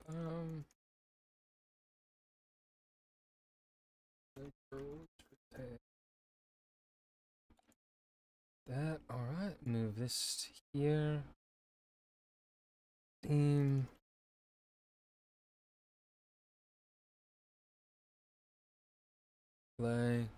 Um. That, alright. Move this here. Theme. Play.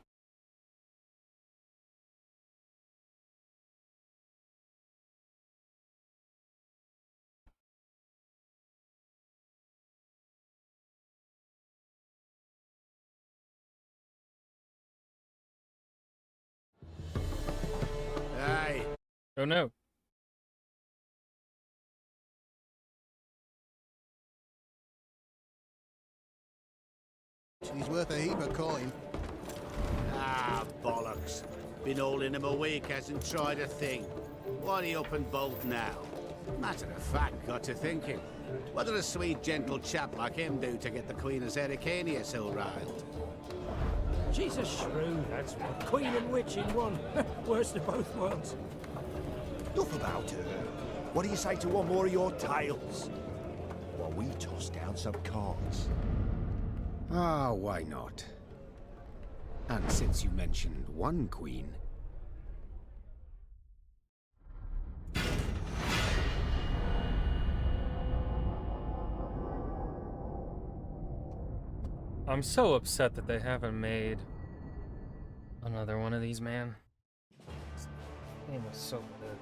Aye. Oh no. He's worth a heap of coin. Ah, bollocks. Been holding him a week, hasn't tried a thing. Why he up and bolt now? Matter of fact, got to thinking. What did a sweet, gentle chap like him do to get the Queen of Zericania so riled? She's a shrew, that's what. Queen and witch in one. Worst of both worlds. Enough about her. What do you say to one more of your tales? While we toss down some cards. Ah, why not? And since you mentioned one queen... I'm so upset that they haven't made another one of these, man. This game was so good.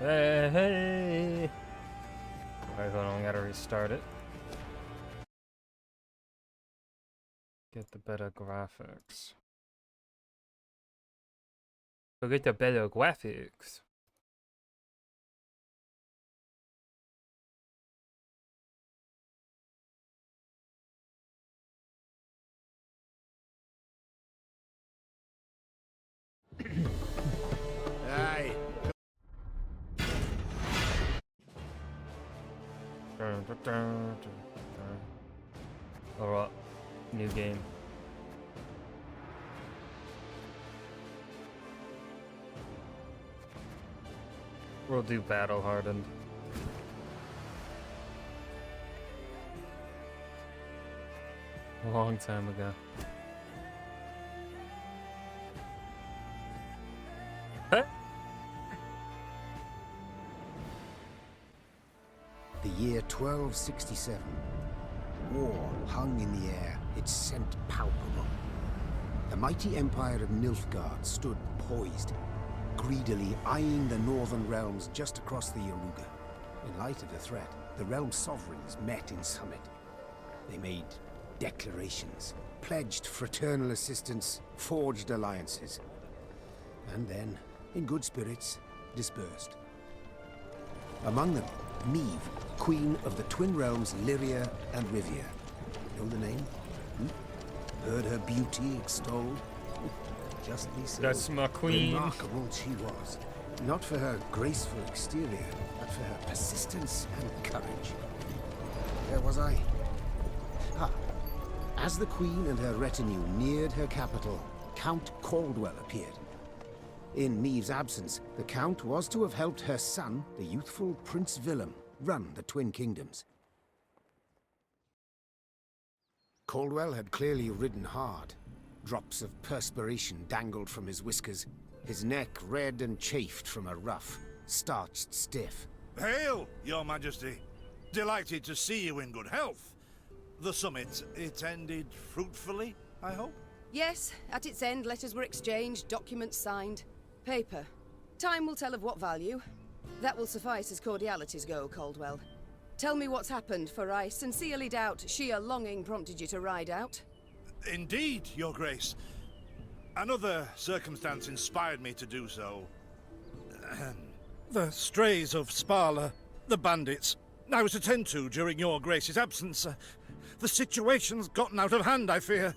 Hey! Alright, hold on, I gotta restart it. Get the better graphics. Get the better graphics. Aye. Alright, new game. We'll do Battle Hardened. A long time ago. Huh? The year 1267. War hung in the air, its scent palpable. The mighty empire of Nilfgaard stood poised, greedily eyeing the northern realms just across the Yaruga. In light of the threat, the realm sovereigns met in summit. They made declarations, pledged fraternal assistance, forged alliances, and then, in good spirits, dispersed. Among them, Neve, Queen of the Twin Realms Lyria and Rivia. Know the name? Heard her beauty extolled? Justly so. That's my queen. Remarkable she was. Not for her graceful exterior, but for her persistence and courage. Where was I? Ah. As the Queen and her retinue neared her capital, Count Caldwell appeared. In Neve's absence, the Count was to have helped her son, the youthful Prince Willem, run the Twin Kingdoms. Caldwell had clearly ridden hard. Drops of perspiration dangled from his whiskers, his neck red and chafed from a ruff, starched stiff. Hail, Your Majesty. Delighted to see you in good health. The summit, it ended fruitfully, I hope? Yes, at its end, letters were exchanged, documents signed. Paper. Time will tell of what value. That will suffice as cordialities go, Caldwell. Tell me what's happened, for I sincerely doubt sheer longing prompted you to ride out. Indeed, Your Grace. Another circumstance inspired me to do so. The strays of Sparla, the bandits, I was to tend to during your Grace's absence. The situation's gotten out of hand, I fear.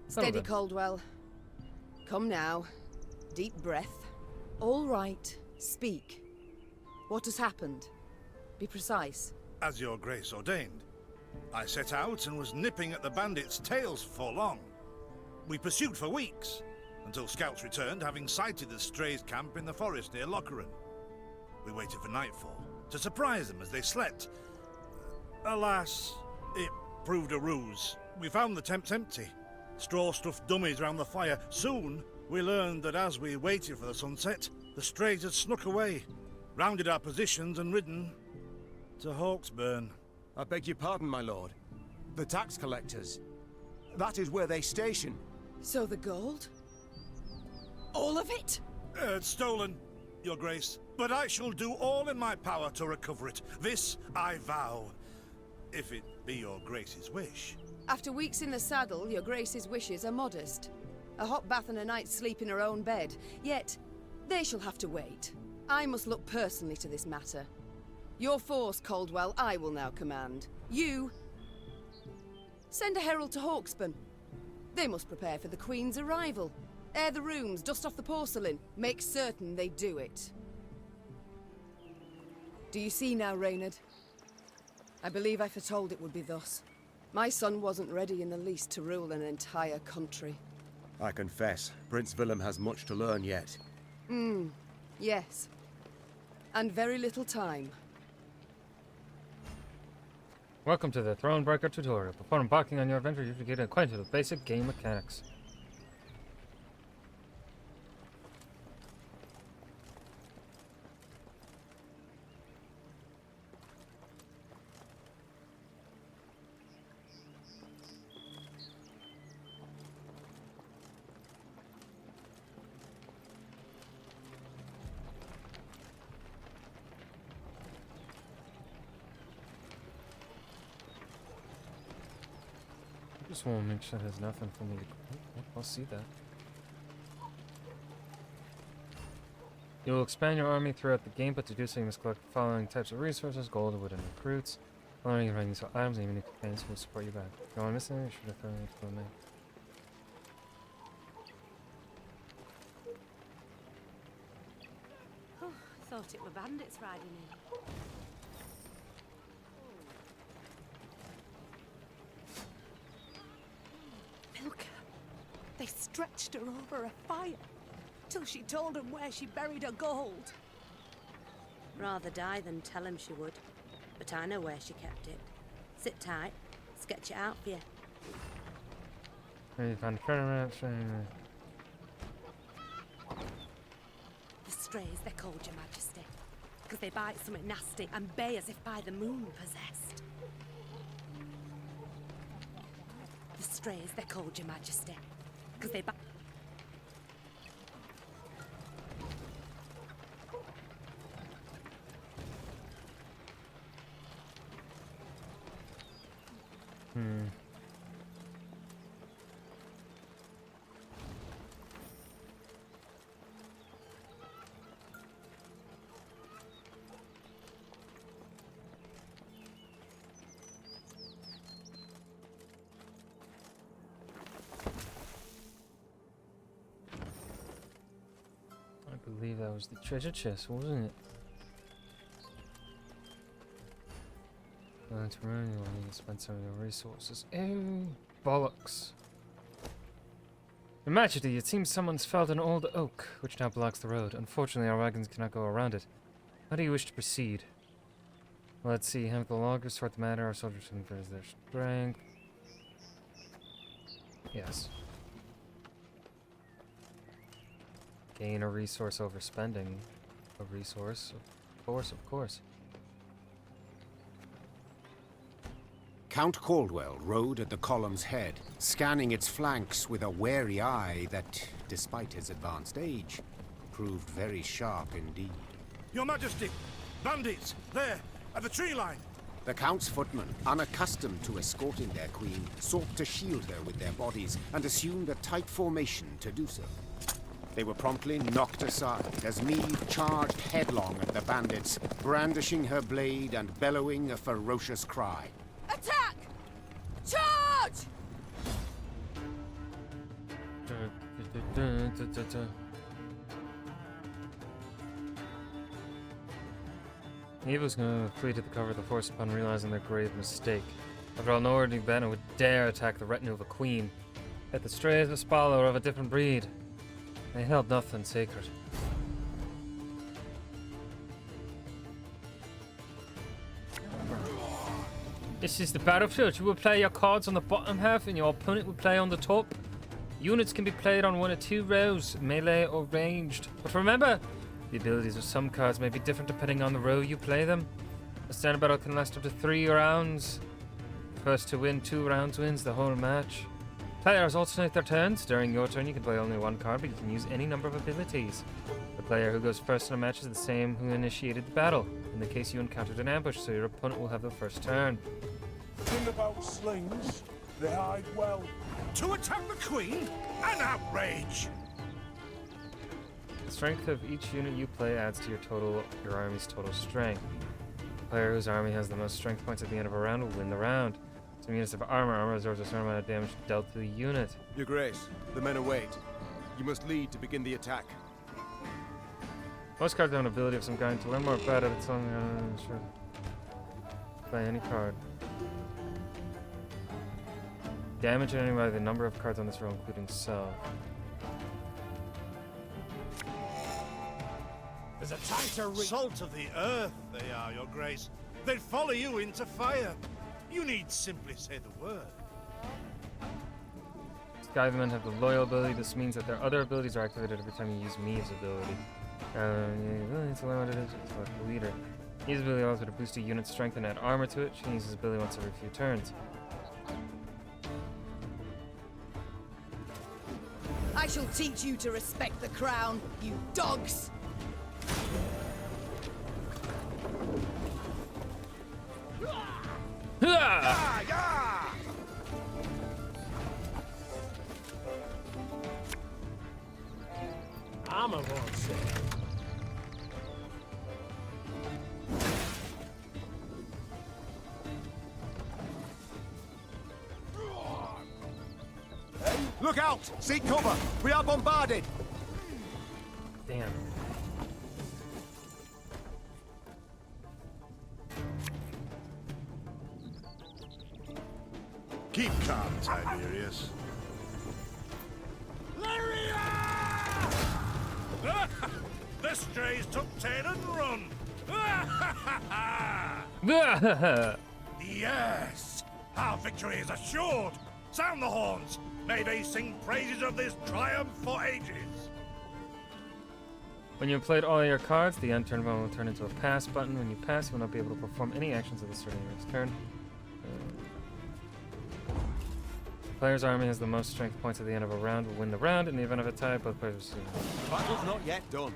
Steady, Caldwell. Come now. Deep breath. All right. Speak. What has happened? Be precise. As your Grace ordained, I set out and was nipping at the bandits' tails for long. We pursued for weeks, until scouts returned, having sighted the strays' camp in the forest near Locheren. We waited for nightfall to surprise them as they slept. Alas, it proved a ruse. We found the tents empty, straw-stuffed dummies round the fire. Soon, we learned that as we waited for the sunset, the strays had snuck away, rounded our positions and ridden to Hawksburn. I beg your pardon, my lord. The tax collectors. That is where they station. So the gold? All of it? It's stolen, your Grace, but I shall do all in my power to recover it. This I vow, if it be your Grace's wish. After weeks in the saddle, your Grace's wishes are modest. A hot bath and a night's sleep in her own bed. Yet, they shall have to wait. I must look personally to this matter. Your force, Caldwell, I will now command. You... send a herald to Hawksburn. They must prepare for the Queen's arrival. Air the rooms, dust off the porcelain. Make certain they do it. Do you see now, Reynard? I believe I foretold it would be thus. My son wasn't ready in the least to rule an entire country. I confess, Prince Willem has much to learn yet. Yes. And very little time. Welcome to the Thronebreaker tutorial. Before embarking on your adventure, you should get acquainted with basic game mechanics. Just want to make sure there's nothing for me to... I'll see that. You will expand your army throughout the game, but to do so you must collect the following types of resources: gold, wood, and recruits. Learning and writing items and even new companions will support you back. If you want to miss anything, you should have thrown it to me. Oh, I thought it were bandits riding in. Milka. They stretched her over a fire till she told them where she buried her gold. Rather die than tell him she would. But I know where she kept it. Sit tight. Sketch it out for you. You found the The strays, they're called, Your Majesty, because they bite something nasty and bay as if by the moon possessed. The strays, they're called, Your Majesty, because they bite... I believe that was the treasure chest, wasn't it? To run, you will need to spend some of your resources. Ew, bollocks. Your Majesty, it seems someone's felled an old oak, which now blocks the road. Unfortunately, our wagons cannot go around it. How do you wish to proceed? Let's see, have the loggers sort the matter. Our soldiers can increase their strength. Yes. Gain a resource over spending a resource. Of course, of course. Count Caldwell rode at the column's head, scanning its flanks with a wary eye that, despite his advanced age, proved very sharp indeed. Your Majesty! Bandits! There! At the tree line! The Count's footmen, unaccustomed to escorting their queen, sought to shield her with their bodies and assumed a tight formation to do so. They were promptly knocked aside as Meve charged headlong at the bandits, brandishing her blade and bellowing a ferocious cry. Attack! Charge! Eve was going to flee to the cover of the forest upon realizing their grave mistake. After all, no ordinary bandit would dare attack the retinue of a queen. Yet the strays were swallow of a different breed. They held nothing sacred. This is the battlefield. You will play your cards on the bottom half and your opponent will play on the top. Units can be played on one or two rows, melee or ranged. But remember, the abilities of some cards may be different depending on the row you play them. A standard battle can last up to 3 rounds. First to win 2 rounds wins the whole match. Players alternate their turns. During your turn, you can play only one card, but you can use any number of abilities. The player who goes first in a match is the same who initiated the battle, in the case you encountered an ambush, so your opponent will have the first turn. Thing about slings, they hide well. To attack the Queen? An outrage! The strength of each unit you play adds to your army's total strength. The player whose army has the most strength points at the end of a round will win the round. Some units have armor absorbs a certain amount of damage dealt to the unit. Your Grace, the men await. You must lead to begin the attack. Most cards have an ability of some kind. To learn more about it, it's only sure. Play any card. Damage enemy by the number of cards on this row, including self. There's a tighter reach. Salt of the earth, they are, Your Grace. They'd follow you into fire. You need simply say the word. Skymen have the loyal ability. This means that their other abilities are activated every time you use Meve's ability. It's the leader. Meve's ability allows her to boost a unit's strength and add armor to it. She can use this ability once every few turns. I shall teach you to respect the crown, you dogs! I'm a one set. Look out! Seek cover! We are bombarded! Damn. Keep calm, Tiberius. The strays took tail and run! Yes! Our victory is assured! Sound the horns! May they sing praises of this triumph for ages! When you have played all your cards, the end turn button will turn into a pass button. When you pass, you will not be able to perform any actions at the start of your next turn. The player's army has the most strength points at the end of a round will win the round. In the event of a tie, both players receive. Battle's not yet done.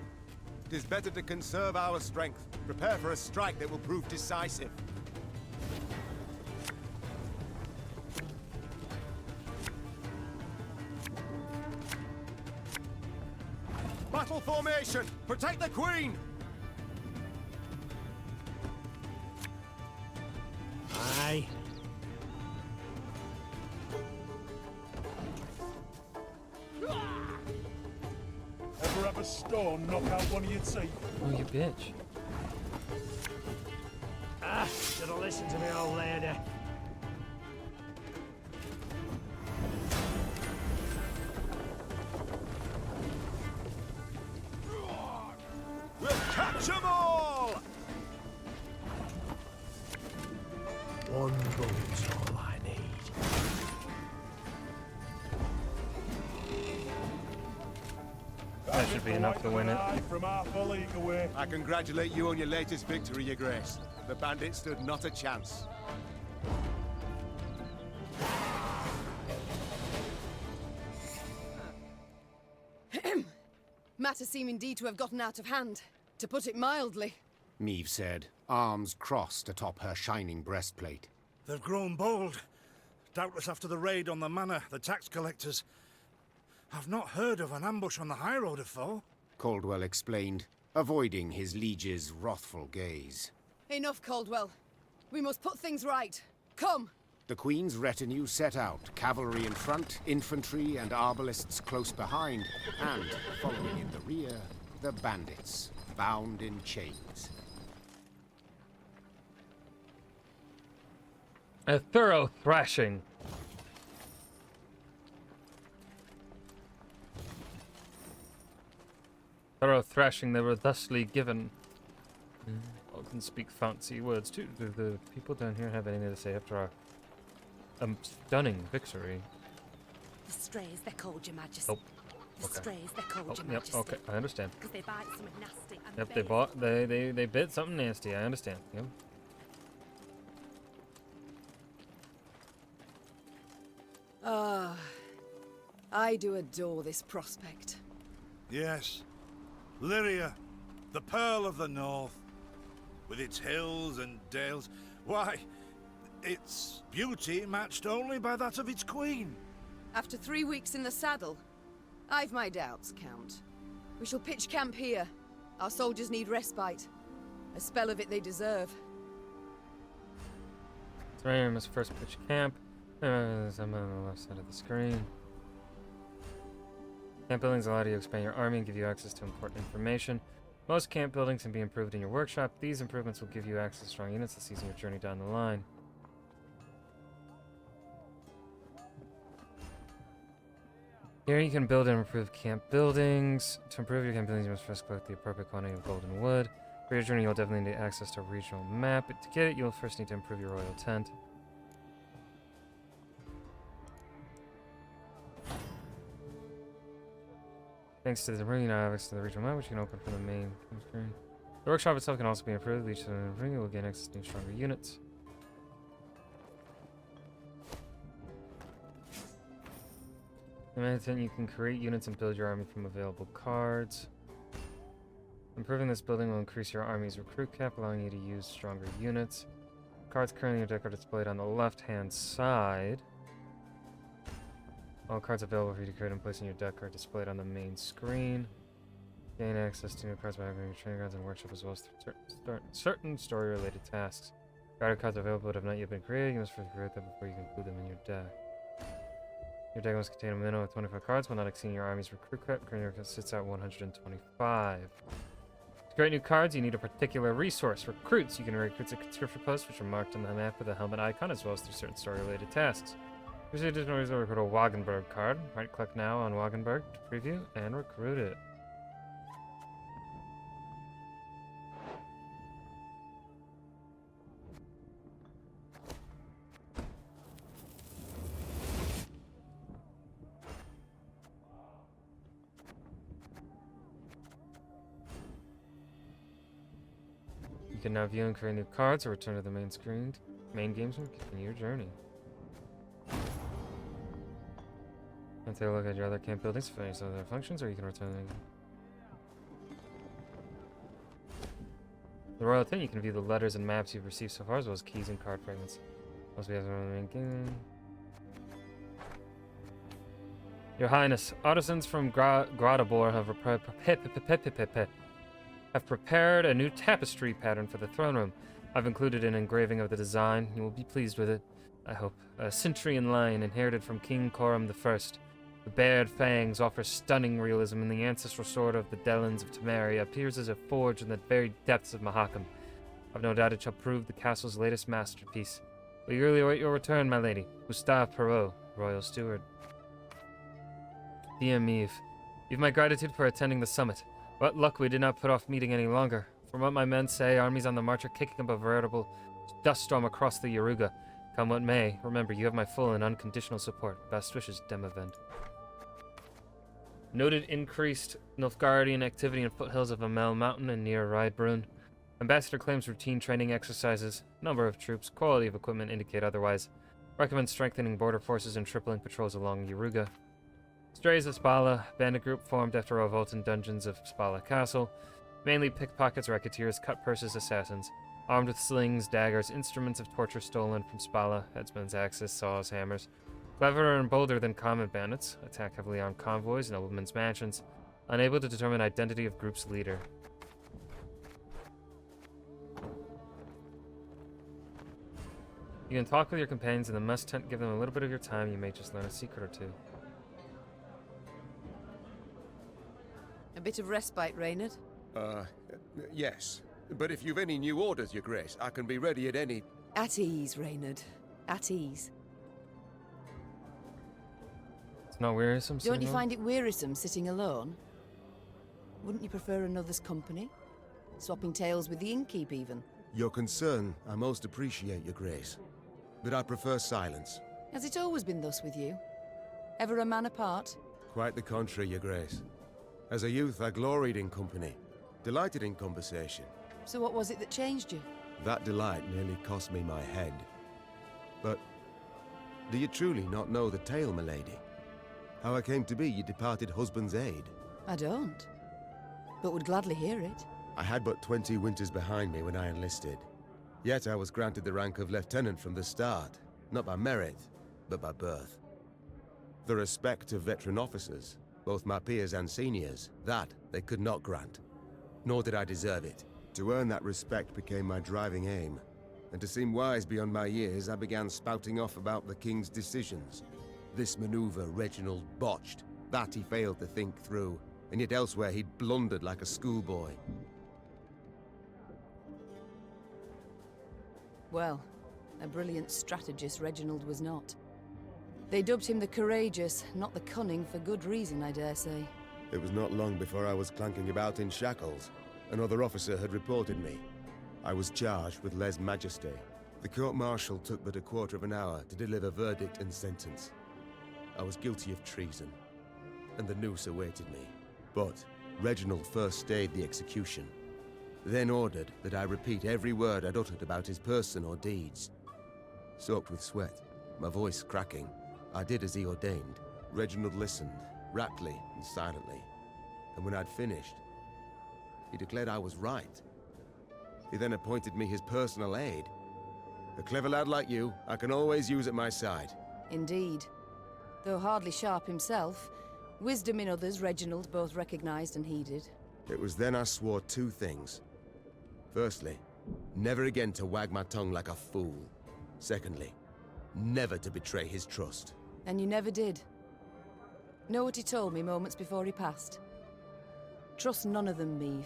It is better to conserve our strength. Prepare for a strike that will prove decisive. Battle formation! Protect the Queen! Aye. Ever have a storm knock out one of your teeth? Oh, you bitch. Ah, should have listened to me, old lady. We'll catch 'em all! One bullet's all I need. That should be enough to win it. From half a league away. I congratulate you on your latest victory, Your Grace. The bandits stood not a chance. Matters seem indeed to have gotten out of hand, to put it mildly. Meve said, arms crossed atop her shining breastplate. They've grown bold. Doubtless after the raid on the manor, the tax collectors. I've not heard of an ambush on the high road afore. Caldwell explained, avoiding his liege's wrathful gaze. Enough, Caldwell. We must put things right. Come! The Queen's retinue set out, cavalry in front, infantry and arbalists close behind, and, following in the rear, the bandits, bound in chains. A thorough thrashing. Thorough thrashing they were thusly given. I can speak fancy words too. Do the people down here have anything to say after our stunning victory? The strays, they're called, Your Majesty. Oh, The okay. strays, they're called, Your Yep, Majesty. okay, I understand. Because they bite something nasty and Yep, they bit something nasty, I understand. Yep. Ah, I do adore this prospect. Yes. Lyria, the Pearl of the North. With its hills and dales. Why, its beauty matched only by that of its queen. After 3 weeks in the saddle, I've my doubts, Count. We shall pitch camp here. Our soldiers need respite. A spell of it they deserve. Thronebreaker must first pitch camp. I'm on the left side of the screen. Camp buildings allow you to expand your army and give you access to important information. Most camp buildings can be improved in your workshop. These improvements will give you access to strong units to season your journey down the line. Here you can build and improve camp buildings. To improve your camp buildings, you must first collect the appropriate quantity of golden wood. For your journey, you'll definitely need access to a regional map. But to get it, you'll first need to improve your royal tent. Thanks to the ring, you now have access to the regional map, which you can open from the main screen. The workshop itself can also be improved. Each ring you will gain access to new stronger units. In Manhattan, you can create units and build your army from available cards. Improving this building will increase your army's recruit cap, allowing you to use stronger units. Cards currently in your deck are displayed on the left-hand side. All cards available for you to create and place in your deck are displayed on the main screen. Gain access to new cards by having your training grounds and workshop, as well as certain story-related tasks. Guarded cards available but have not yet been created. You must first create them before you can include them in your deck. Your deck must contain a minimum of 25 cards, while not exceeding your army's recruit cap. Currently sits at 125. To create new cards, you need a particular resource. Recruits. You can recruit at conscription posts, which are marked on the map with a helmet icon, as well as through certain story-related tasks. Here's the additional resource. Recruit a Wagenburg card. Right-click now on Wagenburg to preview and recruit it. You can now view and create new cards or return to the main games and continue your journey. And take a look at your other camp buildings for any other functions, or you can return them. The Royal Tent, you can view the letters and maps you've received so far, as well as keys and card fragments. Must be as one of the main game. Your Highness, artisans from Gradabor have prepared a new tapestry pattern for the throne room. I've included an engraving of the design. You will be pleased with it, I hope. A Centurion lion inherited from King Coram I. The bared fangs offer stunning realism, and the ancestral sword of the Delans of Temeria appears as if forged in the very depths of Mahakam. I've no doubt it shall prove the castle's latest masterpiece. We eagerly await your return, my lady. Gustave Perrault, Royal Steward. Dear Meve, you've my gratitude for attending the summit. What luck we did not put off meeting any longer. From what my men say, armies on the march are kicking up a veritable dust storm across the Yaruga. Come what may, remember you have my full and unconditional support. Best wishes, Demavend. Noted increased Nilfgaardian activity in foothills of Amel Mountain and near Rydbrunn. Ambassador claims routine training exercises. Number of troops, quality of equipment indicate otherwise. Recommend strengthening border forces and tripling patrols along Yaruga. Strays of Spala, bandit group formed after a revolt in dungeons of Spala Castle. Mainly pickpockets, racketeers, cut purses, assassins. Armed with slings, daggers, instruments of torture stolen from Spala, headsmen's axes, saws, hammers. Cleverer and bolder than common bandits, attack heavily on convoys, noblemen's mansions, unable to determine identity of group's leader. You can talk with your companions in the mess tent, give them a little bit of your time, you may just learn a secret or two. A bit of respite, Reynard? Yes. But if you've any new orders, Your Grace, I can be ready at any... At ease, Reynard. At ease. It's not wearisome sitting Don't you alone? find it wearisome sitting alone? Wouldn't you prefer another's company? Swapping tales with the innkeep, even? Your concern, I most appreciate, Your Grace. But I prefer silence. Has it always been thus with you? Ever a man apart? Quite the contrary, Your Grace. As a youth, I gloried in company, delighted in conversation. So what was it that changed you? That delight nearly cost me my head. But do you truly not know the tale, milady? How I came to be your departed husband's aide? I don't, but would gladly hear it. I had but 20 winters behind me when I enlisted. Yet I was granted the rank of lieutenant from the start, not by merit, but by birth. The respect of veteran officers, both my peers and seniors, that they could not grant. Nor did I deserve it. To earn that respect became my driving aim. And to seem wise beyond my years, I began spouting off about the king's decisions. This maneuver Reginald botched, that he failed to think through, and yet elsewhere he'd blundered like a schoolboy. Well, a brilliant strategist Reginald was not. They dubbed him the courageous, not the cunning, for good reason, I dare say. It was not long before I was clanking about in shackles. Another officer had reported me. I was charged with lèse-majesté. The court-martial took but a quarter of an hour to deliver verdict and sentence. I was guilty of treason, and the noose awaited me. But Reginald first stayed the execution, then ordered that I repeat every word I'd uttered about his person or deeds. Soaked with sweat, my voice cracking, I did as he ordained. Reginald listened, raptly and silently, and when I'd finished, he declared I was right. He then appointed me his personal aide. A clever lad like you, I can always use at my side. Indeed. Though hardly sharp himself, wisdom in others Reginald both recognized and heeded. It was then I swore two things. Firstly, never again to wag my tongue like a fool. Secondly, never to betray his trust. And you never did. Know what he told me moments before he passed? Trust none of them, Meave.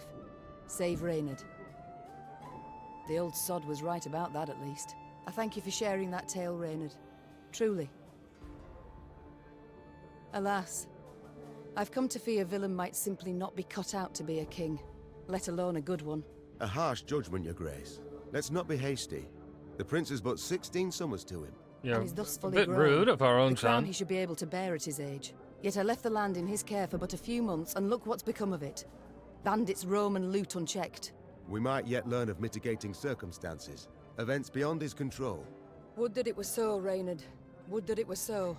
Save Reynard. The old sod was right about that, at least. I thank you for sharing that tale, Reynard. Truly. Alas, I've come to fear Willem might simply not be cut out to be a king, let alone a good one. A harsh judgment, Your Grace. Let's not be hasty. The prince is but 16 summers to him. Yeah, And he's thus a fully bit grown. rude of our own The crown son. he should be able to bear at his age. Yet I left the land in his care for but a few months, and look what's become of it. Bandits roam and loot unchecked. We might yet learn of mitigating circumstances, events beyond his control. Would that it were so, Reynard. Would that it were so.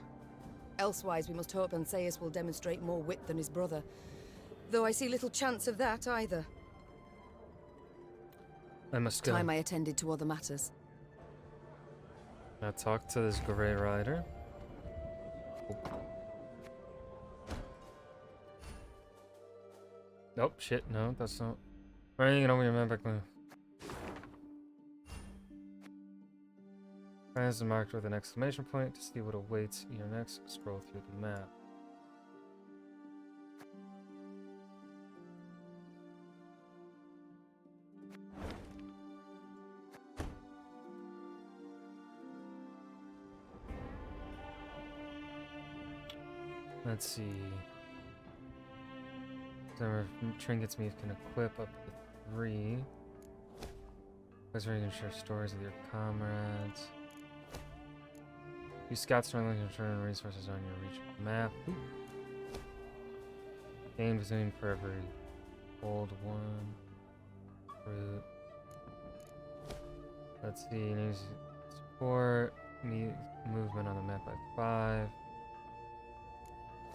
Elsewise, we must hope Ansaeus will demonstrate more wit than his brother. Though I see little chance of that either. I must go. Time I attended to other matters. Now talk to this Grey Rider. Nope, shit, no, that's not. Running over your man back move. Friends is marked with an exclamation point to see what awaits your next. Scroll through the map. Let's see. Some trinkets Meave can equip up to 3. Place where you can share stories with your comrades. Use scouts to return resources on your region map. Ooh. Gain between for every old one. Fruit. Let's see. Needs support. Need movement on the map by 5.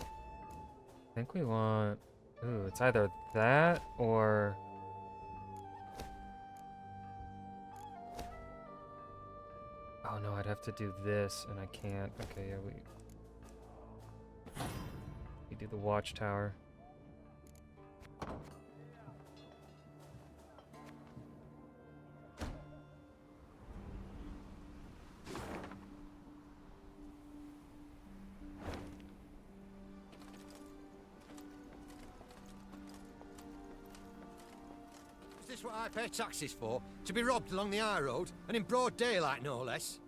I think we want. Ooh, it's either that or I'd have to do this, and I can't. Okay, yeah, we do the watchtower. Is this what I pay taxes for? To be robbed along the high road, and in broad daylight, no less?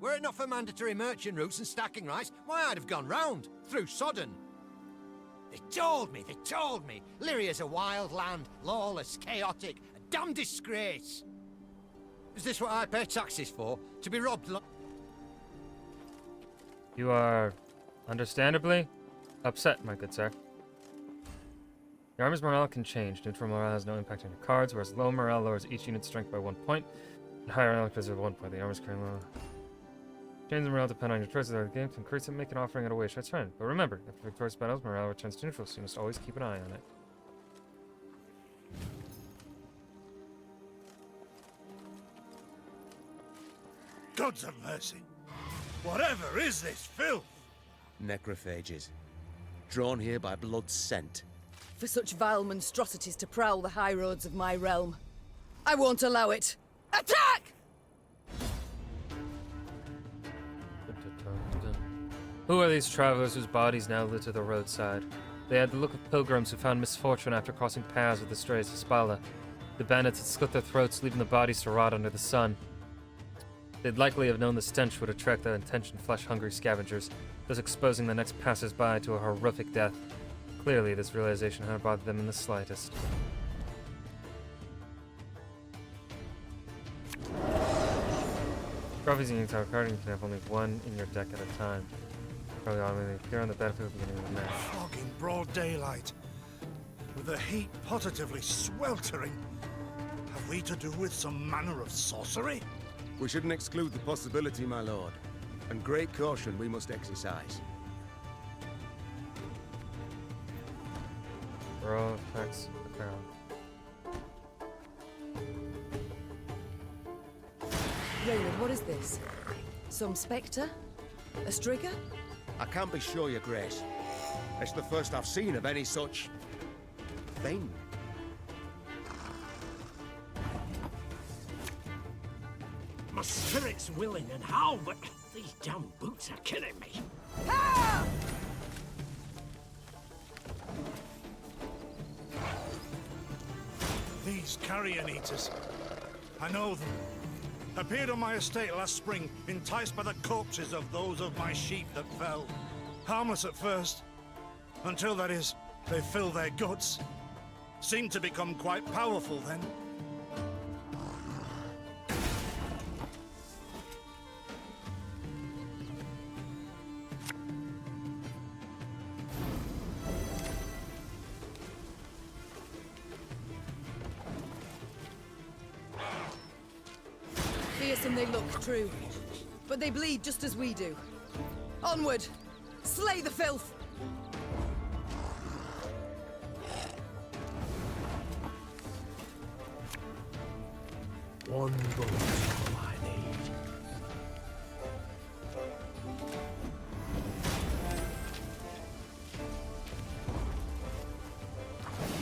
Were it not for mandatory merchant routes and stacking rights, why, I'd have gone round, through Sodden. They told me, Lyria's a wild land, lawless, chaotic, a damn disgrace. Is this what I pay taxes for? To be robbed along... You are, understandably, upset, my good sir. Your army's morale can change. Neutral morale has no impact on your cards, whereas low morale lowers each unit's strength by 1 point, and higher morale is 1 point. The armor's current low. Change in morale depend on your choices of the game. To increase it, make an offering at a way shot's turn. But remember, after victorious battles, morale returns to neutral, so you must always keep an eye on it. Gods of mercy! Whatever is this filth? Necrophages. Drawn here by blood scent. For such vile monstrosities to prowl the high roads of my realm. I won't allow it. Attack! Who are these travelers whose bodies now litter the roadside? They had the look of pilgrims who found misfortune after crossing paths with the strays to Spala. The bandits had slit their throats, leaving the bodies to rot under the sun. They'd likely have known the stench would attract the intentioned flesh-hungry scavengers, thus exposing the next passers-by to a horrific death. Clearly, this realization hadn't bothered them in the slightest. Trophies in your entire card, you can have only one in your deck at a time. Probably automatically appear on the battlefield at the beginning of the match. Fog in broad daylight, with the heat positively sweltering. Have we to do with some manner of sorcery? We shouldn't exclude the possibility, my lord. And great caution we must exercise. Roll effects apparel. Raymond, what is this? Some spectre? A strigger? I can't be sure, your grace. It's the first I've seen of any such... thing. My spirit's willing and how, but these damn boots are killing me. Ah! These carrion eaters. I know them. Appeared on my estate last spring, enticed by the corpses of those of my sheep that fell. Harmless at first, until, that is, they fill their guts. Seemed to become quite powerful then. Fearsome they look, true. But they bleed just as we do. Onward! Slay the filth! One bullet is all I need.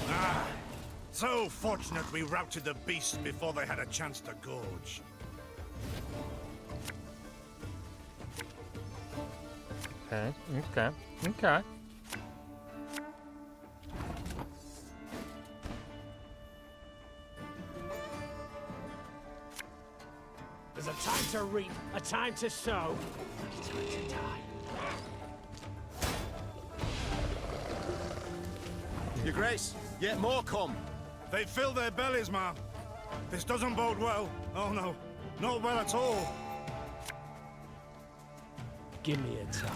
Ah! So fortunate we routed the beasts before they had a chance to gorge. Okay. There's a time to reap, a time to sow, and a time to die. Your grace, yet more come. They fill their bellies, ma'am. This doesn't bode well. Oh no, not well at all. Give me a time.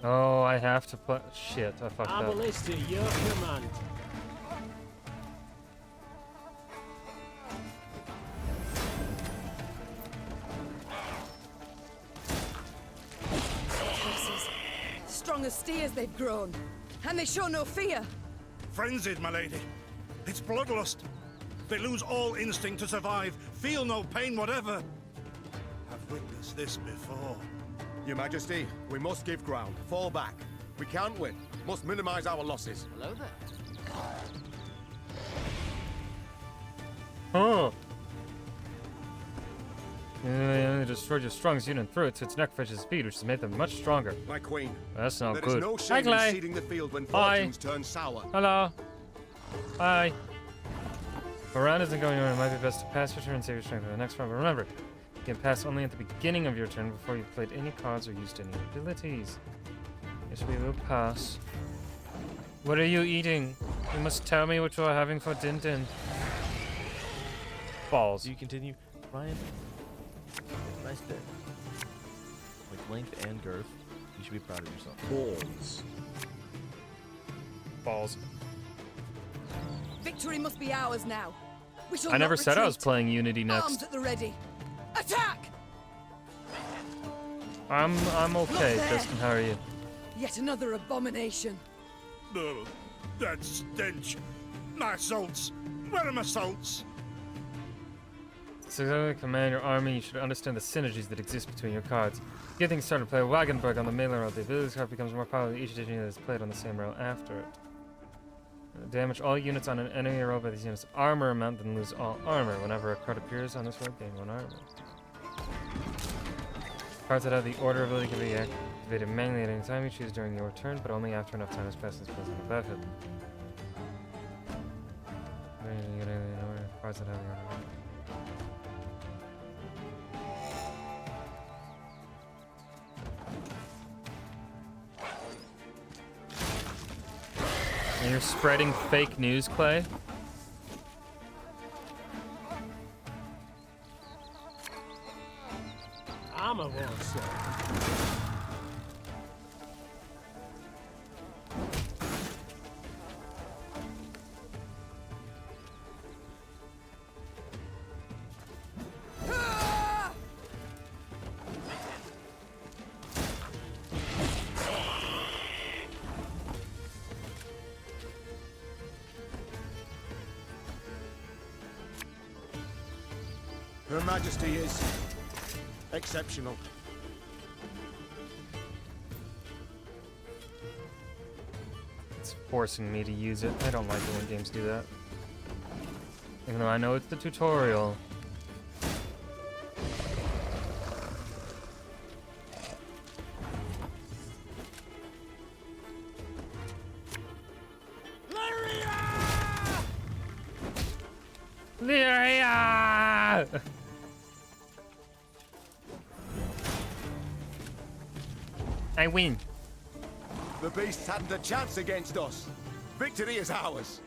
Oh, I have to put... Shit, I fucked I'm a up. list at your command. Horses. Strong as steers they've grown. And they show no fear. Frenzied, my lady. It's bloodlust. They lose all instinct to survive, feel no pain whatever. I've witnessed this before. Your Majesty, we must give ground. Fall back. We can't win. Must minimize our losses. Hello there. Oh. You only destroyed your strongest unit and threw it to its necrophagous speed, which has made them much stronger. My queen. That's not There good. is no Hi, shame in Clay. ceding the field when Hi. fortunes turn sour. Hello. Hi. If a round isn't going on, it might be best to pass your turn and save your strength for the next round. But remember, you can pass only at the beginning of your turn before you've played any cards or used any abilities. This will be a little pass. What are you eating? You must tell me what you are having for din din. Balls. Do you continue? Ryan, nice bit. Like length and girth. You should be proud of yourself. Balls. Balls. Victory must be ours now. We shall I never not said I was retreat. playing Unity Arms next. at the ready. Attack! I'm okay, there. Tristan. How are you? Yet another abomination. Ugh, that stench. My salts. Where are my salts? To command your army, you should understand the synergies that exist between your cards. Get things started, play Wagenburg on the mailer road. The abilities card becomes more powerful each edition that is played on the same row after it. Damage all units on an enemy row by these units' armor amount, then lose all armor. Whenever a card appears on this row, gain 1 armor. Cards that have the order ability can be activated manually at any time you choose during your turn, but only after enough time has passed since present on the battlefield. Cards that have the order. And you're spreading fake news, Clay? I'm a war, sir. Her Majesty is exceptional. It's forcing me to use it. I don't like it when games do that. Even though I know it's the tutorial. Lyria! I win. The beasts hadn't a chance against us. Victory is ours.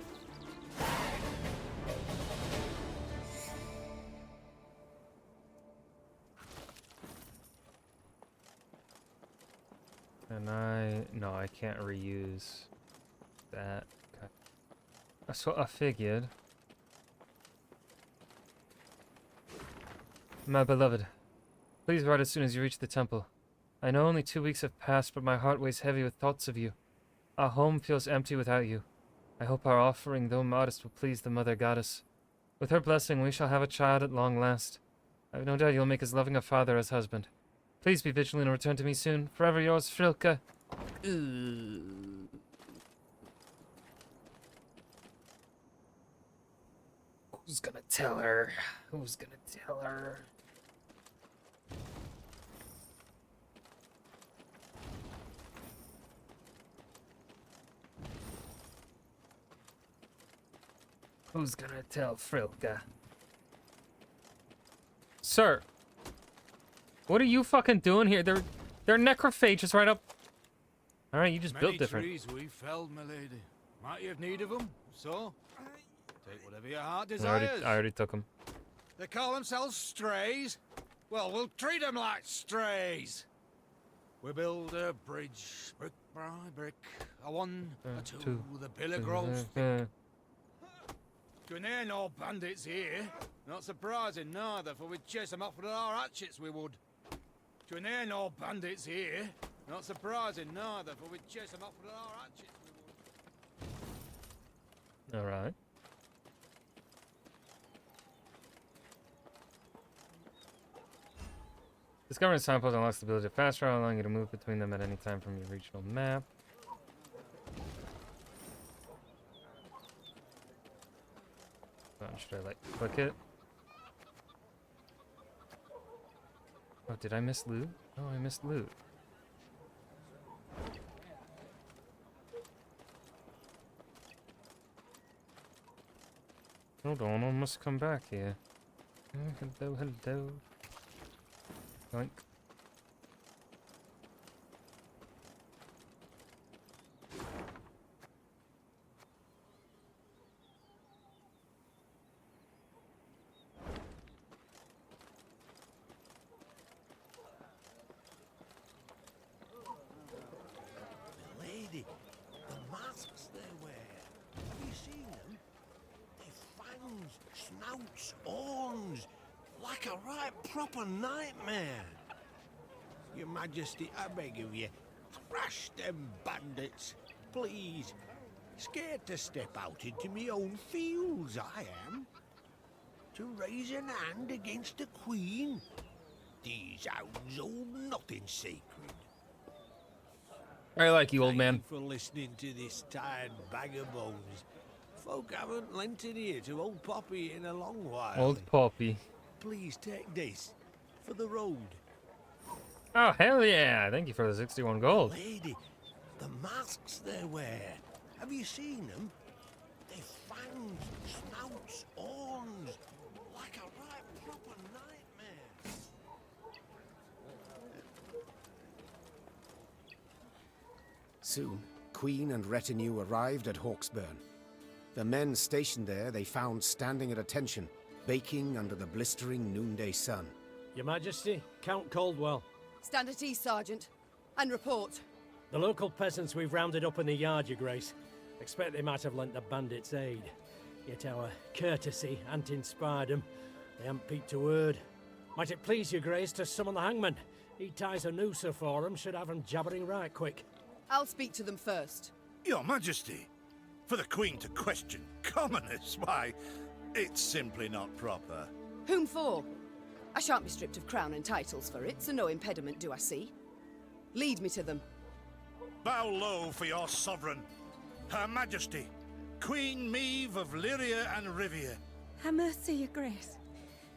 No, I can't reuse that. Okay. That's what I figured. My beloved, please write as soon as you reach the temple. I know only 2 weeks have passed, but my heart weighs heavy with thoughts of you. Our home feels empty without you. I hope our offering, though modest, will please the Mother Goddess. With her blessing, we shall have a child at long last. I have no doubt you'll make as loving a father as husband. Please be vigilant and return to me soon. Forever yours, Frilke. Who's gonna tell her? Who's gonna tell her? Who's gonna tell Frilke? Sir, what are you fucking doing here? They're necrophages right up. All right, you just built different. Many trees we felled, my lady. Might you have need of them? So, take whatever your heart desires. I already took them. They call themselves strays. Well, we'll treat them like strays. We build a bridge, brick by brick. A one, a two, the pillar grows thick. You near no bandits here. Not surprising neither, for we'd chase them off with our hatchets, we would. You near no bandits here. Not surprising neither, for we'd chase them off with our hatchets, we would. All right. Discovering signposts unlocks the ability to fast travel, allowing you to move between them at any time from your regional map. Should I, like, click it? Oh, did I miss loot? Oh, I missed loot. Hold on, I must come back here. Oh, hello, hello. Yoink. Lady, the masks they wear. Have you seen them? They've fangs, snouts, horns, like a right proper nightmare. Your Majesty, I beg of you, thrash them bandits, please. Scared to step out into me own fields, I am. To raise an hand against the Queen. These hounds hold nothing sacred. I like you, old man. Thank you for listening to this tired bag of bones. Folk haven't lent an ear to old Poppy in a long while. Old Poppy. Please take this for the road. Oh, hell yeah! Thank you for the 61 gold. Lady, the masks they wear. Have you seen them? They've fangs, snouts, horns, like a right proper nightmare. Soon, Queen and retinue arrived at Hawksburn. The men stationed there they found standing at attention, baking under the blistering noonday sun. Your Majesty, Count Caldwell. Stand at ease, Sergeant, and report. The local peasants we've rounded up in the yard, Your Grace. Expect they might have lent the bandits aid. Yet our courtesy hadn't inspired them. They haven't peeped a word. Might it please Your Grace to summon the hangman? He ties a noose for them, should have them jabbering right quick. I'll speak to them first. Your Majesty, for the Queen to question commoners, why, it's simply not proper. Whom for? I shan't be stripped of crown and titles for it, so no impediment do I see. Lead me to them. Bow low for your sovereign, Her Majesty, Queen Meve of Lyria and Rivia. Ha' mercy, Your Grace.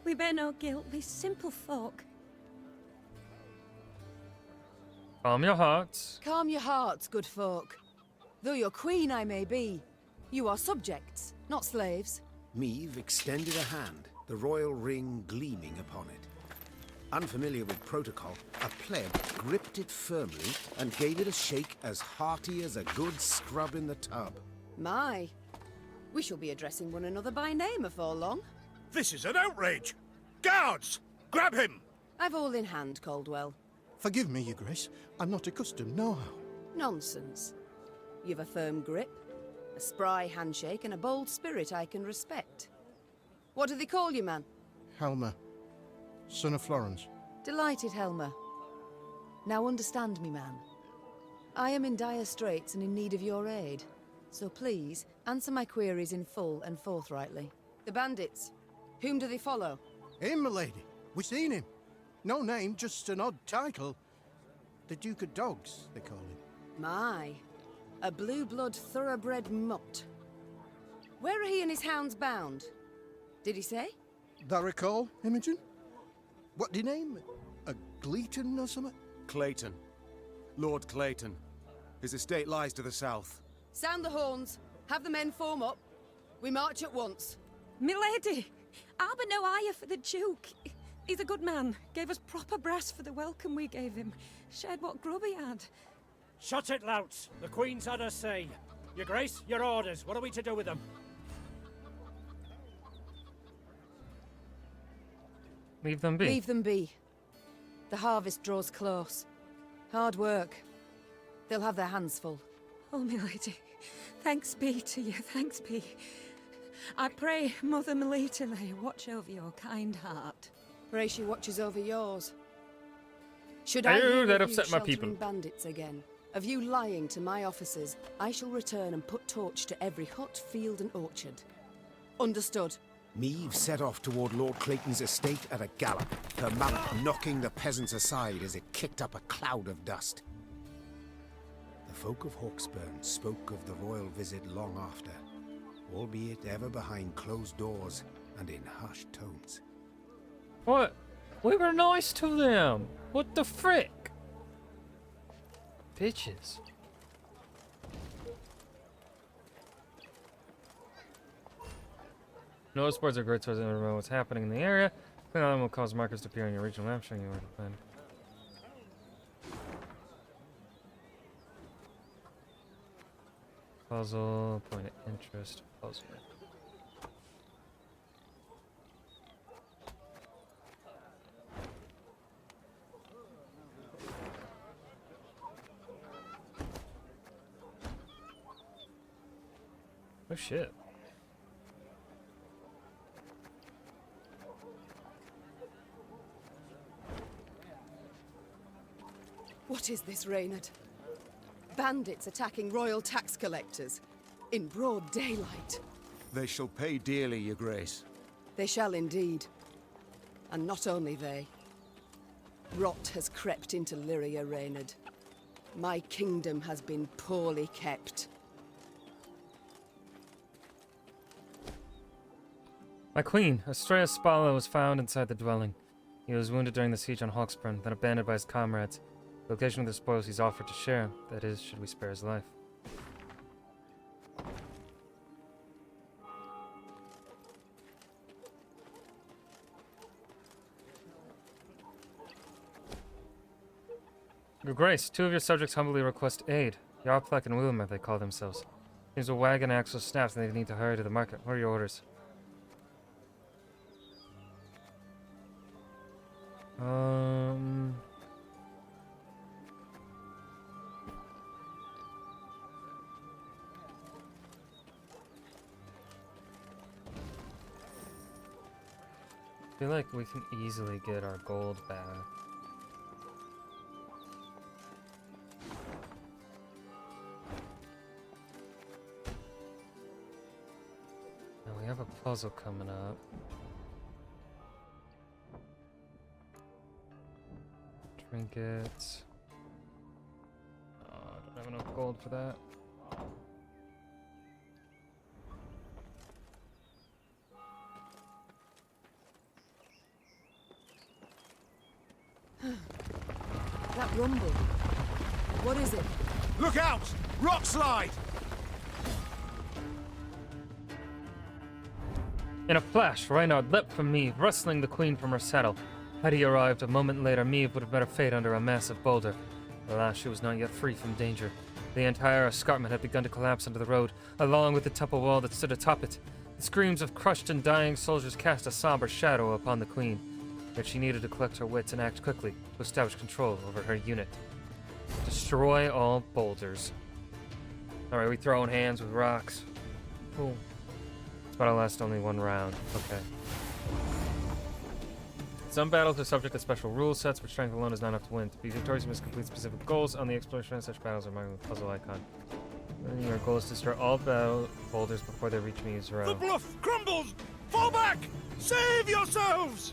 We bear no guilt, we simple folk. Calm your hearts. Calm your hearts, good folk. Though your queen I may be, you are subjects, not slaves. Meve extended a hand, the royal ring gleaming upon it. Unfamiliar with protocol, a pleb gripped it firmly and gave it a shake as hearty as a good scrub in the tub. My, we shall be addressing one another by name afore long. This is an outrage! Guards! Grab him! I've all in hand, Caldwell. Forgive me, Your Grace. I'm not accustomed, no how. Nonsense. You've a firm grip, a spry handshake, and a bold spirit I can respect. What do they call you, man? Helmer, son of Florence. Delighted, Helmer. Now understand me, man. I am in dire straits and in need of your aid. So please, answer my queries in full and forthrightly. The bandits, whom do they follow? Him, my lady. We seen him. No name, just an odd title. The Duke of Dogs, they call him. My, a blue-blood thoroughbred mutt. Where are he and his hounds bound? Did he say? Thou recall, Imogen? What do you name? A Gleaton or something? Clayton. Lord Clayton. His estate lies to the south. Sound the horns. Have the men form up. We march at once. Milady, I've no ire for the Duke. He's a good man. Gave us proper brass for the welcome we gave him. Shared what grub he had. Shut it, louts. The Queen's had her say. Your Grace, your orders. What are we to do with them? Leave them be. Leave them be. The harvest draws close. Hard work. They'll have their hands full. Oh, milady, thanks be to you, thanks be. I pray Mother Melita lay watch over your kind heart. Pray she watches over yours. Should I I hear that of you upset my people. sheltering bandits again, of you lying to my officers, I shall return and put torch to every hut, field and orchard. Understood. Meave set off toward Lord Clayton's estate at a gallop, her mount knocking the peasants aside as it kicked up a cloud of dust. The folk of Hawksburn spoke of the royal visit long after, albeit ever behind closed doors and in hushed tones. What? We were nice to them. What the frick? Bitches. Notice boards are great sources to know what's happening in the area. Clicking on them will cause markers to appear on your regional map showing you where to find. Puzzle, point of interest, puzzle. Oh shit. What is this, Reynard? Bandits attacking royal tax collectors in broad daylight. They shall pay dearly, your grace. They shall indeed. And not only they. Rot has crept into Lyria, Reynard. My kingdom has been poorly kept. My queen, Estrella Spalla, was found inside the dwelling. He was wounded during the siege on Hawksburn, then abandoned by his comrades. The location of the spoils he's offered to share, that is, should we spare his life. Your Grace, 2 of your subjects humbly request aid. Yarplek and Wilmer, they call themselves. Seems a wagon axle snaps and they need to hurry to the market. What are your orders? I feel like we can easily get our gold back. Now we have a puzzle coming up. Trinkets. Oh, I don't have enough gold for that. That rumble. What is it? Look out! Rock slide! In a flash, Reynard leapt from Meave, wrestling the queen from her saddle. Had he arrived a moment later, Meave would have met her fate under a massive boulder. Alas, she was not yet free from danger. The entire escarpment had begun to collapse onto the road, along with the temple wall that stood atop it. The screams of crushed and dying soldiers cast a somber shadow upon the queen. Yet she needed to collect her wits and act quickly to establish control over her unit. Destroy all boulders. Alright, we throwing hands with rocks. Cool. This battle lasts only 1 round. Okay. Some battles are subject to special rule sets, which strength alone is not enough to win. To be victorious, you must complete specific goals on the exploration, and such battles are marked with a puzzle icon. And your goal is to destroy all battle boulders before they reach Meave's row. The bluff crumbles! Fall back! Save yourselves!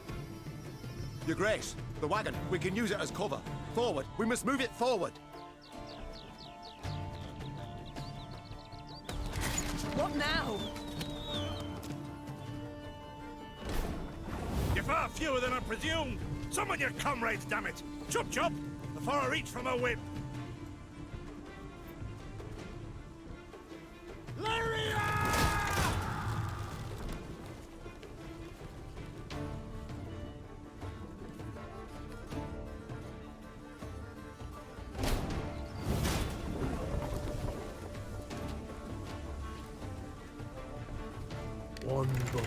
Your Grace, the wagon. We can use it as cover. Forward. We must move it forward. What now? You're far fewer than I presumed. Summon your comrades, damn it! Chop chop! Before I reach for my whip. One bullet.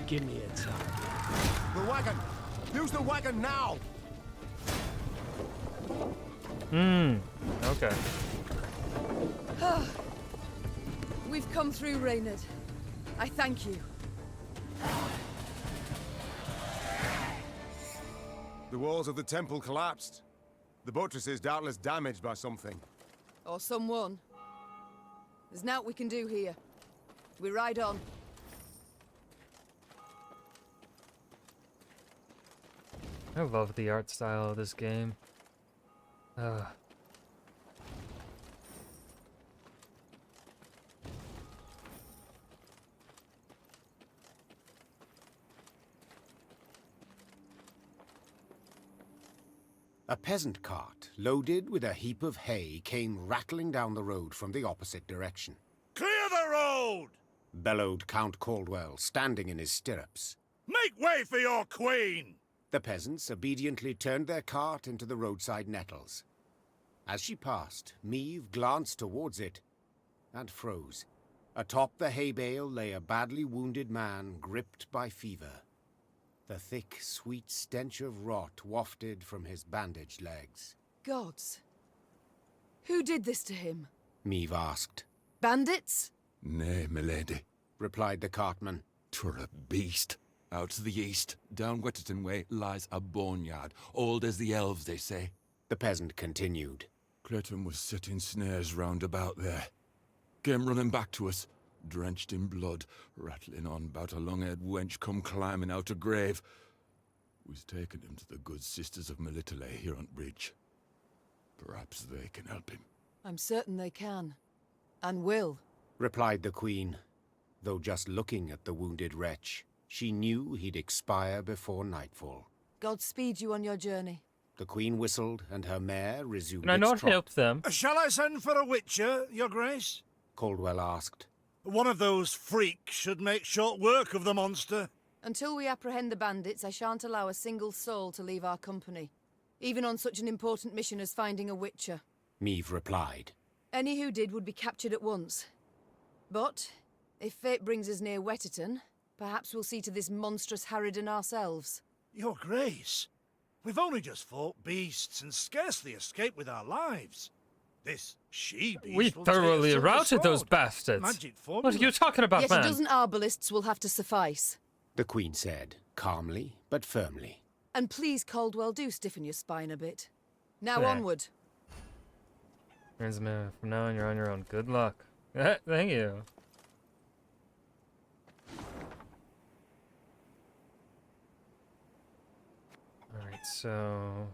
Give me a target. The wagon. Use the wagon now. Okay. We've come through, Reynard. I thank you. The walls of the temple collapsed. The buttresses doubtless damaged by something. Or someone. There's naught we can do here. We ride on. I love the art style of this game. A peasant cart, loaded with a heap of hay, came rattling down the road from the opposite direction. Clear the road! Bellowed Count Caldwell, standing in his stirrups. Make way for your queen! The peasants obediently turned their cart into the roadside nettles. As she passed, Meve glanced towards it and froze. Atop the hay bale lay a badly wounded man gripped by fever. The thick, sweet stench of rot wafted from his bandaged legs. Gods. Who did this to him? Meve asked. Bandits? Nay, milady, replied the cartman. 'Twere a beast. Out to the east, down Wetterton way, lies a boneyard, old as the elves, they say. The peasant continued. Clayton was setting snares round about there. Came running back to us, drenched in blood, rattling on about a long-haired wench come climbing out a grave. We's taken him to the good sisters of Melitele here on bridge. Perhaps they can help him. I'm certain they can. And will. Replied the queen, though just looking at the wounded wretch, she knew he'd expire before nightfall. God speed you on your journey. The queen whistled, and her mare resumed Can I its not trot. help them? Shall I send for a witcher, your grace? Caldwell asked. One of those freaks should make short work of the monster. Until we apprehend the bandits, I shan't allow a single soul to leave our company. Even on such an important mission as finding a witcher. Meve replied. Any who did would be captured at once. But, if fate brings us near Wetterton, perhaps we'll see to this monstrous harridan ourselves. Your grace, we've only just fought beasts and scarcely escaped with our lives. This she-beast We will take a thoroughly silver routed those sword. bastards. Magic What are formula. you talking about, Yet man? a dozen arbalists will have to suffice. The queen said, calmly but firmly. And please, Caldwell, do stiffen your spine a bit. Now Yeah. onward. From now on, you're on your own. Good luck. Thank you. Alright, so...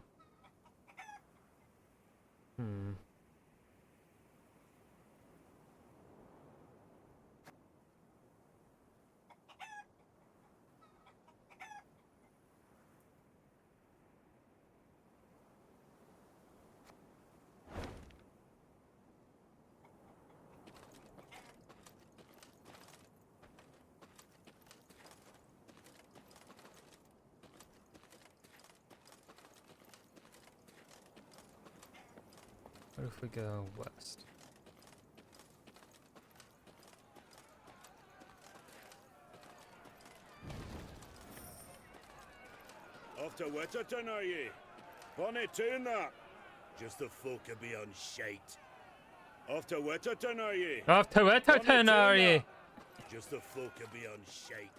What if we go west? Off to Wetterton, are ye? Bonny tune that. Just the folk will be on shite. Off to Wetterton, are ye? Off to Wetterton, are ye? Just the folk will be on shite.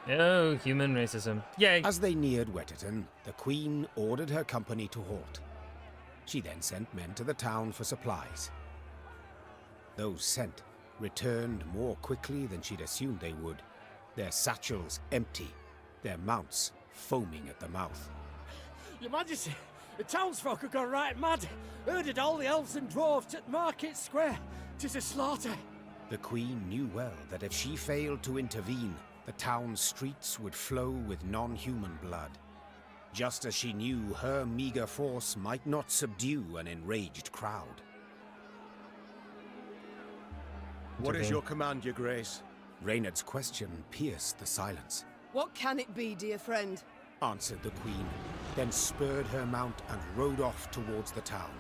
Oh, human racism. Yay! As they neared Wetterton, the queen ordered her company to halt. She then sent men to the town for supplies. Those sent returned more quickly than she'd assumed they would, their satchels empty, their mounts foaming at the mouth. Your Majesty, the townsfolk have gone right mad. Herded all the elves and dwarves to Market Square. 'Tis a slaughter. The queen knew well that if she failed to intervene, the town's streets would flow with non-human blood. Just as she knew her meager force might not subdue an enraged crowd. What is your command, your grace? Reynard's question pierced the silence. What can it be, dear friend? Answered the queen, then spurred her mount and rode off towards the town.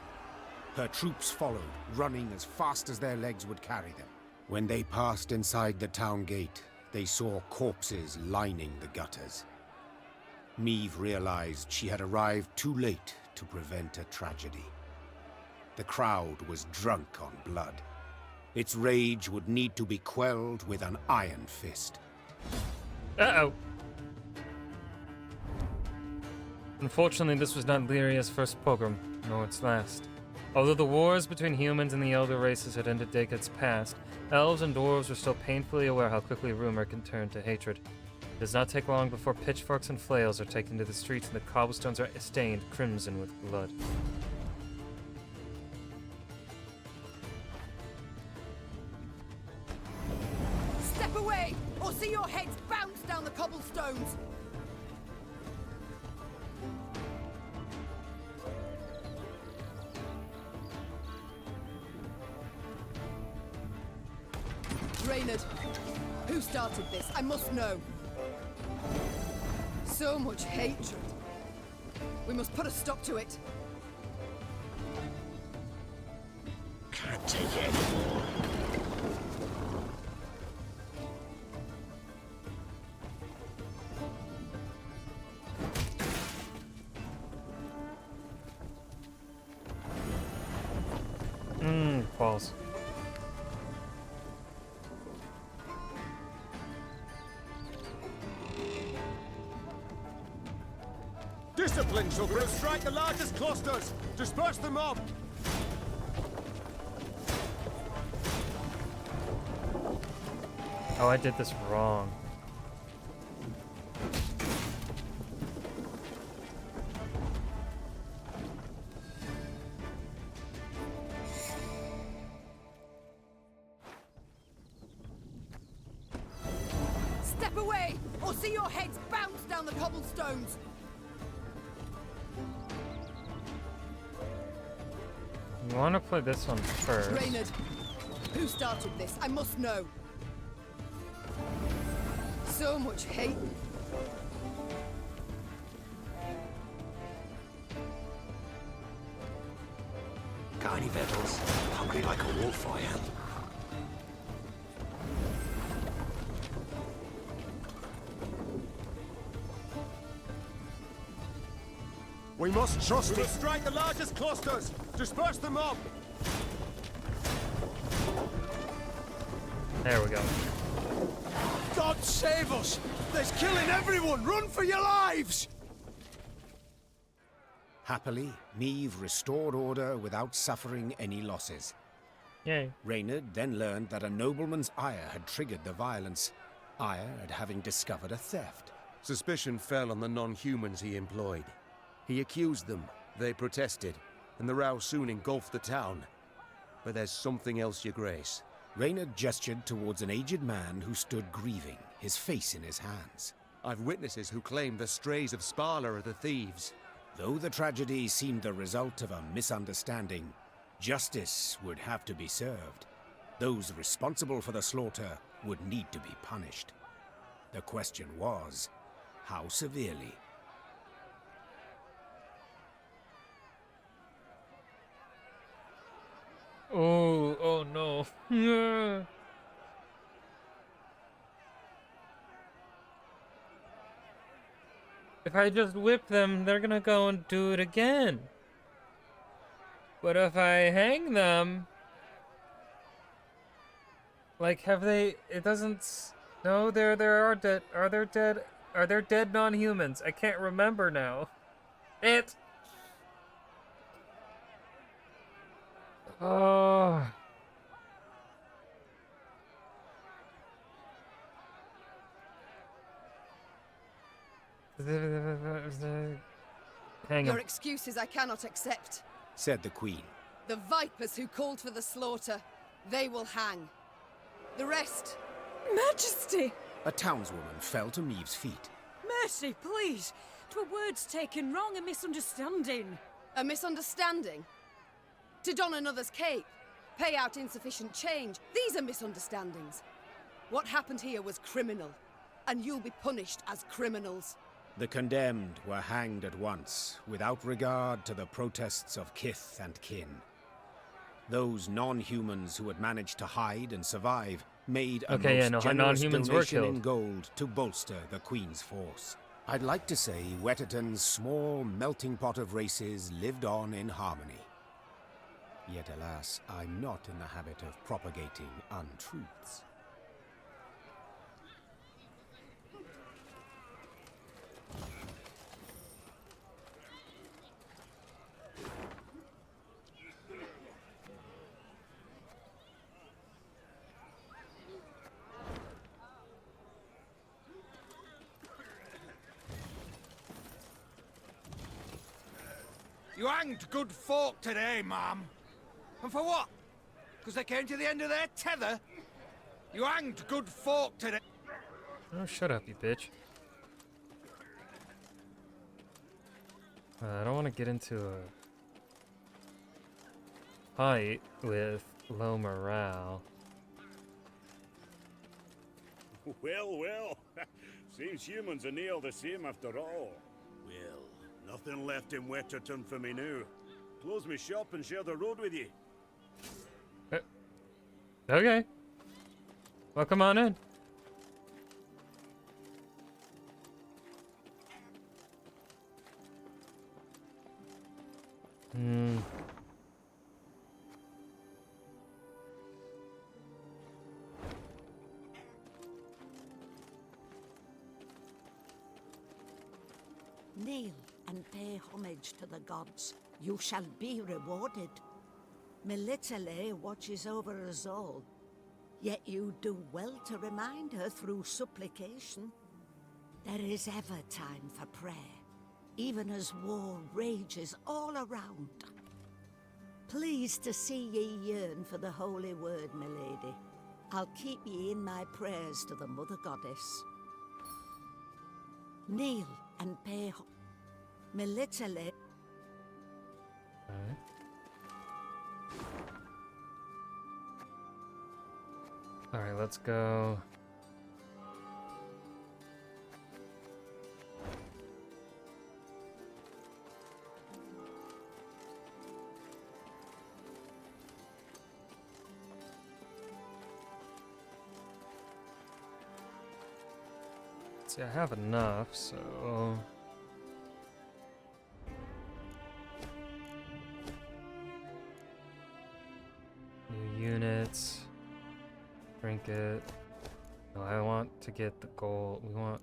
Her troops followed, running as fast as their legs would carry them. When they passed inside the town gate, they saw corpses lining the gutters. Meve realized she had arrived too late to prevent a tragedy. The crowd was drunk on blood. Its rage would need to be quelled with an iron fist. Uh-oh. Unfortunately, this was not Lyria's first pogrom, nor its last. Although the wars between humans and the elder races had ended decades past, elves and dwarves were still painfully aware how quickly rumor can turn to hatred. It does not take long before pitchforks and flails are taken to the streets and the cobblestones are stained crimson with blood. Step away, or see your heads bounce down the cobblestones! Reynard, who started this? I must know. So much hatred. We must put a stop to it. Can't take it anymore. False. Discipline, children! Strike the largest clusters! Disperse the mob! Oh, I did this wrong. Step away, or see your heads bounce down the cobblestones! You want to play this one first. Reynard, who started this? I must know. So much hate. Got any victuals? Hungry like a wolf, I am. We must trust it! Strike the largest clusters! Disperse the mob! There we go. God save us! There's killing everyone! Run for your lives! Happily, Neve restored order without suffering any losses. Yay. Reynard then learned that a nobleman's ire had triggered the violence, ire at having discovered a theft. Suspicion fell on the non-humans he employed. He accused them, they protested, and the row soon engulfed the town. But there's something else, Your Grace. Reynard gestured towards an aged man who stood grieving, his face in his hands. I've witnesses who claim the strays of Sparla are the thieves. Though the tragedy seemed the result of a misunderstanding, justice would have to be served. Those responsible for the slaughter would need to be punished. The question was, how severely? Oh no. If I just whip them, they're gonna go and do it again. But if I hang them... Like, have they... It doesn't... No, there are dead... Are there dead... Are there dead non-humans? I can't remember now. It... Oh... Hang Your him. excuses I cannot accept. Said the Queen. The vipers who called for the slaughter, they will hang. The rest... Majesty! A townswoman fell to Meve's feet. Mercy, please! 'Twere words taken wrong, a misunderstanding. A misunderstanding? To don another's cape, pay out insufficient change. These are misunderstandings. What happened here was criminal, and you'll be punished as criminals. The condemned were hanged at once, without regard to the protests of kith and kin. Those non-humans who had managed to hide and survive made a most generous donation in gold to bolster the Queen's force. I'd like to say Wetterton's small melting pot of races lived on in harmony. Yet alas, I'm not in the habit of propagating untruths. You hanged good folk today, ma'am. And for what? Because they came to the end of their tether? You hanged good folk today. Oh, shut up, you bitch. I don't want to get into a fight with low morale. Well, well. Seems humans are near the same after all. Well, nothing left in Wetterton for me now. Close me shop and share the road with you. Okay. Well, come on in. Kneel and pay homage to the gods. You shall be rewarded. Melitele watches over us all, yet you do well to remind her through supplication. There is ever time for prayer, even as war rages all around. Pleased to see ye yearn for the holy word, milady. I'll keep ye in my prayers to the Mother Goddess. Kneel and pay Melitele. Alright, let's go. See, I have enough, so... New units. Trinket. No, I want to get the gold. We want...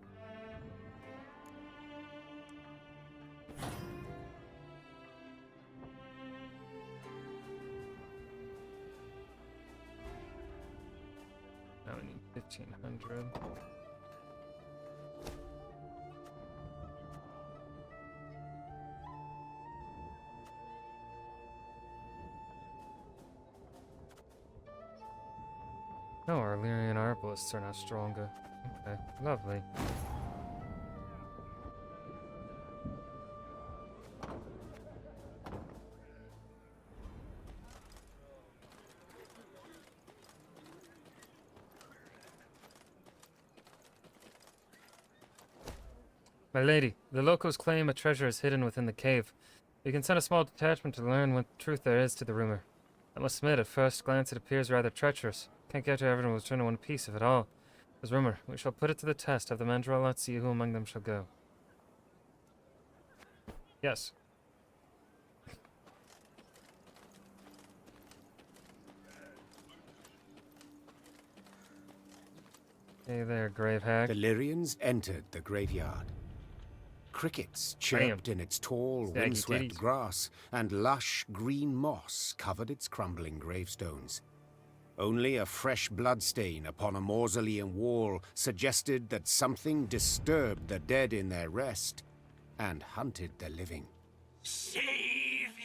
Now we need 1,500. No, our Lyrian arbalists are now stronger. Okay, lovely. My lady, the locals claim a treasure is hidden within the cave. We can send a small detachment to learn what truth there is to the rumor. I must admit, at first glance it appears rather treacherous. Can't get to everyone will return in one piece of it all. There's rumor. We shall put it to the test. Have the men draw out, see who among them shall go. Yes. Hey there, grave hag. The Lyrians entered the graveyard. Crickets chirped in its tall, windswept grass, and lush green moss covered its crumbling gravestones. Only a fresh bloodstain upon a mausoleum wall suggested that something disturbed the dead in their rest and hunted the living. Save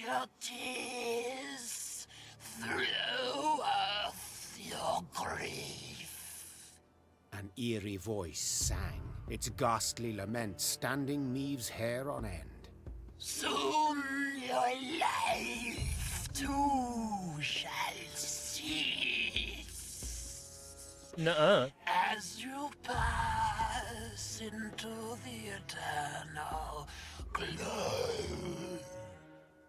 your tears, throw off your grief. An eerie voice sang, its ghastly lament standing Maeve's hair on end. Soon your life too shall cease. Nuh-uh. As you pass into the eternal glow.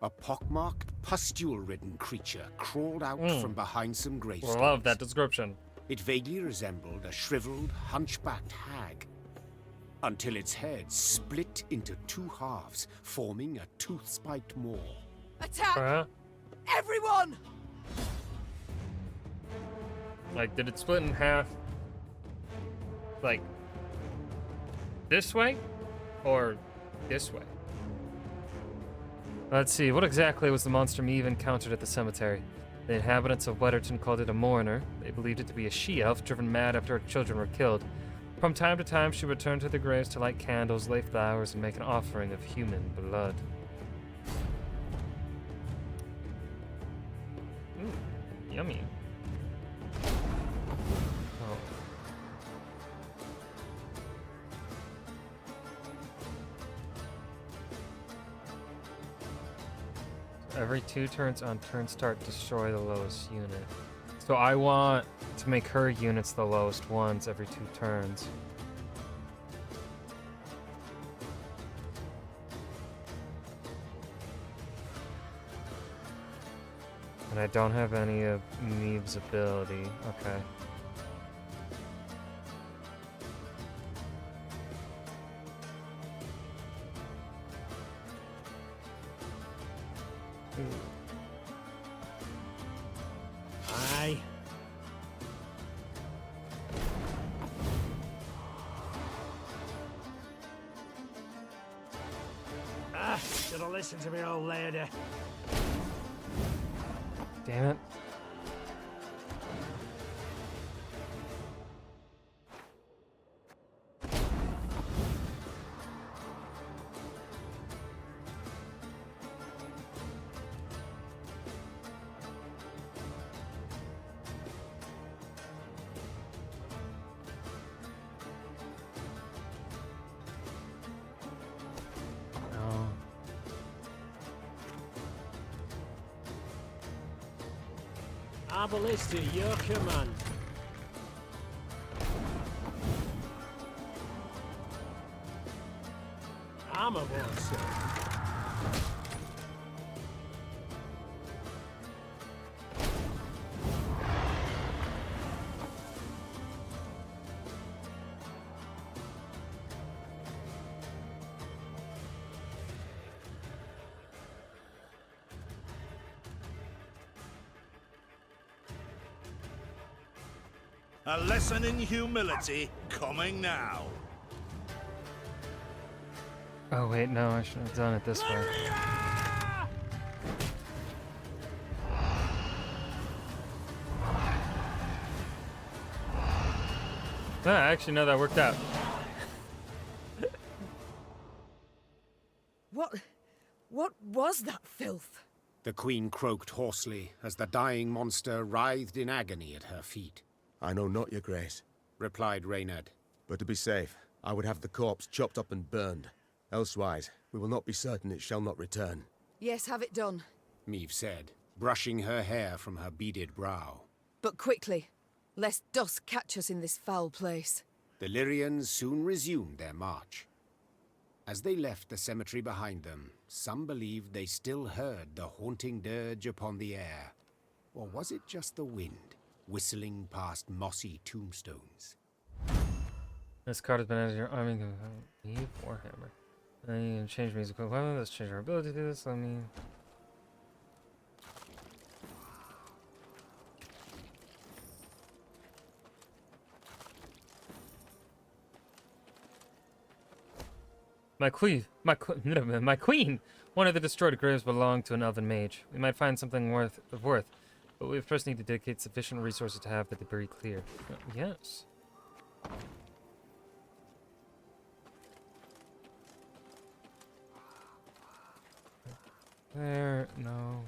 A pockmarked, pustule-ridden creature crawled out from behind some gravestones. Love that description. It vaguely resembled a shriveled, hunchbacked hag, until its head split into two halves, forming a tooth-spiked maw. Attack! Everyone! Like, did it split in half? Like, this way? Or this way? Let's see, what exactly was the monster Meve encountered at the cemetery? The inhabitants of Wetterton called it a mourner. They believed it to be a she-elf driven mad after her children were killed. From time to time, she returned to the graves to light candles, lay flowers, and make an offering of human blood. Ooh, yummy. Oh. Every 2 turns on turn start, destroy the lowest unit. So I want to make her units the lowest ones every 2 turns. And I don't have any of Meve's ability. Okay. Aye. Should have listened to me, old lady. Damn it. Arbalista, your command. Armor one, sir. A lesson in humility coming now. Oh wait, no, I should have done it this way. Actually, no, that worked out. What was that filth? The queen croaked hoarsely as the dying monster writhed in agony at her feet. I know not, your grace, replied Reynard. But to be safe, I would have the corpse chopped up and burned. Elsewise, we will not be certain it shall not return. Yes, have it done. Meve said, brushing her hair from her beaded brow. But quickly, lest dusk catch us in this foul place. The Lyrians soon resumed their march. As they left the cemetery behind them, some believed they still heard the haunting dirge upon the air. Or was it just the wind, whistling past mossy tombstones? This card has been added to your army. Eve Warhammer. Then you can change music. Well, let's change our ability to do this. Let me. My queen! My queen! One of the destroyed graves belonged to an elven mage. We might find something of worth, but we first need to dedicate sufficient resources to have the debris cleared. Yes. There, no.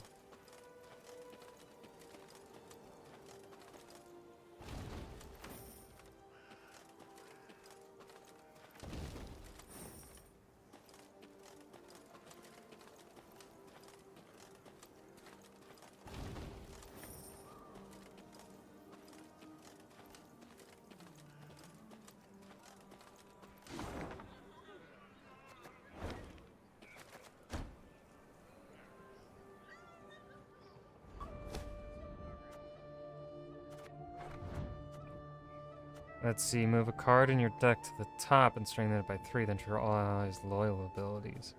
Let's see, move a card in your deck to the top and strengthen it by 3, then trigger all allies' loyal abilities.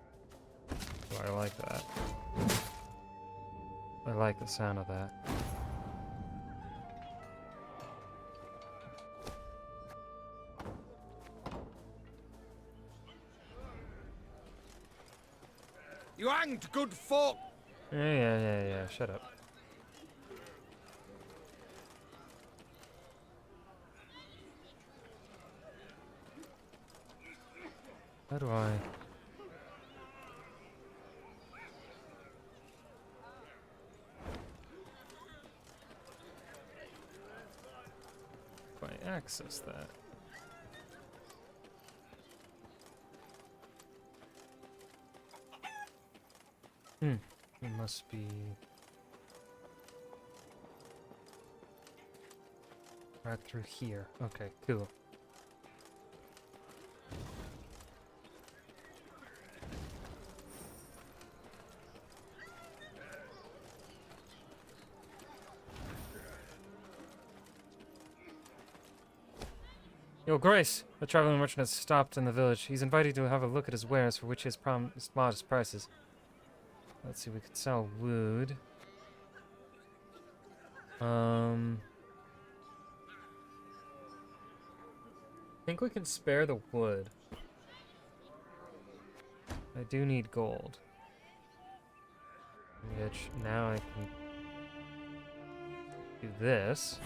So I like that. I like the sound of that. You hanged good folk. Yeah. Shut up. How do I? Do I access that? It must be right through here. Okay, cool. Yo, Grace! A traveling merchant has stopped in the village. He's invited you to have a look at his wares, for which he has promised modest prices. Let's see, we could sell wood. I think we can spare the wood. I do need gold. Which, now I can do this.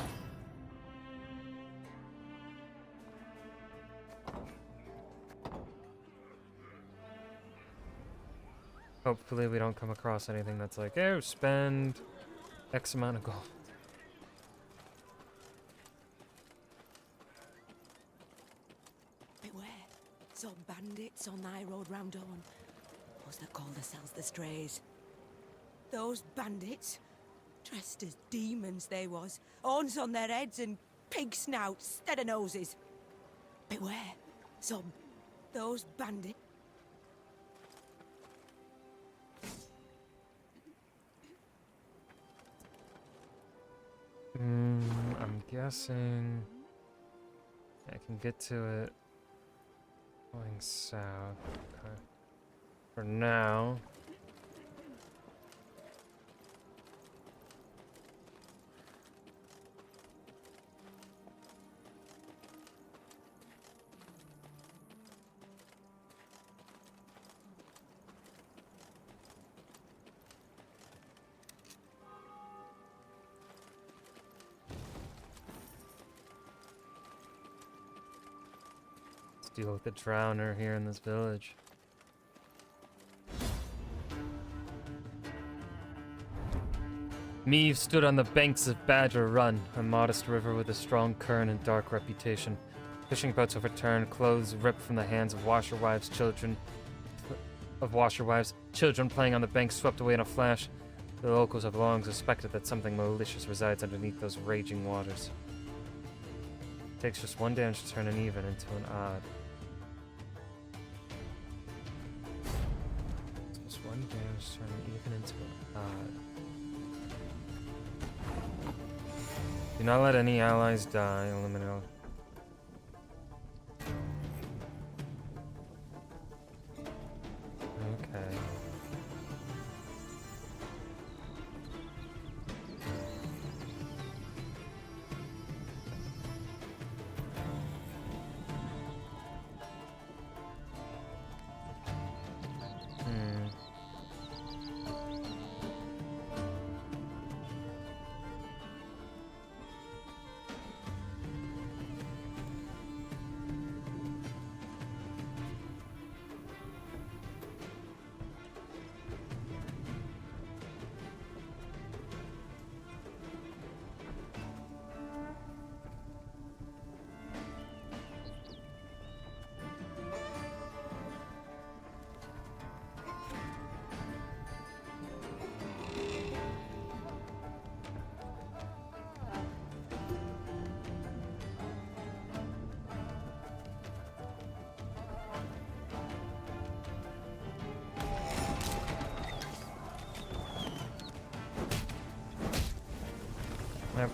Hopefully we don't come across anything that's like, oh, spend X amount of gold. Beware, some bandits on thy road round Dawn. Those that call themselves the Strays. Those bandits, dressed as demons they was, horns on their heads and pig snouts instead of noses. Beware, some, those bandits. I'm guessing I can get to it going south. Okay. For now. Deal with the drowner here in this village. Meave stood on the banks of Badger Run, a modest river with a strong current and dark reputation. Fishing boats overturned, clothes ripped from the hands of washerwives, children playing on the banks swept away in a flash. The locals have long suspected that something malicious resides underneath those raging waters. It takes just one damage to turn an even into an odd. One damage turning even into an odd. Do not let any allies die. Eliminate all. Okay.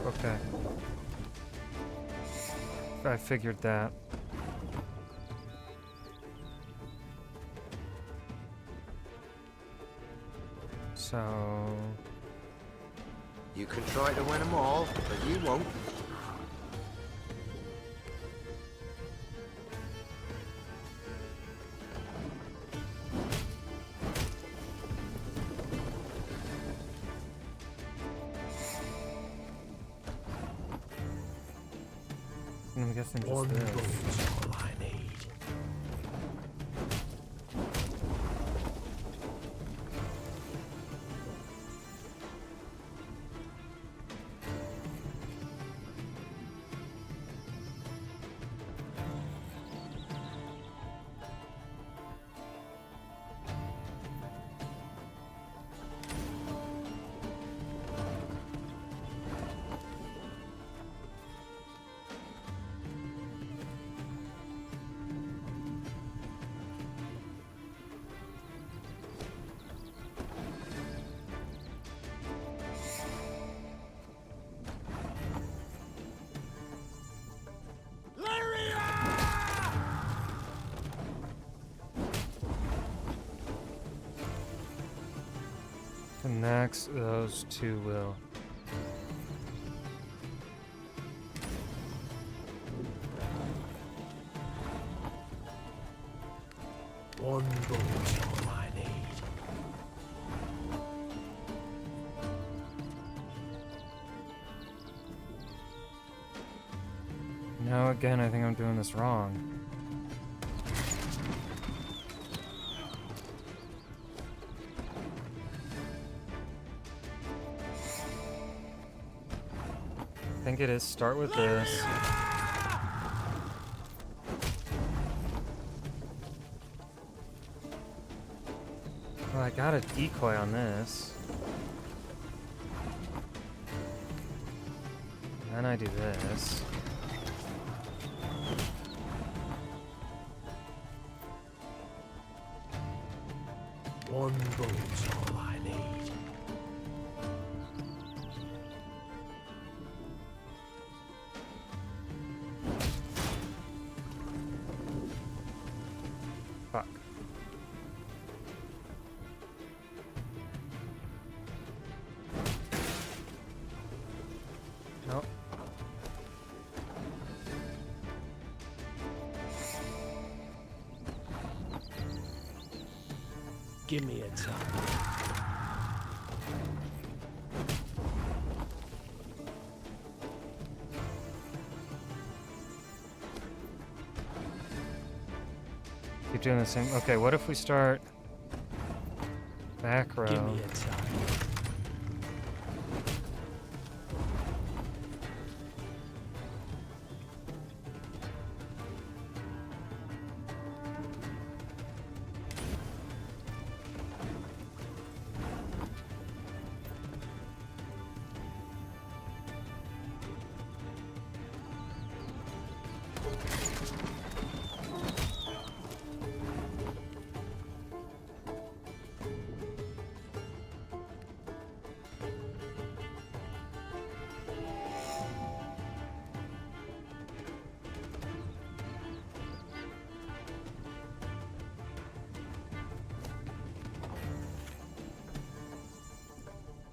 Okay. I figured that. So You can try to win them all, but you won't. I'm guessing just One this. boat's all I need. And next, those two will. One boat's all I need. Now again, I think I'm doing this wrong. I think it is start with this. Well, I got a decoy on this. Then I do this. One boat's all I need. Fuck. Nope. Give me a time. Keep doing the same. Okay, what if we start back row? Give me a time.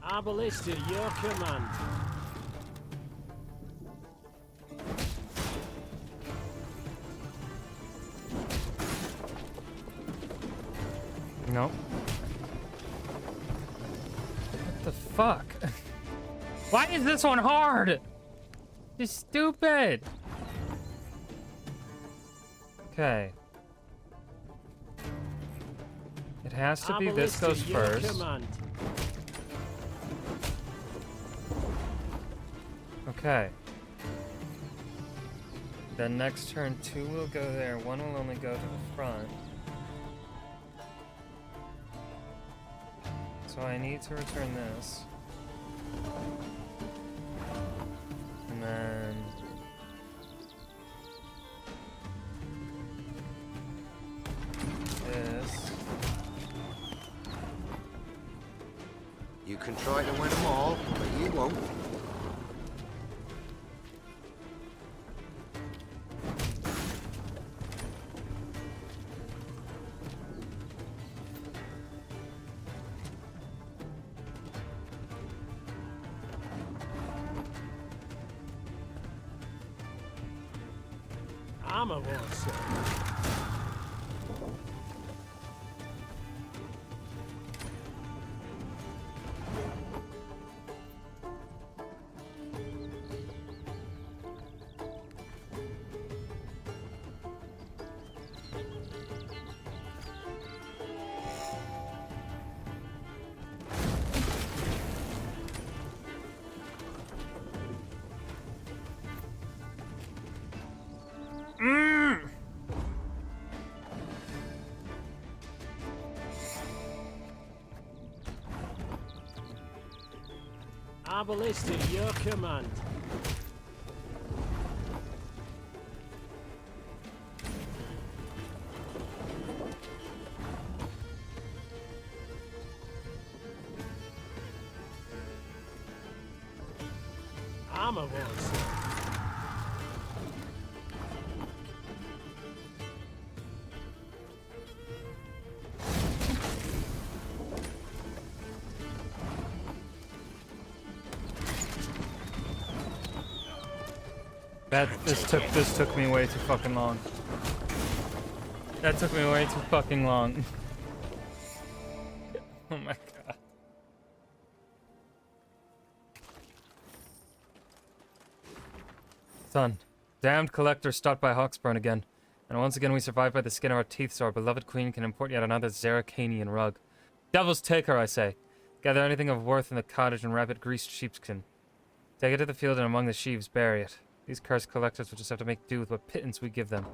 Our ballista, your command. Nope. What the fuck? Why is this one hard? It's stupid. Okay. It has to be this goes first. Okay. Then next turn, 2 will go there, 1 will only go to the front. So I need to return this. And then... this. You can try to win them all, but you won't. Armor wars, sir. Arbalist at your command. Armor wars. This took me way too fucking long. That took me way too fucking long. Oh my god. Son, damned collector stopped by Hawksburn again, and once again we survived by the skin of our teeth, so our beloved queen can import yet another Zaracanian rug. Devils take her, I say. Gather anything of worth in the cottage and wrap it greased sheepskin. Take it to the field and among the sheaves bury it. These cursed collectors will just have to make do with what pittance we give them.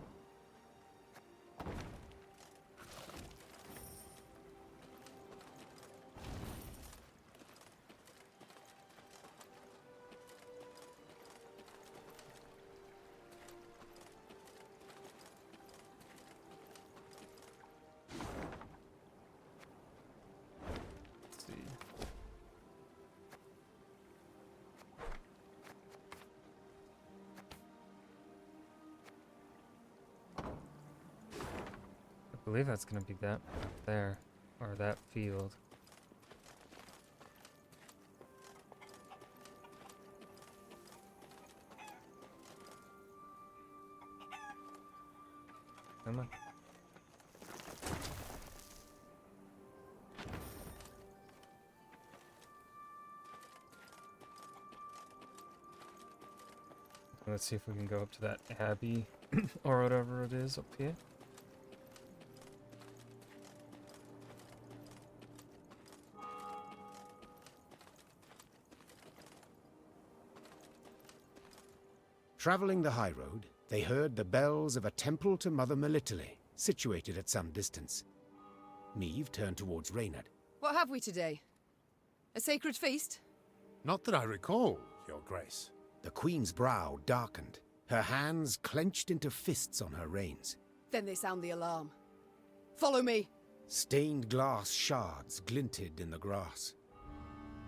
I believe that's gonna be that there, or that field. Come on. Let's see if we can go up to that abbey or whatever it is up here. Travelling the high road, they heard the bells of a temple to Mother Melitele, situated at some distance. Meve turned towards Reynard. What have we today? A sacred feast? Not that I recall, Your Grace. The Queen's brow darkened, her hands clenched into fists on her reins. Then they sound the alarm. Follow me! Stained glass shards glinted in the grass.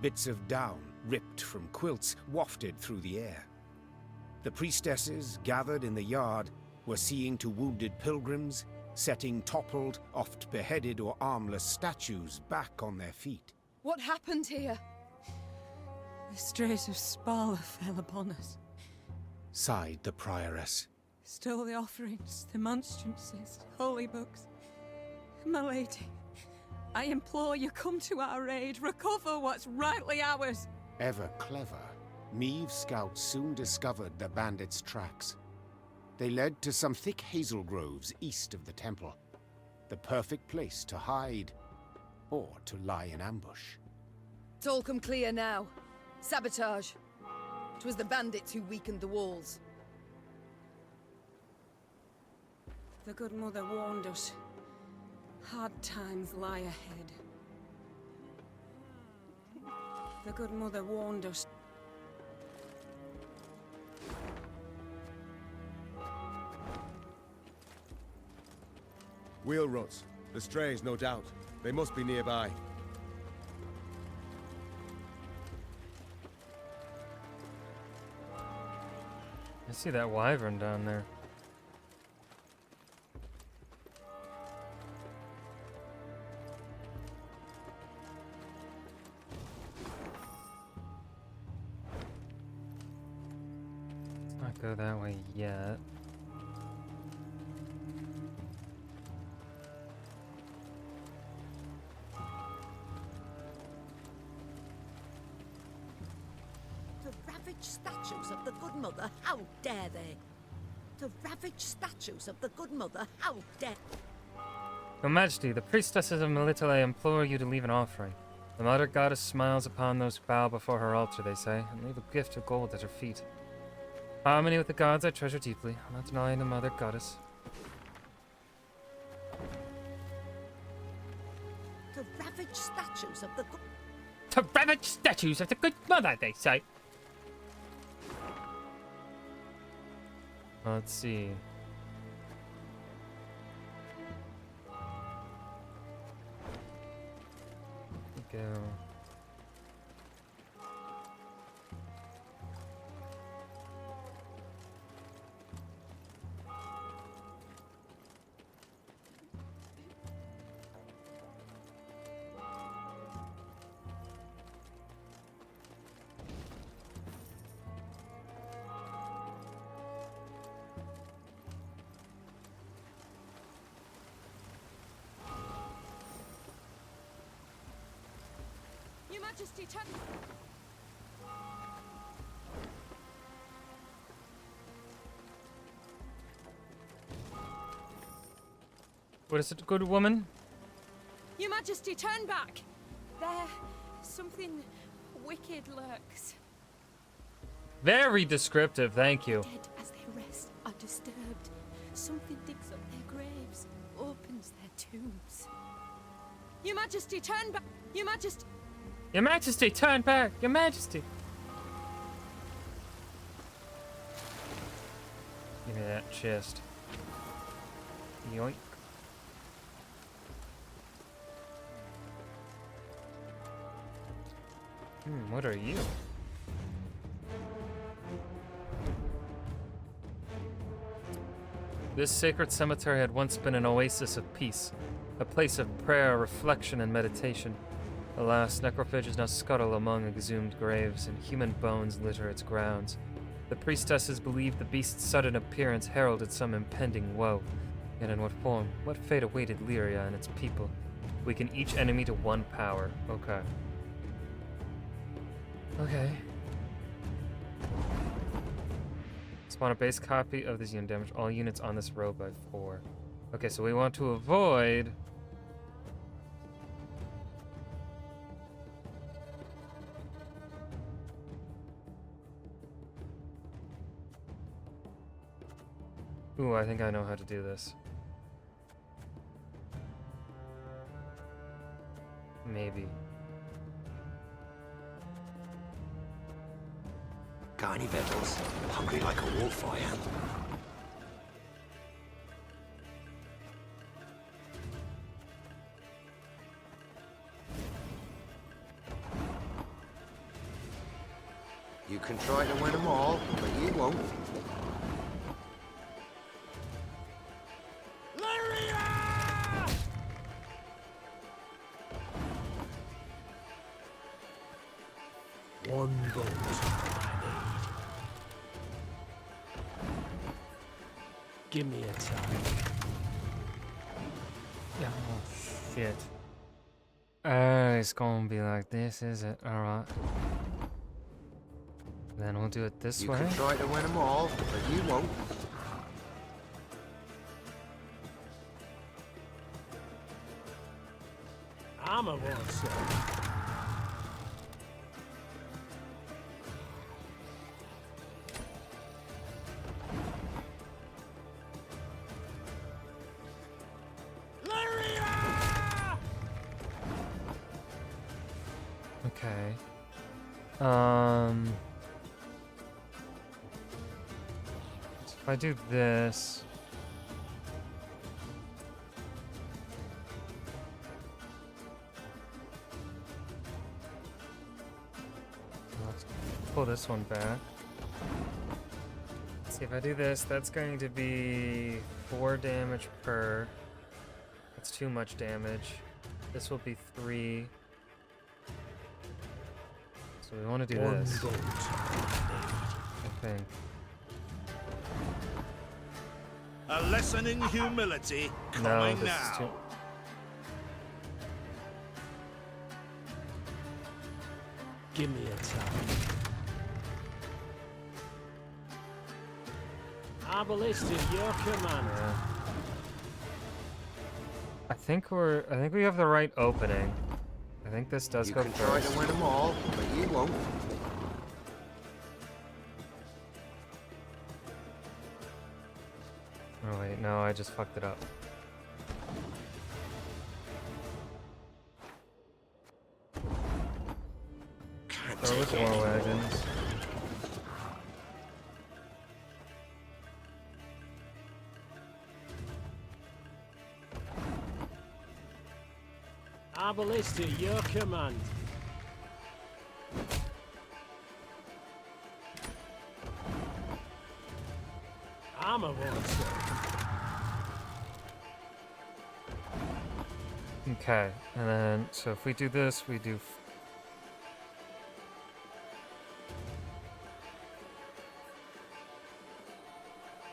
Bits of down, ripped from quilts, wafted through the air. The priestesses, gathered in the yard, were seeing to wounded pilgrims, setting toppled, oft beheaded or armless statues back on their feet. What happened here? The strays of Spala fell upon us. Sighed the prioress. Stole the offerings, the monstrances, holy books. My lady, I implore you, come to our aid, recover what's rightly ours. Ever clever, Meve's scouts soon discovered the bandits' tracks. They led to some thick hazel groves east of the temple. The perfect place to hide, or to lie in ambush. It's all come clear now. Sabotage. It was the bandits who weakened the walls. The good mother warned us. Hard times lie ahead. The good mother warned us. Wheel ruts. The strays, no doubt. They must be nearby. I see that wyvern down there. Let's not go that way yet. ravage statues of the Good Mother, how dare they? To ravage statues of the Good Mother, how dare... Your Majesty, the priestesses of Melitele implore you to leave an offering. The Mother Goddess smiles upon those who bow before her altar, they say, and leave a gift of gold at her feet. Harmony with the gods I treasure deeply. I'm not denying the Mother Goddess. To ravage statues of the Good... To ravage statues of the Good Mother, they say. Let's see. Go. Your Majesty, turn... What is it, good woman? Your Majesty, turn back! There, something wicked lurks. Very descriptive, thank you. Dead as they rest are disturbed. Something digs up their graves, opens their tombs. Your Majesty, turn back! Your Majesty... Your Majesty, turn back! Your Majesty! Give me that chest. Yoink. What are you? This sacred cemetery had once been an oasis of peace, a place of prayer, reflection, and meditation. Alas, necrophages now scuttle among exhumed graves, and human bones litter its grounds. The priestesses believed the beast's sudden appearance heralded some impending woe. Yet in what form? What fate awaited Lyria and its people? Weaken each enemy to one power. Okay. Okay. Spawn a base copy of this unit. Damage all units on this road by 4. Okay, so we want to avoid... Ooh, I think I know how to do this. Maybe. Got any victuals? Hungry like a wolf, I am. You can try to win them all, but you won't. One bolt. Give me a time. Oh, shit. It's gonna be like this, is it? Alright. Then we'll do it this way. You can try to win them all, but you won't. I'm a one, sir. Okay. So if I do this... Let's pull this one back. Let's see, if I do this, that's going to be 4 damage per. That's too much damage. This will be 3. So we want to do this. I think. A lesson in humility No, coming this is now. too... Give me a time. Arbalist at your command. Yeah. I think we have the right opening. I think this does go first. You can try to win them all, but you won't. Oh wait, no, I just fucked it up. Throw with more wagons. Arbalist at your command. Armor won't serve. Okay, and then, so if we do this, we do...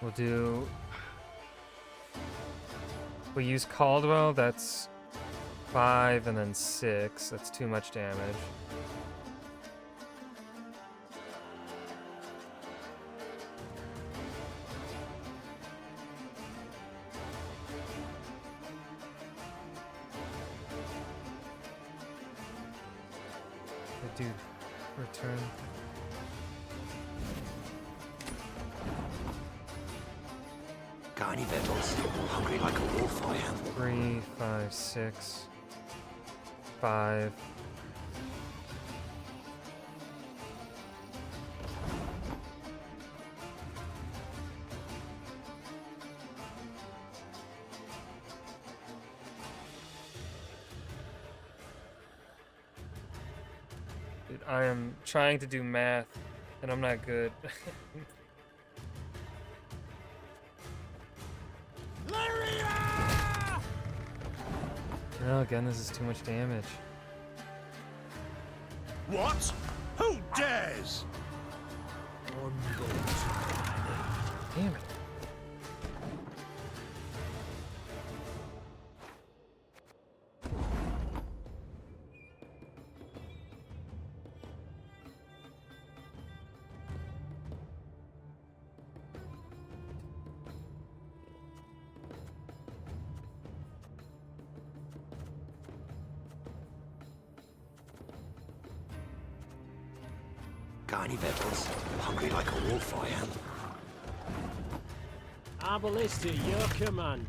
We'll do... We use Caldwell, that's 5 and then 6. That's too much damage. I do return. Got any victuals? Hungry like a wolf, I am. 3, 5, 6, 5. Dude, I am trying to do math, and I'm not good. No, again, this is too much damage. What? Who dares? Damn it. Got any victuals? Hungry like a wolf, I am. Arbalist at your command.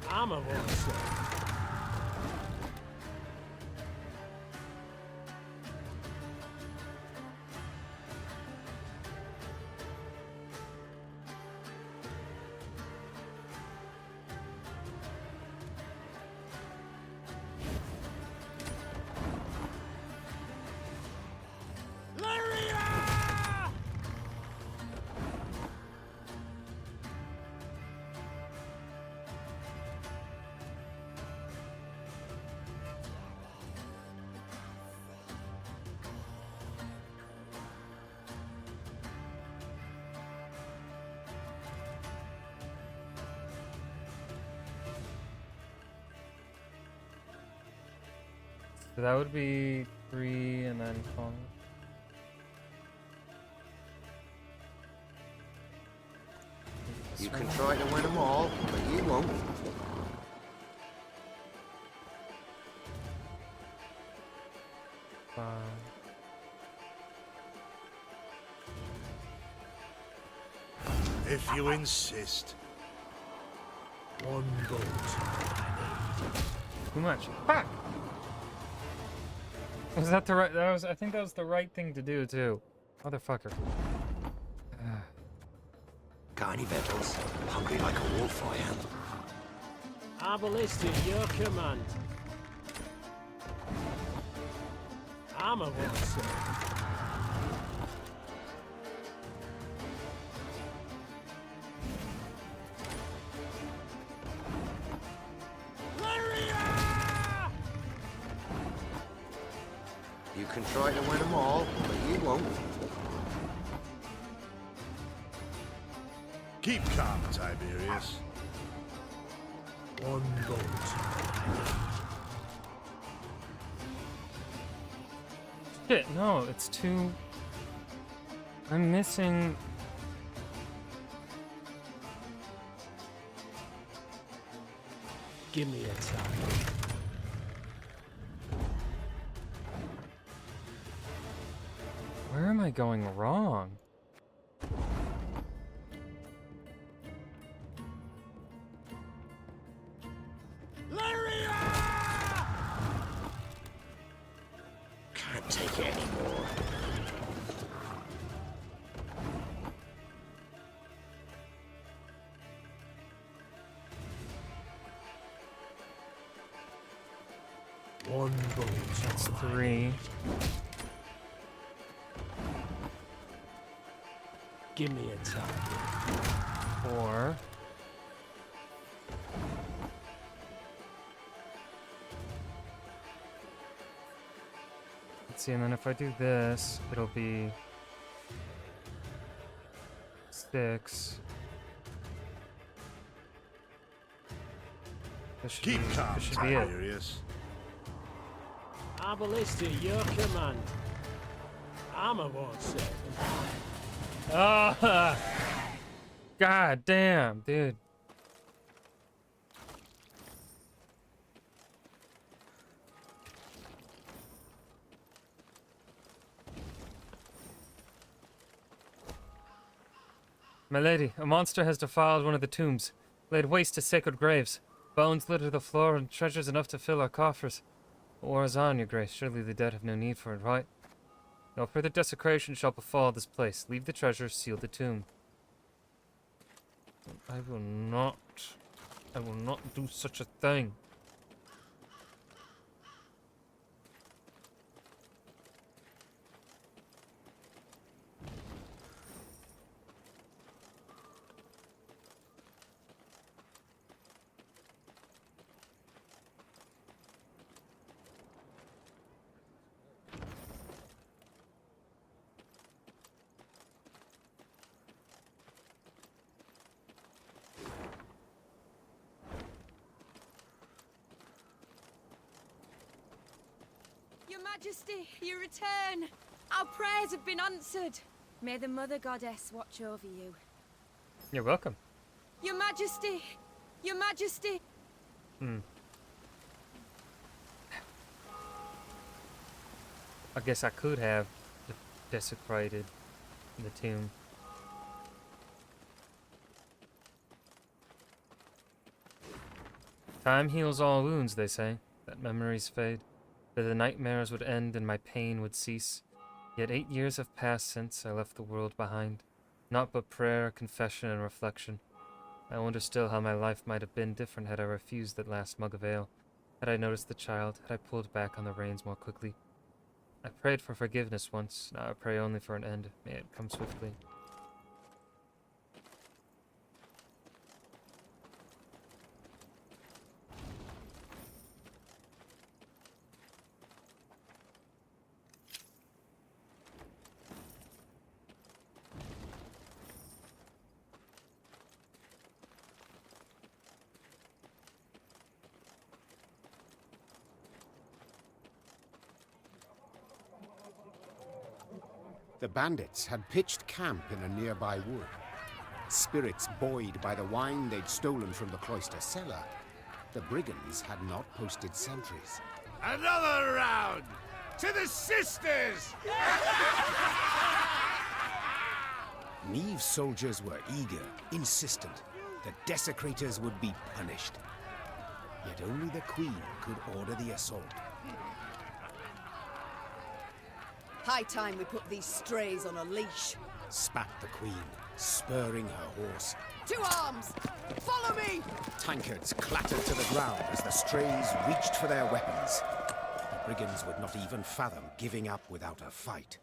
Armor won't serve. So that would be 3 and then 5. You can try to win them all, but you won't. If you insist. One boat. Too much. Fuck! Was that the right? That was. I think that was the right thing to do too. Motherfucker. Got any victuals? Hungry like a wolf, I am. Arbalist at your command. Armor won't serve. You can try to win them all, but you won't. Keep calm, Tiberius. One boat. Shit, no, it's too... I'm missing... Give me a time. Where am I going wrong? Can't take it anymore. One bullet. That's 3. Give me a time. 4. Let's see, and then if I do this, it'll be 6. This should Keep be, calm, this should be it. Tiberius. Arbalista, your command. Armor won't save him. Ah! God damn, dude. My lady, a monster has defiled one of the tombs, laid waste to sacred graves. Bones litter the floor and treasures enough to fill our coffers. War is on, your grace. Surely the dead have no need for it, right? No further desecration shall befall this place. Leave the treasure, seal the tomb. I will not do such a thing. Your Majesty, you return. Our prayers have been answered. May the Mother Goddess watch over you. You're welcome. Your Majesty! Your Majesty! I guess I could have desecrated the tomb. Time heals all wounds, they say. That memories fade. That the nightmares would end and my pain would cease. Yet 8 years have passed since I left the world behind. Naught but prayer, confession, and reflection. I wonder still how my life might have been different had I refused that last mug of ale. Had I noticed the child, had I pulled back on the reins more quickly. I prayed for forgiveness once, now I pray only for an end. May it come swiftly. The bandits had pitched camp in a nearby wood. Spirits buoyed by the wine they'd stolen from the cloister cellar, the brigands had not posted sentries. Another round! To the sisters! Neve's soldiers were eager, insistent. The desecrators would be punished. Yet only the Queen could order the assault. High time we put these strays on a leash. Spat the Queen, spurring her horse. To arms! Follow me! Tankards clattered to the ground as the strays reached for their weapons. The brigands would not even fathom giving up without a fight.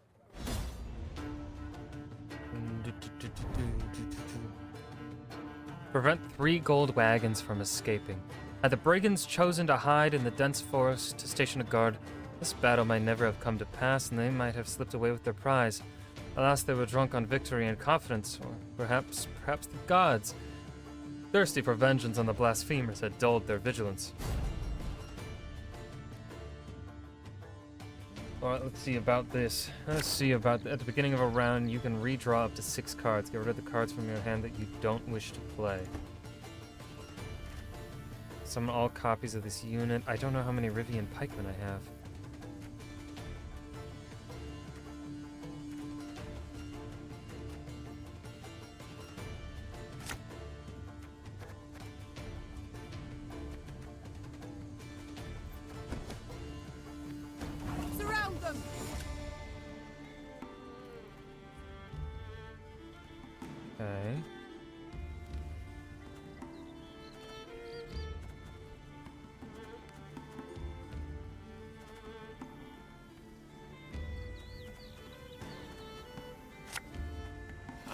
Prevent 3 gold wagons from escaping. Had the brigands chosen to hide in the dense forest to station a guard, this battle might never have come to pass, and they might have slipped away with their prize. Alas, they were drunk on victory and confidence, or perhaps the gods, thirsty for vengeance on the blasphemers, had dulled their vigilance. Alright, let's see about this. Let's see about at the beginning of a round, you can redraw up to 6 cards. Get rid of the cards from your hand that you don't wish to play. Summon all copies of this unit. I don't know how many Rivian pikemen I have. Surround them! Okay.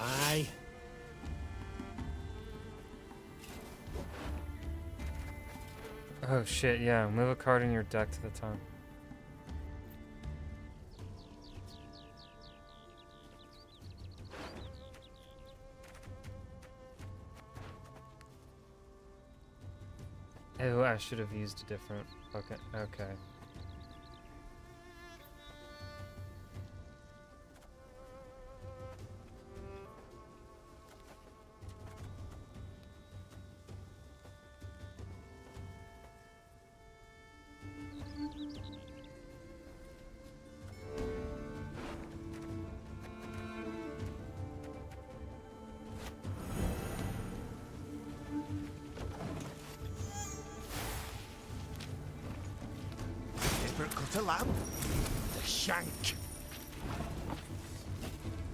Aye. Oh shit, yeah. Move a card in your deck to the top. Oh, I should have used a different. Okay. Desperate cut a lamb. The shank.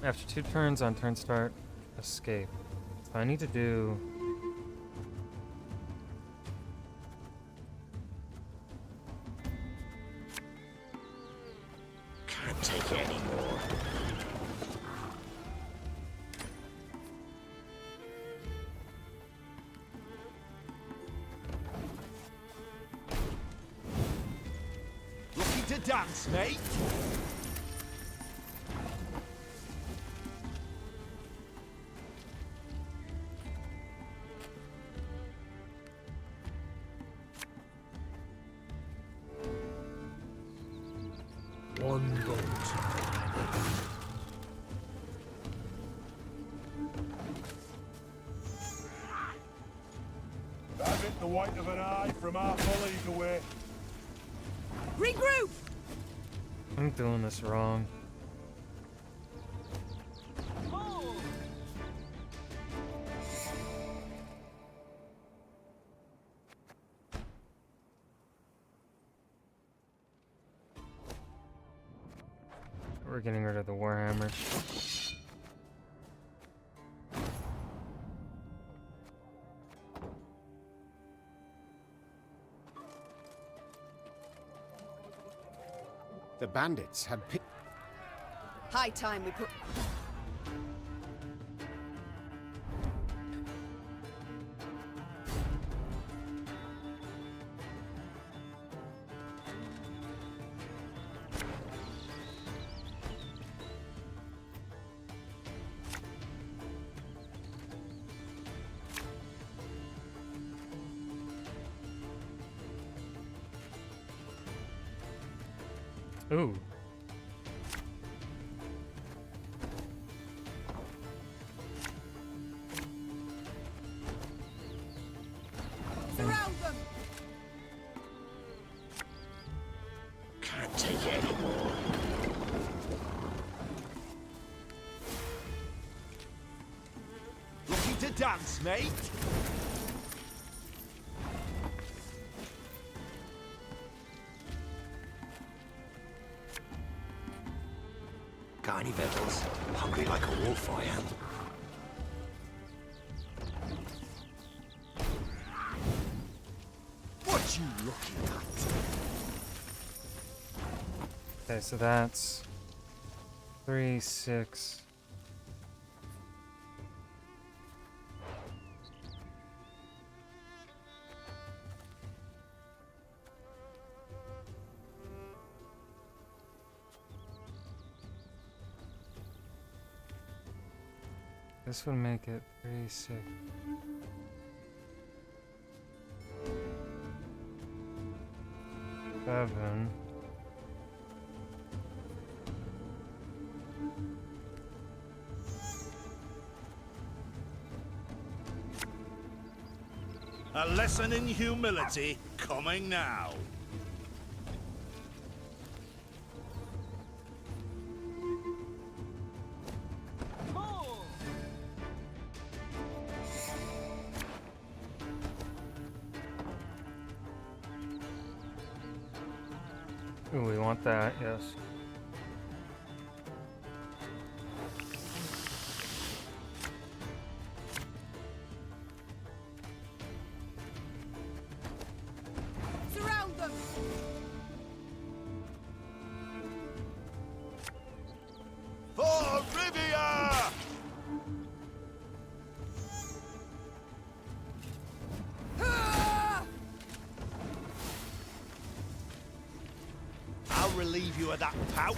After 2 turns on turn start, escape. So I need to do. Can't take it anymore. Looking to dance, mate? One bolt. That bit the white of an eye from half a league away. Regroup! I'm doing this wrong. We're getting rid of the Warhammer. The bandits had picked. High time we put... Ooh. Surround them! Can't take it anymore. Looking to dance, mate? Got any medals? Hungry like a wolf, I am. What you looking at? Okay, so that's 3, 6. This would make it 3, 6. Seven. A lesson in humility coming now. Ooh, we want that, yes. Surround them! For Rivia! I'll relieve you of that pouch.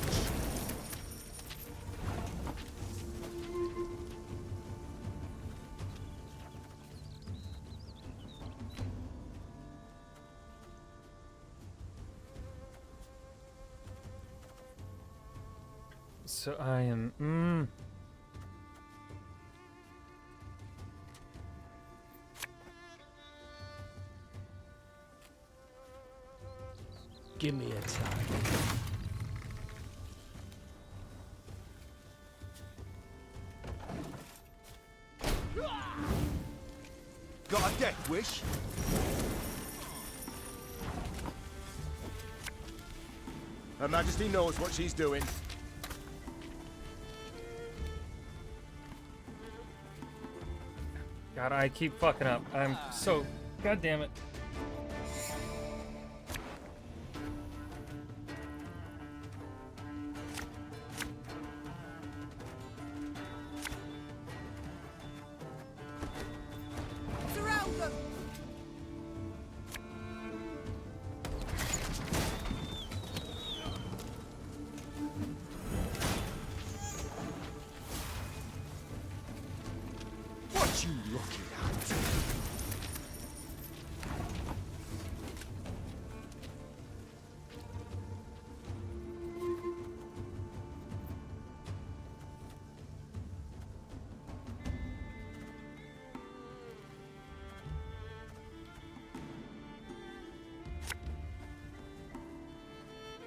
So I am. Give me a time. Got a death wish? Her Majesty knows what she's doing. God, I keep fucking up. I'm so. God damn it. Surround them! What you looking at?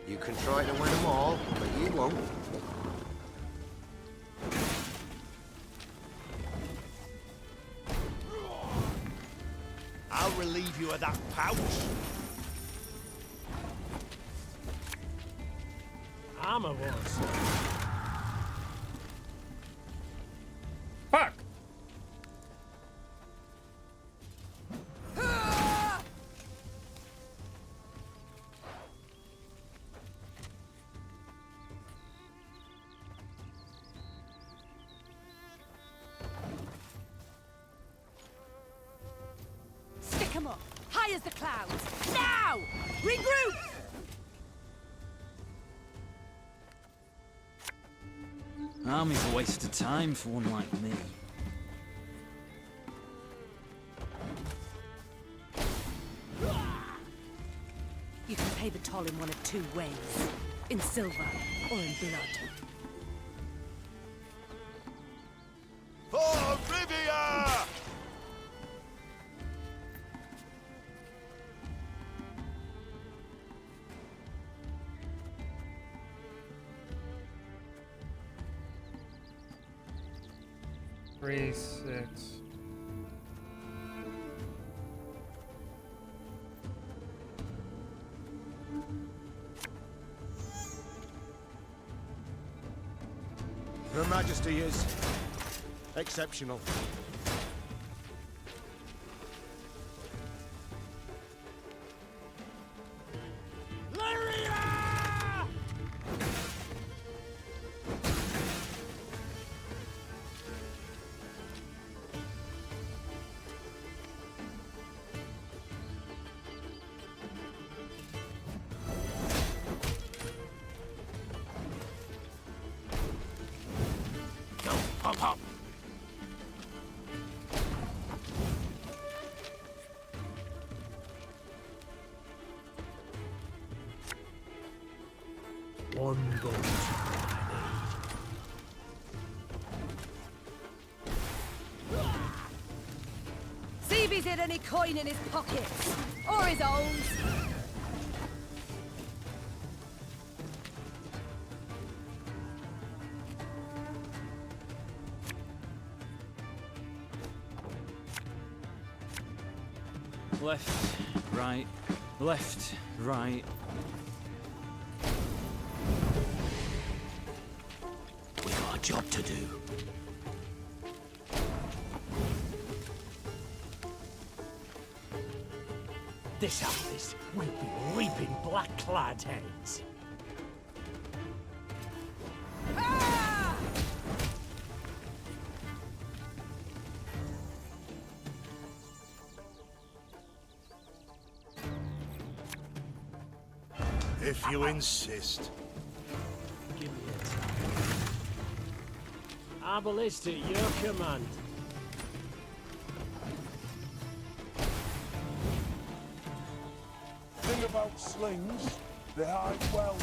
You can try to win them all, but you won't. I'll relieve you of that pouch. Armor wars. Fuck! Stick 'em up! High as the clouds! Now! Regroup! Army's a waste of time for one like me. You can pay the toll in one of two ways. In silver or in blood. For Rivia! Three, 6. Her Majesty is exceptional. Hop, hop. One goes to See if he's hid any coin in his pockets. Or his own. Left, right, left, right. We got a job to do. This harvest will be reaping black-clad heads. If you insist. Give me a time. Arbalist at your command. Thing about slings, they hide well.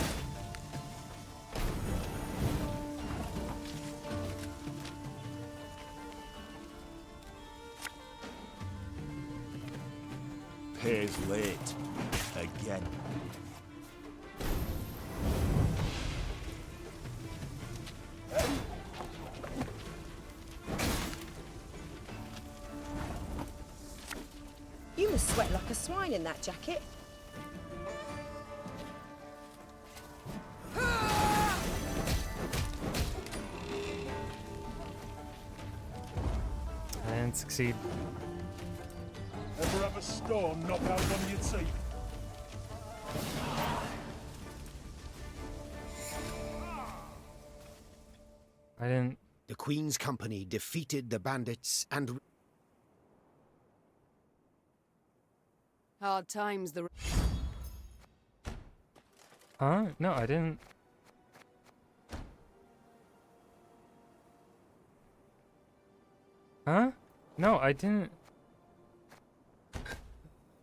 Pays late. Again. You must sweat like a swine in that jacket. And succeed. Ever have a storm knock out one of your teeth? I didn't... The Queen's company defeated the bandits and... Hard times the... Huh? No, I didn't... Huh? No, I didn't...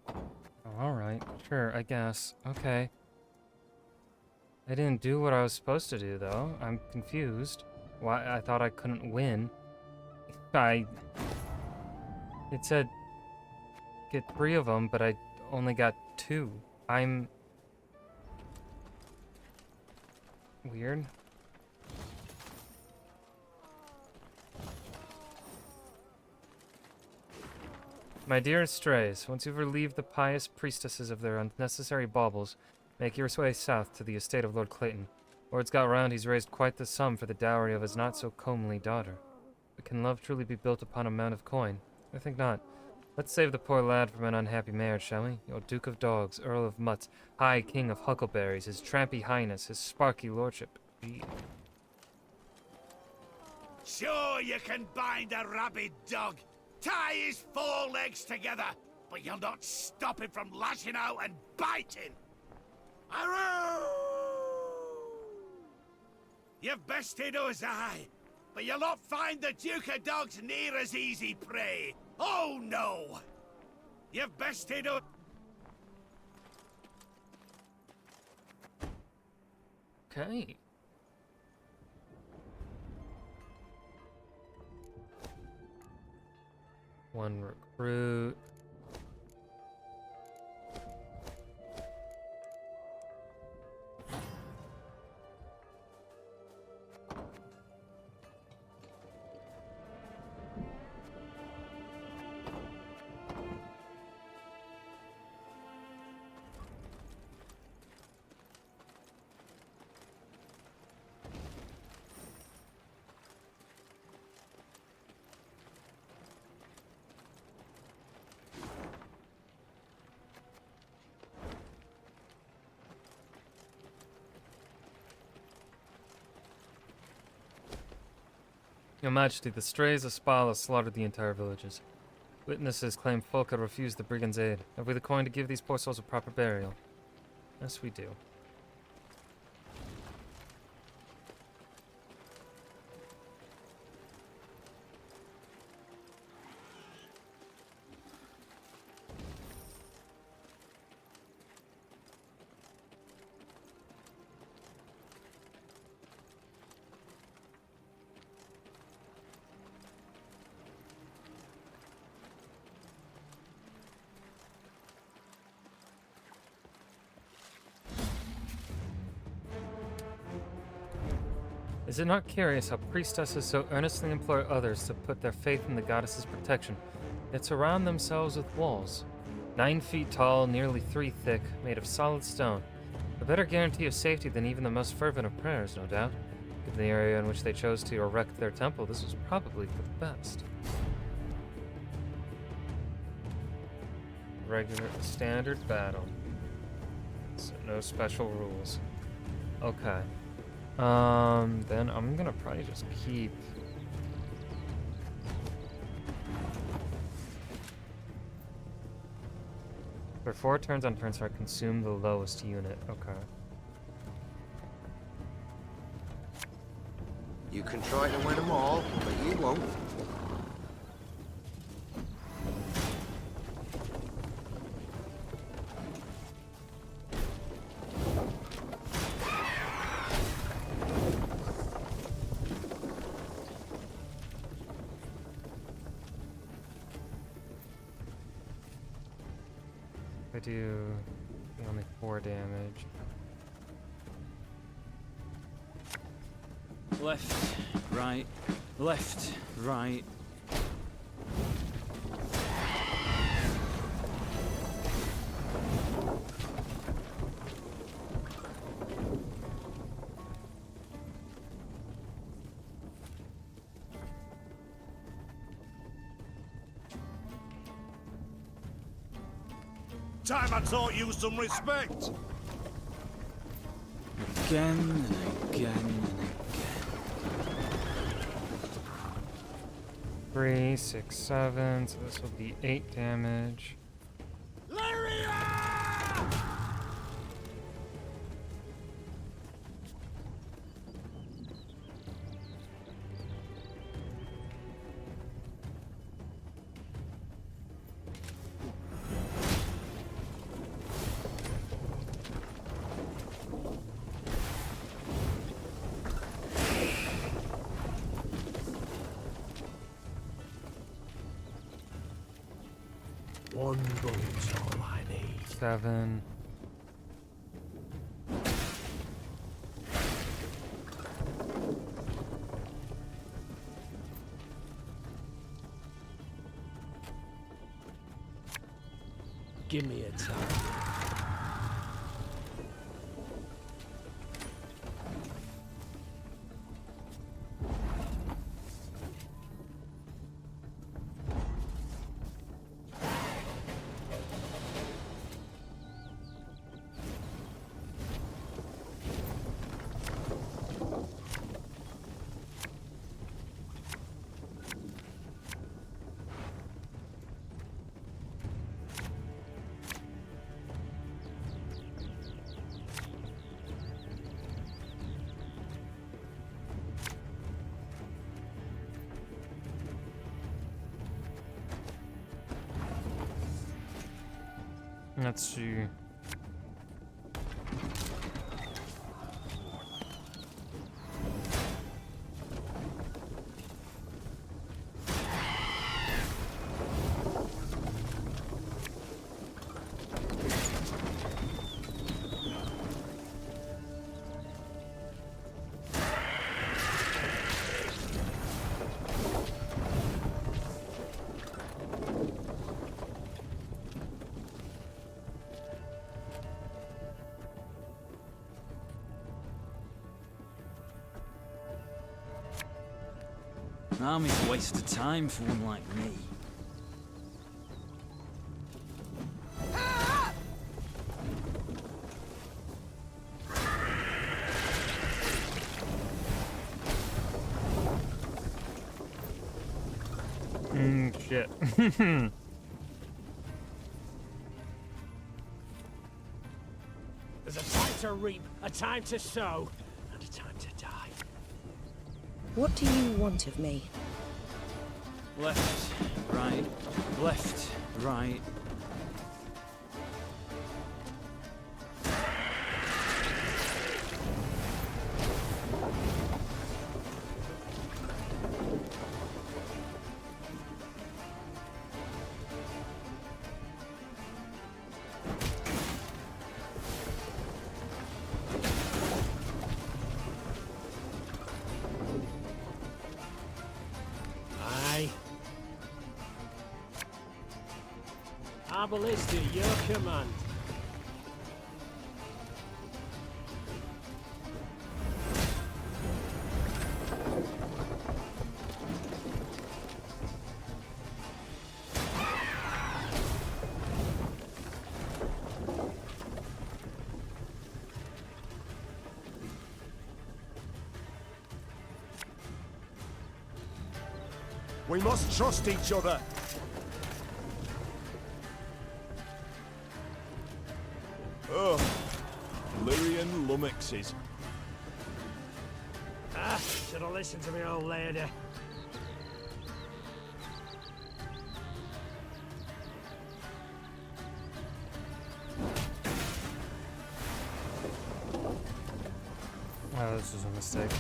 Oh, alright. Sure, I guess. Okay. I didn't do what I was supposed to do, though. I'm confused. Why? I thought I couldn't win. It said... get 3 of them, but I only got 2. I'm... weird. My dear strays, once you've relieved the pious priestesses of their unnecessary baubles, make your way south to the estate of Lord Clayton. Word's got round he's raised quite the sum for the dowry of his not-so-comely daughter. But can love truly be built upon a mound of coin? I think not. Let's save the poor lad from an unhappy marriage, shall we? Your Duke of Dogs, Earl of Mutts, High King of Huckleberries, his trampy highness, his sparky lordship. Gee. Sure you can bind a rabid dog, tie his 4 legs together, but you'll not stop him from lashing out and biting. Aroo! You've bested us, aye, but you'll not find the Duke of Dogs near as easy prey. Oh no! You've bested us. Okay. One recruit. Your Majesty, the strays of Spala slaughtered the entire villages. Witnesses claim folk had refused the brigands' aid. Have we the coin to give these poor souls a proper burial? Yes, we do. Is it not curious how priestesses so earnestly implore others to put their faith in the goddess's protection, yet surround themselves with walls? 9 feet tall, nearly 3 thick, made of solid stone. A better guarantee of safety than even the most fervent of prayers, no doubt. Given the area in which they chose to erect their temple, this was probably for the best. Regular, standard battle. So no special rules. Okay. Then I'm gonna probably just keep... For 4 turns on turn start, consume the lowest unit. Okay. You can try to win them all, but you won't. I do only 4 damage. Left, right, left, right. Time I taught you some respect. Again and again and again. 3, 6, 7, so this will be 8 damage. One bullet's all I need. 7. Give me a target. Let's see. An army's a waste of time for one like me. Shit. There's a time to reap, a time to sow, and a time to die. What do you want of me? Left, right, left, right. Our ballista, your command. We must trust each other. Oh, Lyrian lummoxes. Ah, should have listened to me old lady. Oh, this was a mistake.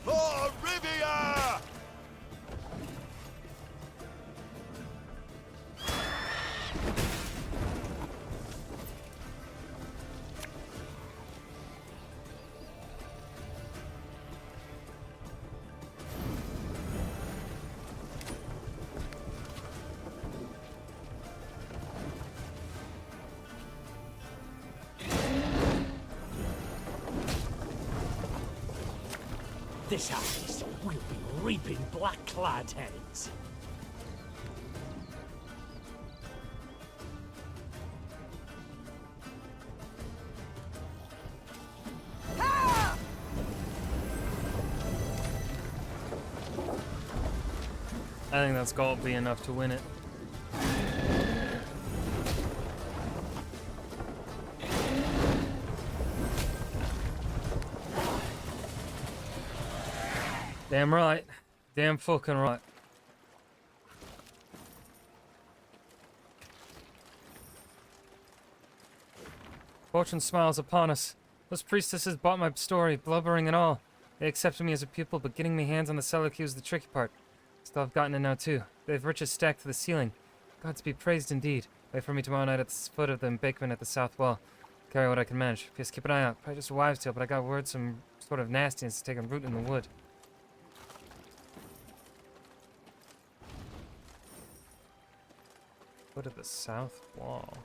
For Rivia! This harvest, we'll be reaping black-clad heads. I think that's gotta be enough to win it. Damn right. Damn fucking right. Fortune smiles upon us. Those priestesses bought my story, blubbering and all. They accepted me as a pupil, but getting me hands on the cellar key was the tricky part. Still, I've gotten it now too. They have riches stacked to the ceiling. Gods be praised indeed. Wait for me tomorrow night at the foot of the embankment at the south wall. Carry what I can manage. Just keep an eye out. Probably just a wives' tale, but I got word some sort of nastiness is taking root in the wood. Foot of the south wall.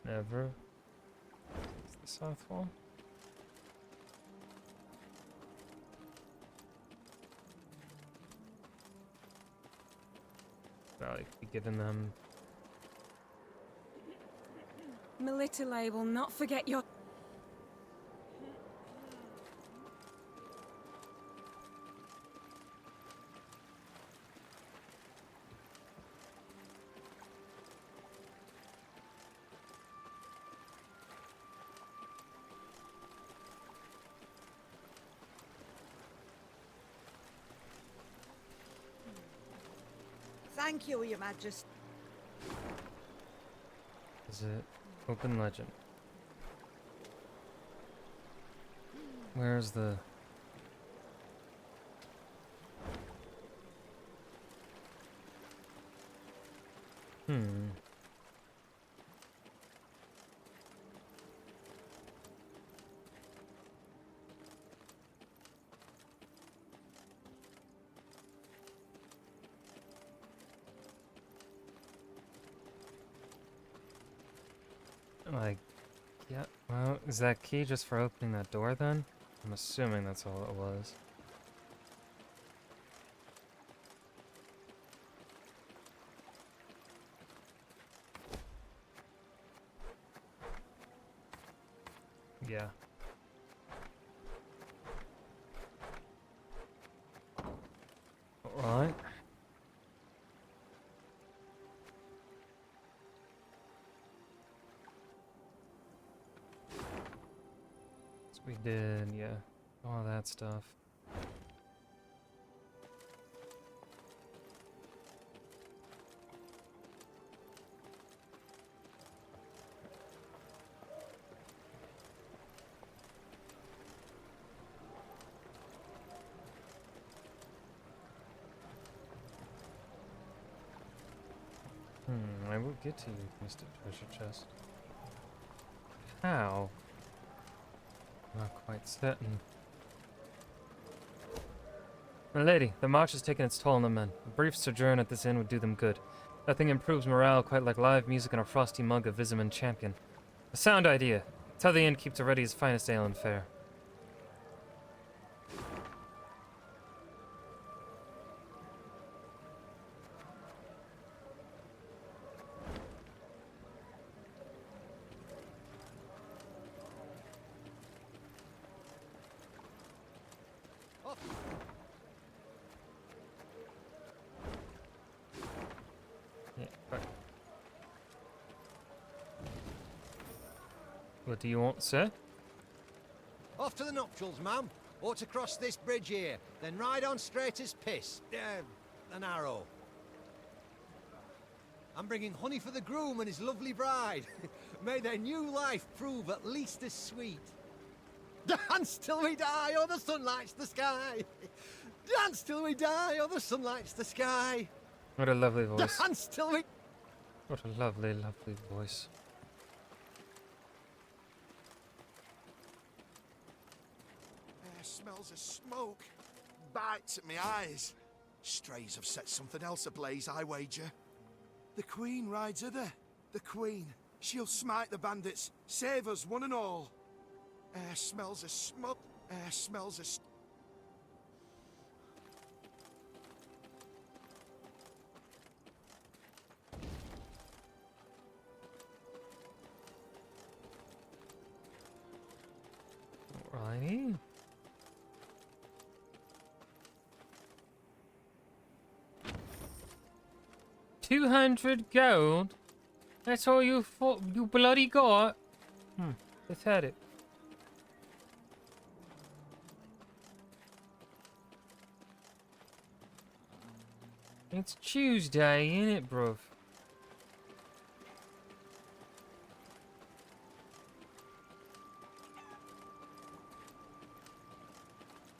Never. It's the south wall. Well, you could be giving them. Melitele will not forget your... Thank you, Your Majesty. Is it open legend? Where's the... Like, yeah, well, is that key just for opening that door then? I'm assuming that's all it was. Yeah. Alright. We did, yeah. All that stuff. I will get to you, Mr. Treasure Chest. How? Not quite certain. My lady, the march has taken its toll on the men. A brief sojourn at this inn would do them good. Nothing improves morale quite like live music and a frosty mug of Vizim and Champion. A sound idea. Tell the inn keeps ready his finest ale and fare. What do you want, sir? Off to the nuptials, ma'am. Ought to cross this bridge here, then ride on straight as piss. An arrow. I'm bringing honey for the groom and his lovely bride. May their new life prove at least as sweet. Dance till we die, or the sun lights the sky. Dance till we die, or the sun lights the sky. What a lovely voice. Dance till we... What a lovely, lovely voice. Smells of smoke. Bites at my eyes. Strays have set something else ablaze, I wager. The Queen rides hither. The Queen. She'll smite the bandits. Save us, one and all. Air smells of smoke. Air smells of... Alrighty. $200 gold? That's all you bloody got? Pathetic. It's Tuesday, ain't it, bruv?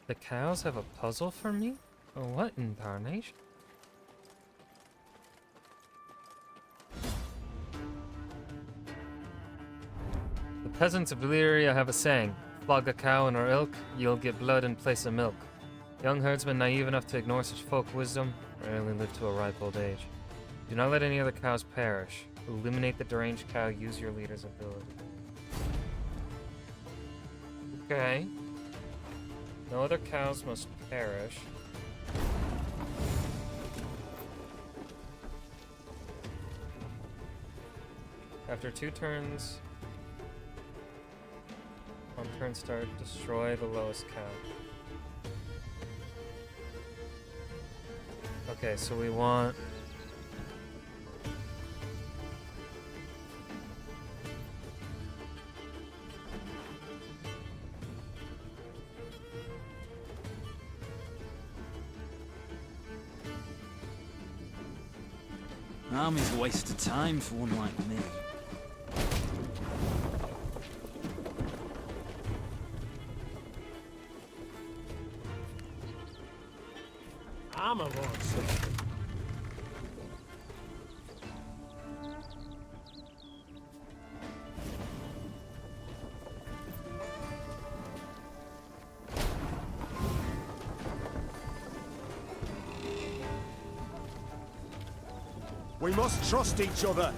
The cows have a puzzle for me? Oh, what in tarnation? The peasants of Valyria have a saying: flog a cow in her ilk, you'll get blood in place of milk. Young herdsmen naive enough to ignore such folk wisdom rarely live to a ripe old age. Do not let any other cows perish. Eliminate the deranged cow, use your leader's ability. Okay. No other cows must perish. After 2 turns, on turn start, destroy the lowest cow. Okay, so we want... Army's a waste of time for one like me. I'm a horse. We must trust each other.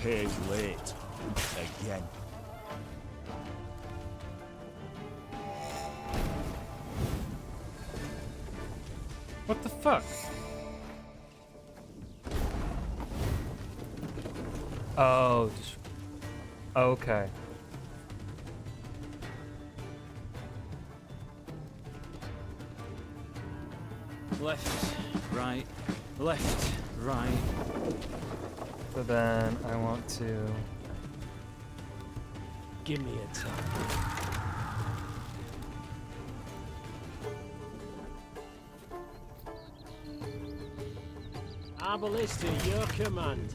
Paid late. Again. What the fuck? Oh, okay. Left, right, left, right. So then I want to... Give me a time. Arbalist to your command.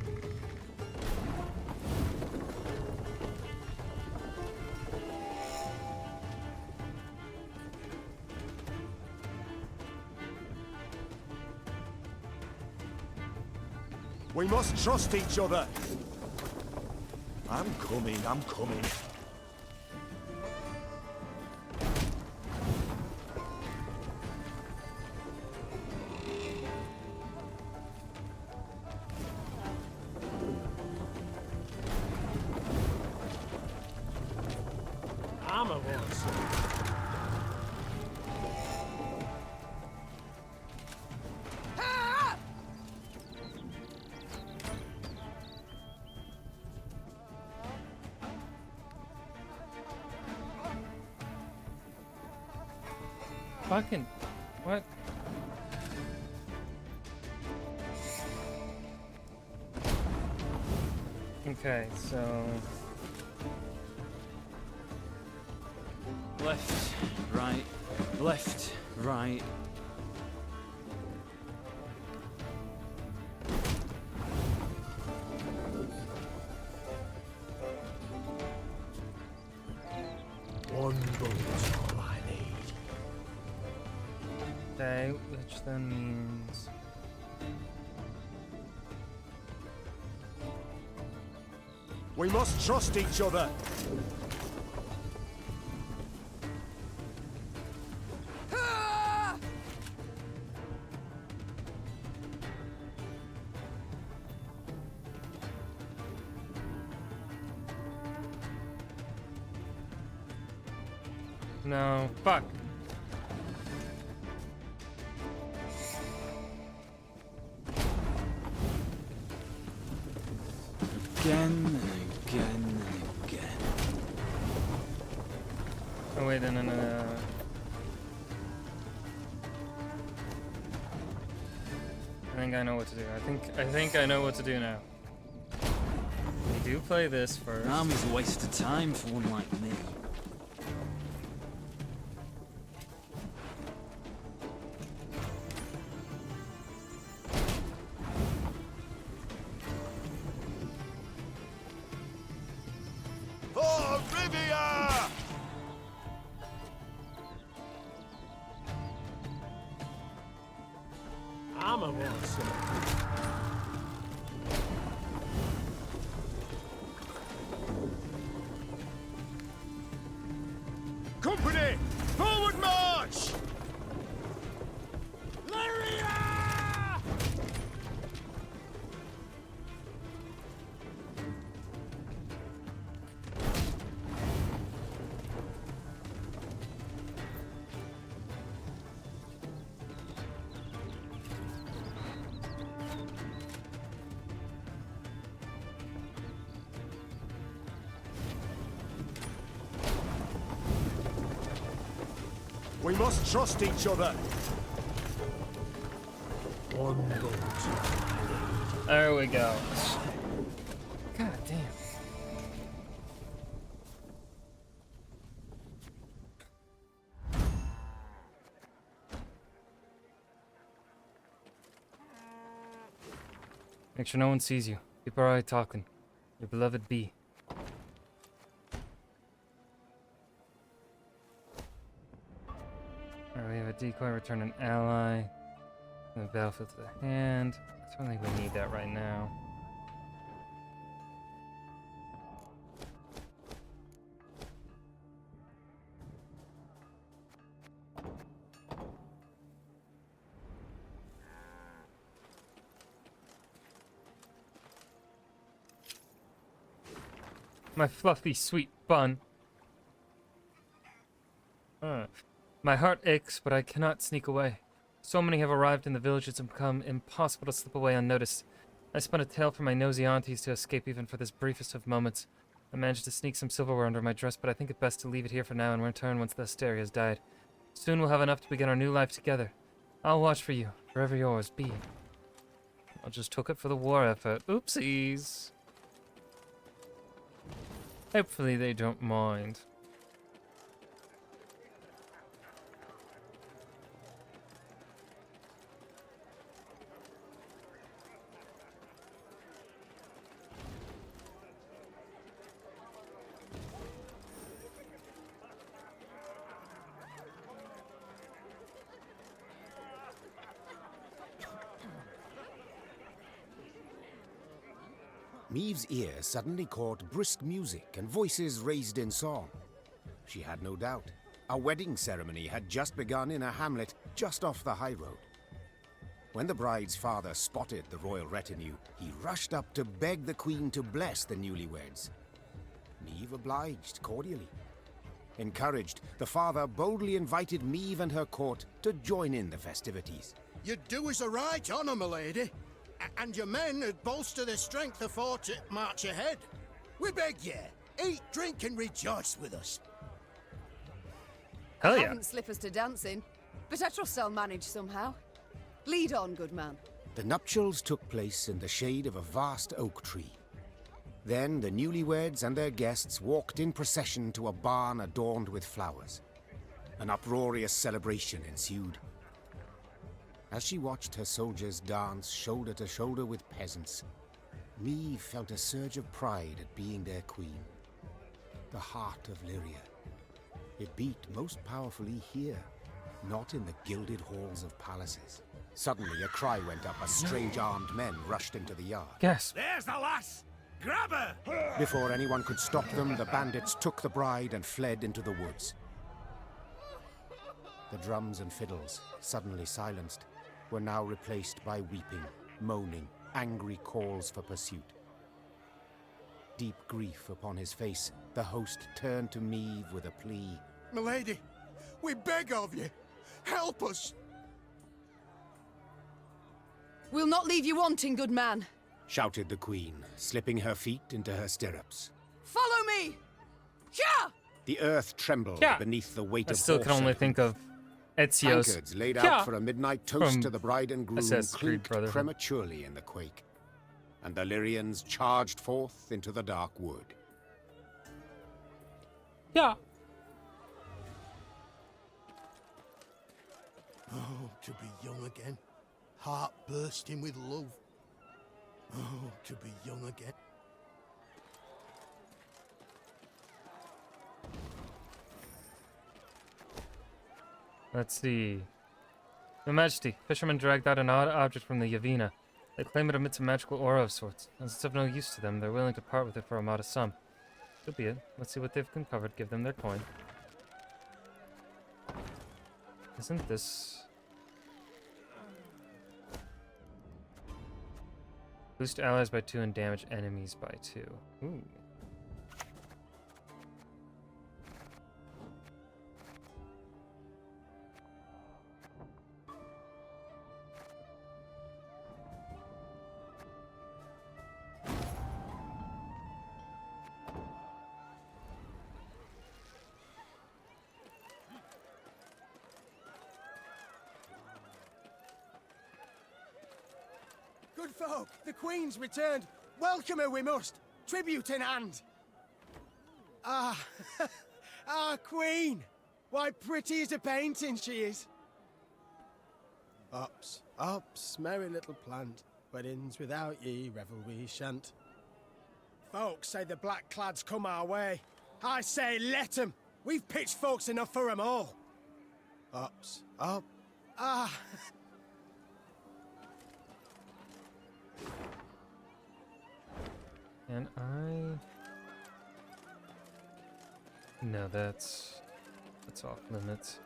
We must trust each other. I'm coming, I'm coming. Armor wars. Fucking what? Okay, so Left, right, left, right. One bullet's all I need. okay, which then means We must trust each other. no, fuck. Again and again and again. Oh wait, no. I think I know what to do. I think I know what to do now. We do play this first. An army's a waste of time for one like me. For Rivia! Armor wars. Company! Forward march! We must trust each other. One bullet. There we go. God damn. Make sure no one sees you. Keep our eye talking. Your beloved bee. Alright, we have a decoy, return an ally. And the battlefield to the hand. I don't think we need that right now. My fluffy sweet bun. My heart aches, but I cannot sneak away. So many have arrived in the village it's become impossible to slip away unnoticed. I spun a tale for my nosy aunties to escape even for this briefest of moments. I managed to sneak some silverware under my dress, but I think it best to leave it here for now and return once the hysteria has died. Soon we'll have enough to begin our new life together. I'll watch for you. Forever yours, B. I just took it for the war effort. Oopsies. Hopefully they don't mind. Maeve's ear suddenly caught brisk music and voices raised in song. She had no doubt. A wedding ceremony had just begun in a hamlet just off the high road. When the bride's father spotted the royal retinue, he rushed up to beg the queen to bless the newlyweds. Maeve obliged cordially. Encouraged, the father boldly invited Maeve and her court to join in the festivities. You do us a right honour, my lady. And your men would bolster their strength afore to march ahead. We beg ye, eat, drink, and rejoice with us. Hell I yeah. haven't slippers to dance in, but I trust I'll manage somehow. Lead on, good man. The nuptials took place in the shade of a vast oak tree. Then the newlyweds and their guests walked in procession to a barn adorned with flowers. An uproarious celebration ensued. As she watched her soldiers dance shoulder to shoulder with peasants, Maeve felt a surge of pride at being their queen. The heart of Lyria. It beat most powerfully here, not in the gilded halls of palaces. Suddenly, a cry went up as strange armed men rushed into the yard. Yes. There's the lass! Grab her! Before anyone could stop them, the bandits took the bride and fled into the woods. The drums and fiddles, suddenly silenced, were now replaced by weeping, moaning, angry calls for pursuit. Deep grief upon his face, the host turned to Maeve with a plea. Milady, we beg of you, help us! We'll not leave you wanting, good man. Shouted the queen, slipping her feet into her stirrups. Follow me! Yeah! The earth trembled Yeah. beneath the weight I of still can only think of Ezio's tankards laid Yeah. out for a midnight toast From to the bride and groom Assassin's Creed clinked Brotherhood. prematurely in the quake. And the Lyrians charged forth into the dark wood. Yeah. Oh, to be young again. Heart bursting with love. Oh, to be young again. Let's see. Your Majesty, fishermen dragged out an odd object from the Yavina. They claim it emits a magical aura of sorts. As it's of no use to them, they're willing to part with it for a modest sum. So be it. Let's see what they've uncovered. Give them their coin. Isn't this... Boost allies by 2 and damage enemies by 2. Ooh. Good folk, the Queen's returned. Welcome her we must. Tribute in hand. Ah, our Queen. Why, pretty as a painting she is. Ups, ups, merry little plant. Weddings without ye, revel we shan't. Folks say the black clads come our way. I say let 'em. We've pitchforks enough for 'em all. Ups, up. Ah. And No, that's off limits.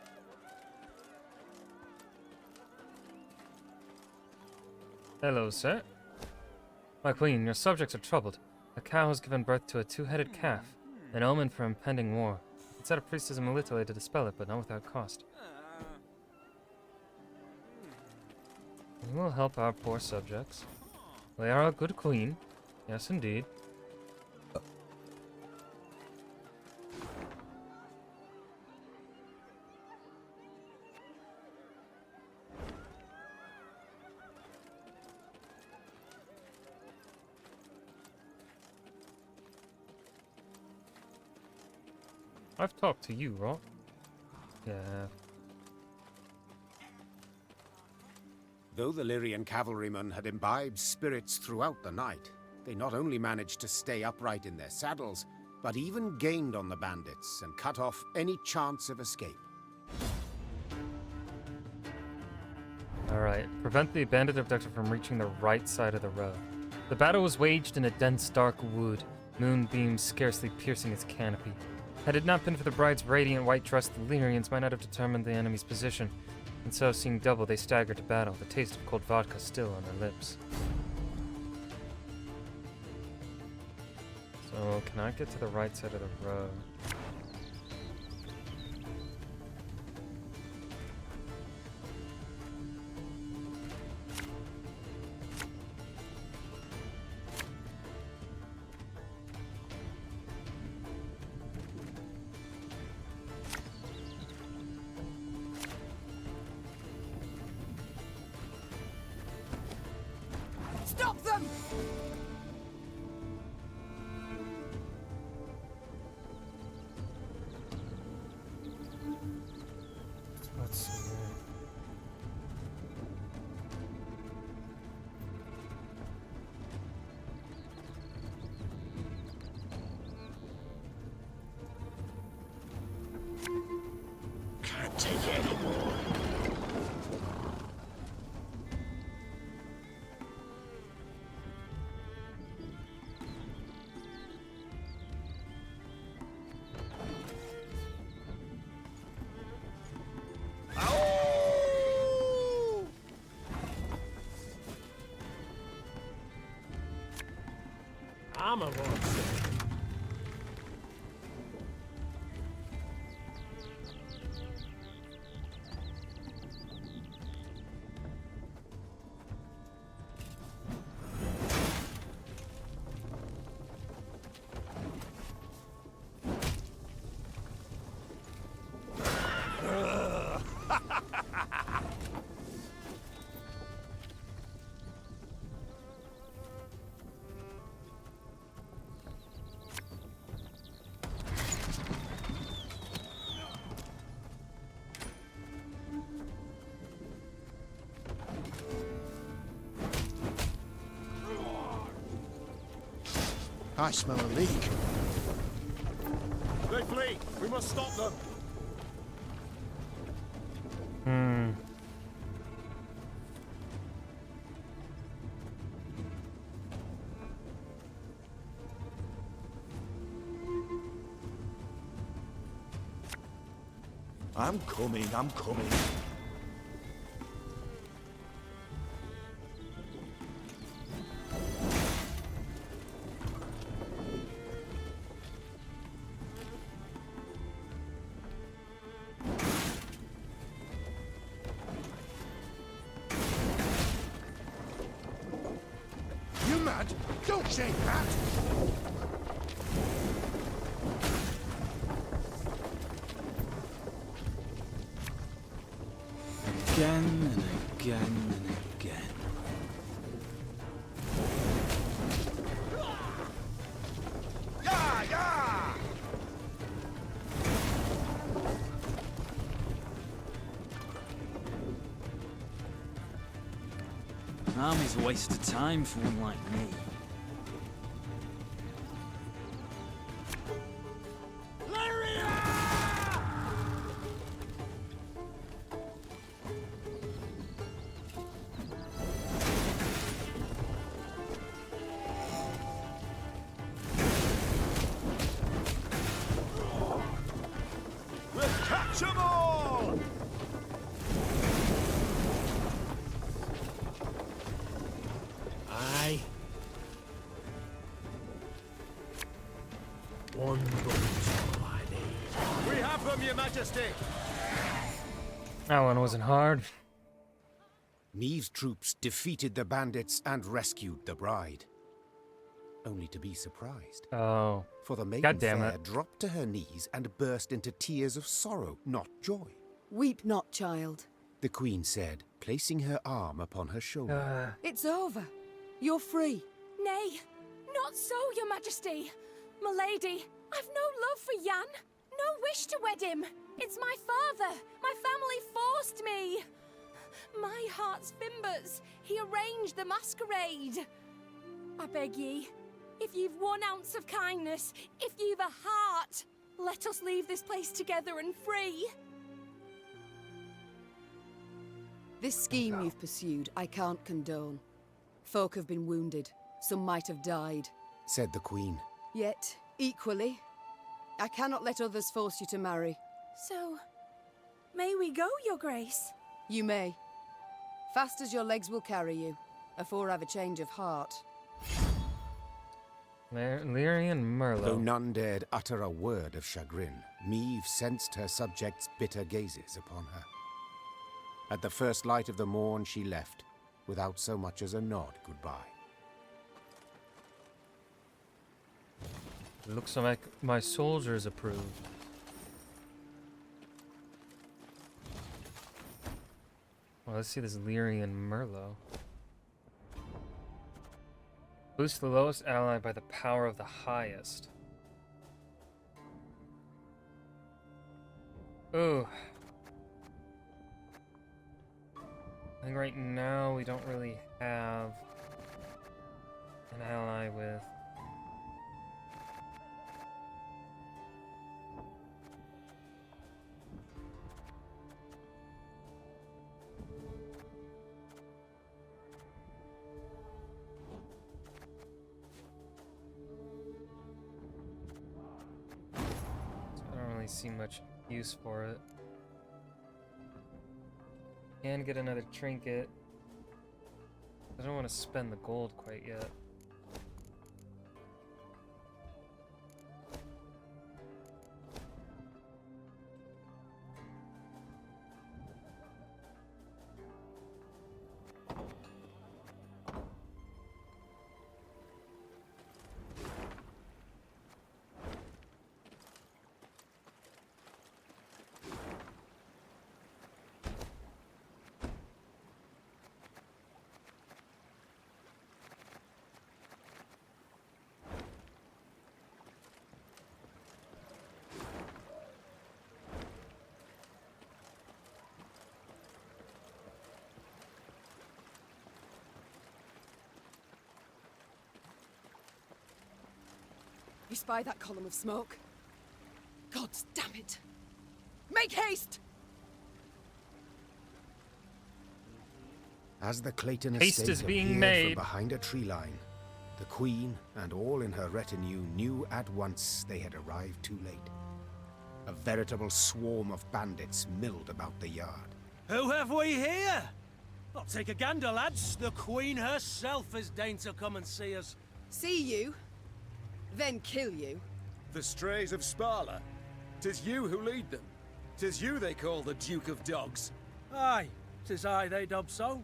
Hello, sir. My queen, your subjects are troubled. A cow has given birth to a 2-headed calf, an omen for impending war. It's at a priestess in Melitele to dispel it, but not without cost. We will help our poor subjects. They are a good queen. Yes, indeed. I've talked to you, right? Yeah. Though the Lyrian cavalrymen had imbibed spirits throughout the night, they not only managed to stay upright in their saddles, but even gained on the bandits and cut off any chance of escape. Alright, prevent the bandit abductor from reaching the right side of the road. The battle was waged in a dense, dark wood, moonbeams scarcely piercing its canopy. Had it not been for the bride's radiant white dress, the Lyrians might not have determined the enemy's position, and so, seeing double, they staggered to battle, the taste of cold vodka still on their lips. So, can I get to the right side of the road? Stop them! Let's see here. Can't take it anymore. Armor wants it. I smell a leak. They flee! We must stop them! I'm coming, I'm coming. You mad? Don't shake that! Again and again and again. Yeah, yeah! An army's a waste of time for one like me. We'll catch them all! Aye. One bullet's all I need. We have them, Your Majesty! That one wasn't hard. Neve's troops defeated the bandits and rescued the bride. Only to be surprised. Oh. For the maiden God damn fair it. dropped to her knees and burst into tears of sorrow, not joy. Weep not, child. The queen said, placing her arm upon her shoulder. It's over. You're free. Nay, not so, Your Majesty. Milady, I've no love for Jan. No wish to wed him. It's my father. My family forced me. My heart's fimbers. He arranged the masquerade. I beg ye, if you've 1 ounce of kindness, if you've a heart, let us leave this place together and free. This scheme you've pursued, I can't condone. Folk have been wounded. Some might have died. said the Queen. Yet, equally, I cannot let others force you to marry. So, may we go, Your Grace? You may. Fast as your legs will carry you, afore I've a change of heart. Lyrian Merlot. Though none dared utter a word of chagrin, Meve sensed her subjects' bitter gazes upon her. At the first light of the morn she left, without so much as a nod goodbye. It looks like my soldiers approved. Well, let's see this Lyrian Merlot. Boost the lowest ally by the power of the highest. Ooh. I think right now we don't really have an ally with... see much use for it. Can get another trinket. I don't want to spend the gold quite yet. You spy that column of smoke? Gods damn it! Make haste! As the Clayton Haste estate is being appeared made. from behind a tree line, the Queen and all in her retinue knew at once they had arrived too late. A veritable swarm of bandits milled about the yard. Who have we here? I'll take a gander, lads. The Queen herself has deigned to come and see us. See you, then kill you. The strays of Sparla. 'Tis you who lead them. 'Tis you they call the Duke of Dogs. Aye, 'tis I they dub so.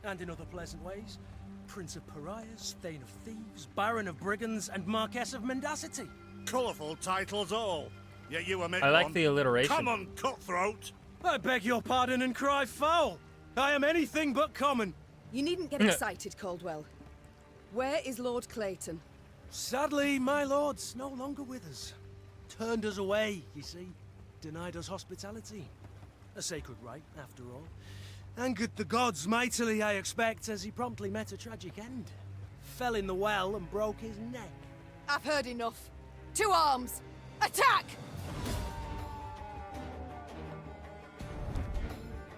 And in other pleasant ways. Prince of Pariahs, Thane of Thieves, Baron of Brigands, and Marquess of Mendacity. Colourful titles all. Yet you omit I like one. the alliteration. Come on, cutthroat! I beg your pardon and cry foul. I am anything but common. You needn't get excited, Caldwell. Where is Lord Clayton? Sadly, my lord's no longer with us. Turned us away, you see. Denied us hospitality. A sacred right, after all. Angered the gods mightily, I expect, as he promptly met a tragic end. Fell in the well and broke his neck. I've heard enough. To arms! Attack!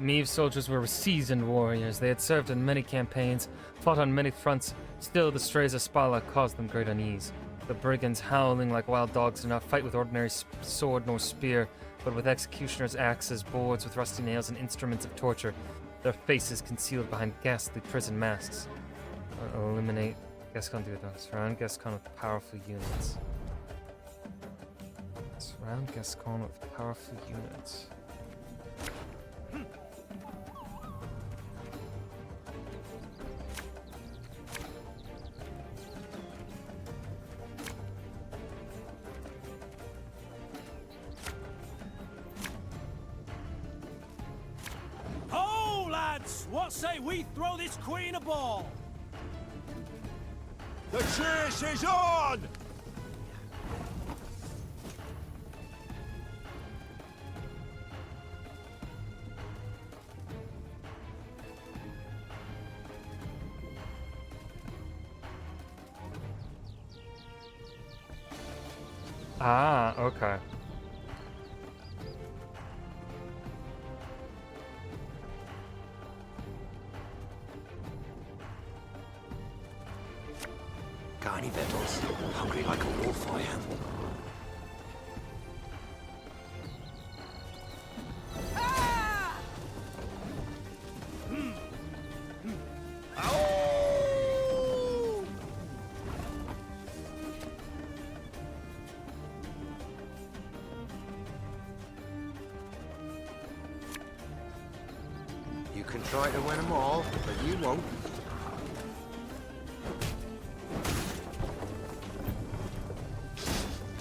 Meve's soldiers were seasoned warriors. They had served in many campaigns, fought on many fronts. Still, the strays of Spala caused them great unease. The brigands, howling like wild dogs, did not fight with ordinary sword nor spear, but with executioners' axes, boards with rusty nails, and instruments of torture, their faces concealed behind ghastly prison masks. Eliminate Gascon Duodon. Surround Gascon with powerful units. Surround Gascon with powerful units. Ho, lads! What say we throw this queen a ball? The chase is on! Ah, okay. Got any victuals? Hungry like a wolf, I am. You can try to win them all, but you won't.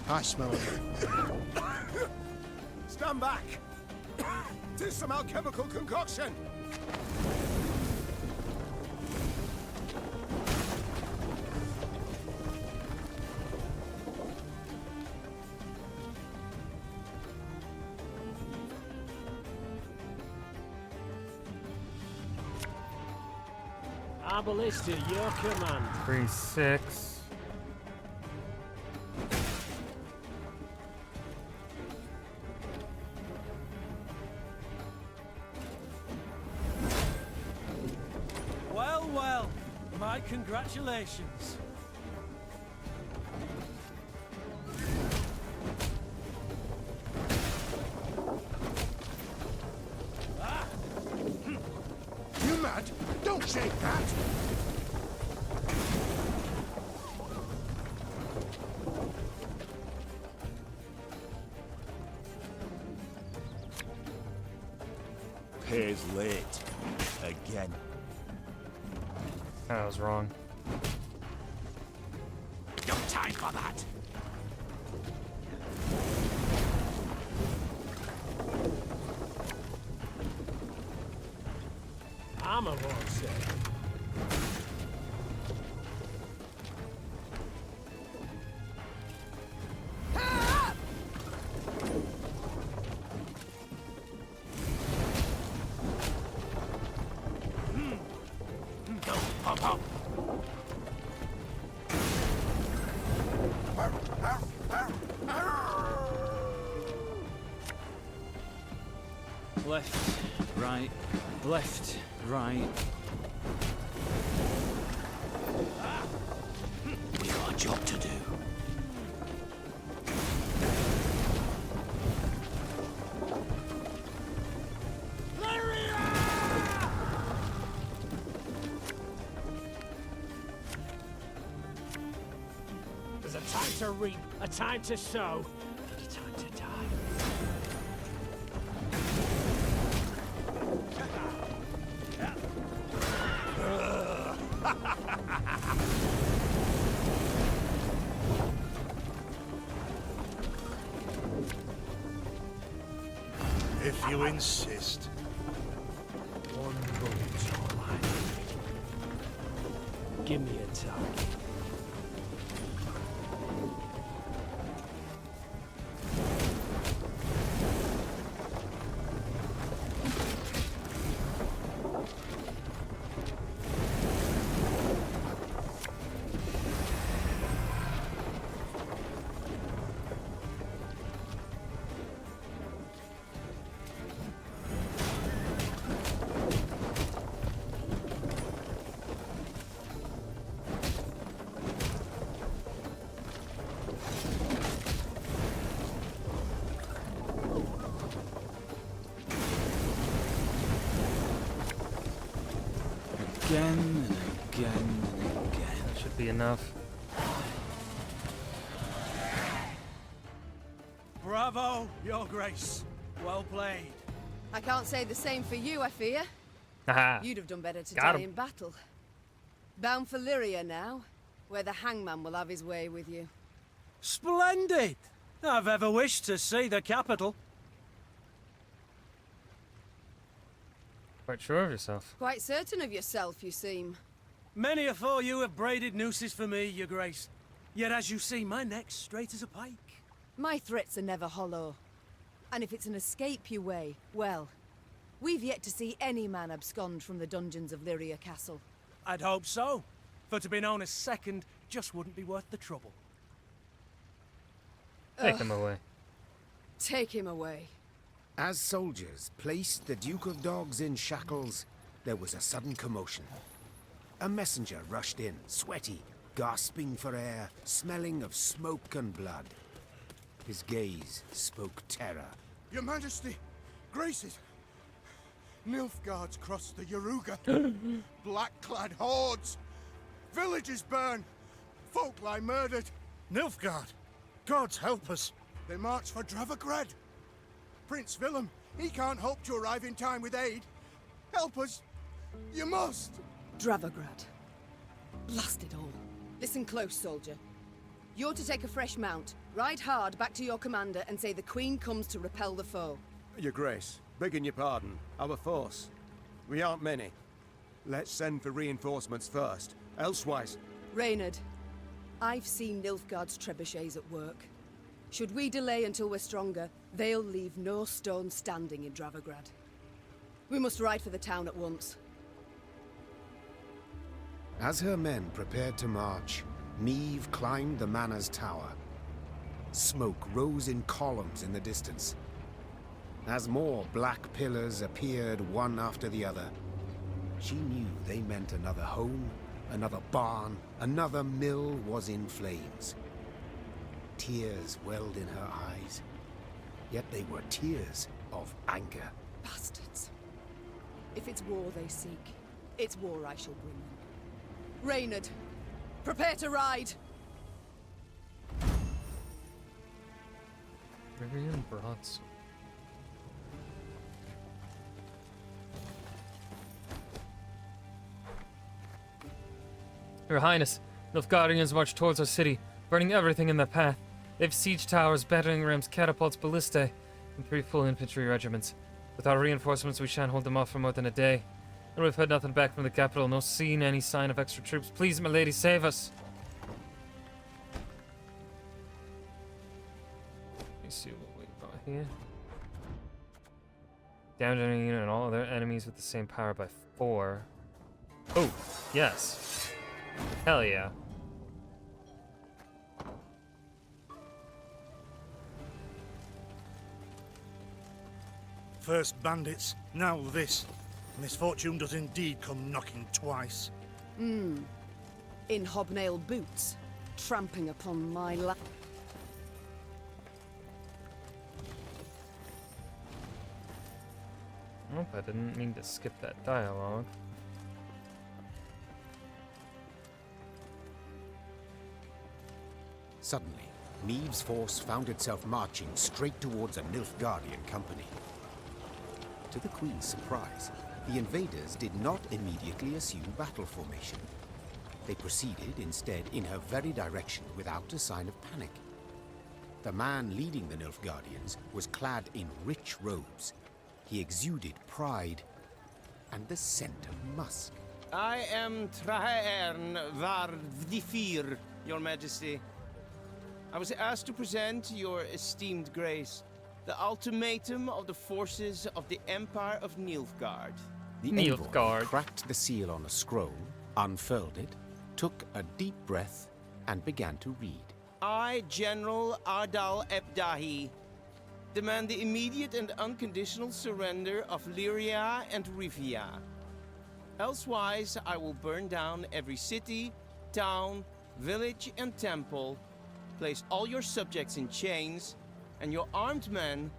I smell it. Stand back! 'Tis some alchemical concoction! Our ballista, your command. 3-6. Well, well, my congratulations. You mad? Don't shake that! Pays late. Again. I was wrong. No time for that! Armor won't say. Pop up! Left, right, left, right. We got a job to do. There's a time to reap, a time to sow, and a time to die. If you insist. One bullet's all I need. Give me a target. Again and again and again. Should be enough. Bravo, Your Grace. Well played. I can't say the same for you, I fear. Haha. You'd have done better to Got die him. in battle. Bound for Lyria now, where the hangman will have his way with you. Splendid! I've ever wished to see the capital. Quite sure of yourself. Quite certain of yourself, you seem. Many afore you have braided nooses for me, Your Grace. Yet as you see, my neck's straight as a pike. My threats are never hollow. And if it's an escape you weigh, well, we've yet to see any man abscond from the dungeons of Lyria Castle. I'd hope so. For to be known as second just wouldn't be worth the trouble. Take them away. Take him away. As soldiers placed the Duke of Dogs in shackles, there was a sudden commotion. A messenger rushed in, sweaty, gasping for air, smelling of smoke and blood. His gaze spoke terror. Your Majesty, Graces, Nilfgaard's crossed the Yaruga. Black-clad hordes. Villages burn. Folk lie murdered. Nilfgaard! Gods help us! They march for Dravagrad. Prince Willem, he can't hope to arrive in time with aid. Help us. You must. Dravagrad. Blast it all. Listen close, soldier. You're to take a fresh mount, ride hard back to your commander and say the Queen comes to repel the foe. Your Grace, begging your pardon, our force. We aren't many. Let's send for reinforcements first. Elsewise... Reynard, I've seen Nilfgaard's trebuchets at work. Should we delay until we're stronger, they'll leave no stone standing in Dravagrad. We must ride for the town at once. As her men prepared to march, Niamh climbed the manor's tower. Smoke rose in columns in the distance. As more black pillars appeared one after the other, she knew they meant another home, another barn, another mill was in flames. Tears welled in her eyes, yet they were tears of anger. Bastards. If it's war they seek, it's war I shall bring them. Reynard, prepare to ride! Varian broadsword. Your Highness, Nilfgaardians march towards our city, burning everything in their path. They have siege towers, battering rams, catapults, ballistae, and 3 full infantry regiments. With our reinforcements, we shan't hold them off for more than a day. And we've had nothing back from the capital, no seen any sign of extra troops. Please, my lady, save us! Let me see what we've got here. Downed enemy unit and all other enemies with the same power by 4. Oh, yes. Hell yeah. First bandits, now this. Misfortune does indeed come knocking twice. In hobnail boots, tramping upon my land. Nope, I didn't mean to skip that dialogue. Suddenly, Niamh's force found itself marching straight towards a Nilfgaardian company. To the Queen's surprise, the invaders did not immediately assume battle formation. They proceeded instead in her very direction without a sign of panic. The man leading the Nilfgaardians was clad in rich robes. He exuded pride and the scent of musk. I am Trahaern Vardifir, Your Majesty. I was asked to present your esteemed grace the ultimatum of the forces of the Empire of Nilfgaard. The envoy cracked the seal on a scroll, unfurled it, took a deep breath, and began to read. I, General Ardal Ebdahi, demand the immediate and unconditional surrender of Lyria and Rivia. Elsewise, I will burn down every city, town, village, and temple, place all your subjects in chains, and your armed men,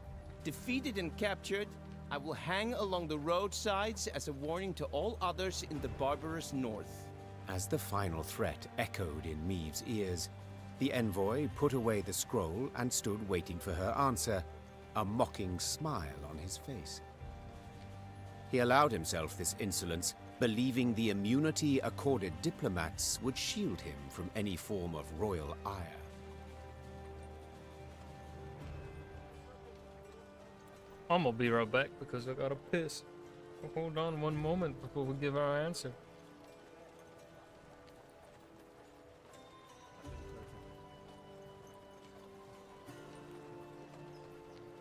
defeated and captured, I will hang along the roadsides as a warning to all others in the barbarous north. As the final threat echoed in Niamh's ears, the envoy put away the scroll and stood waiting for her answer, a mocking smile on his face. He allowed himself this insolence, believing the immunity accorded diplomats would shield him from any form of royal ire. I'm gonna be right back because I gotta piss. Hold on one moment before we give our answer.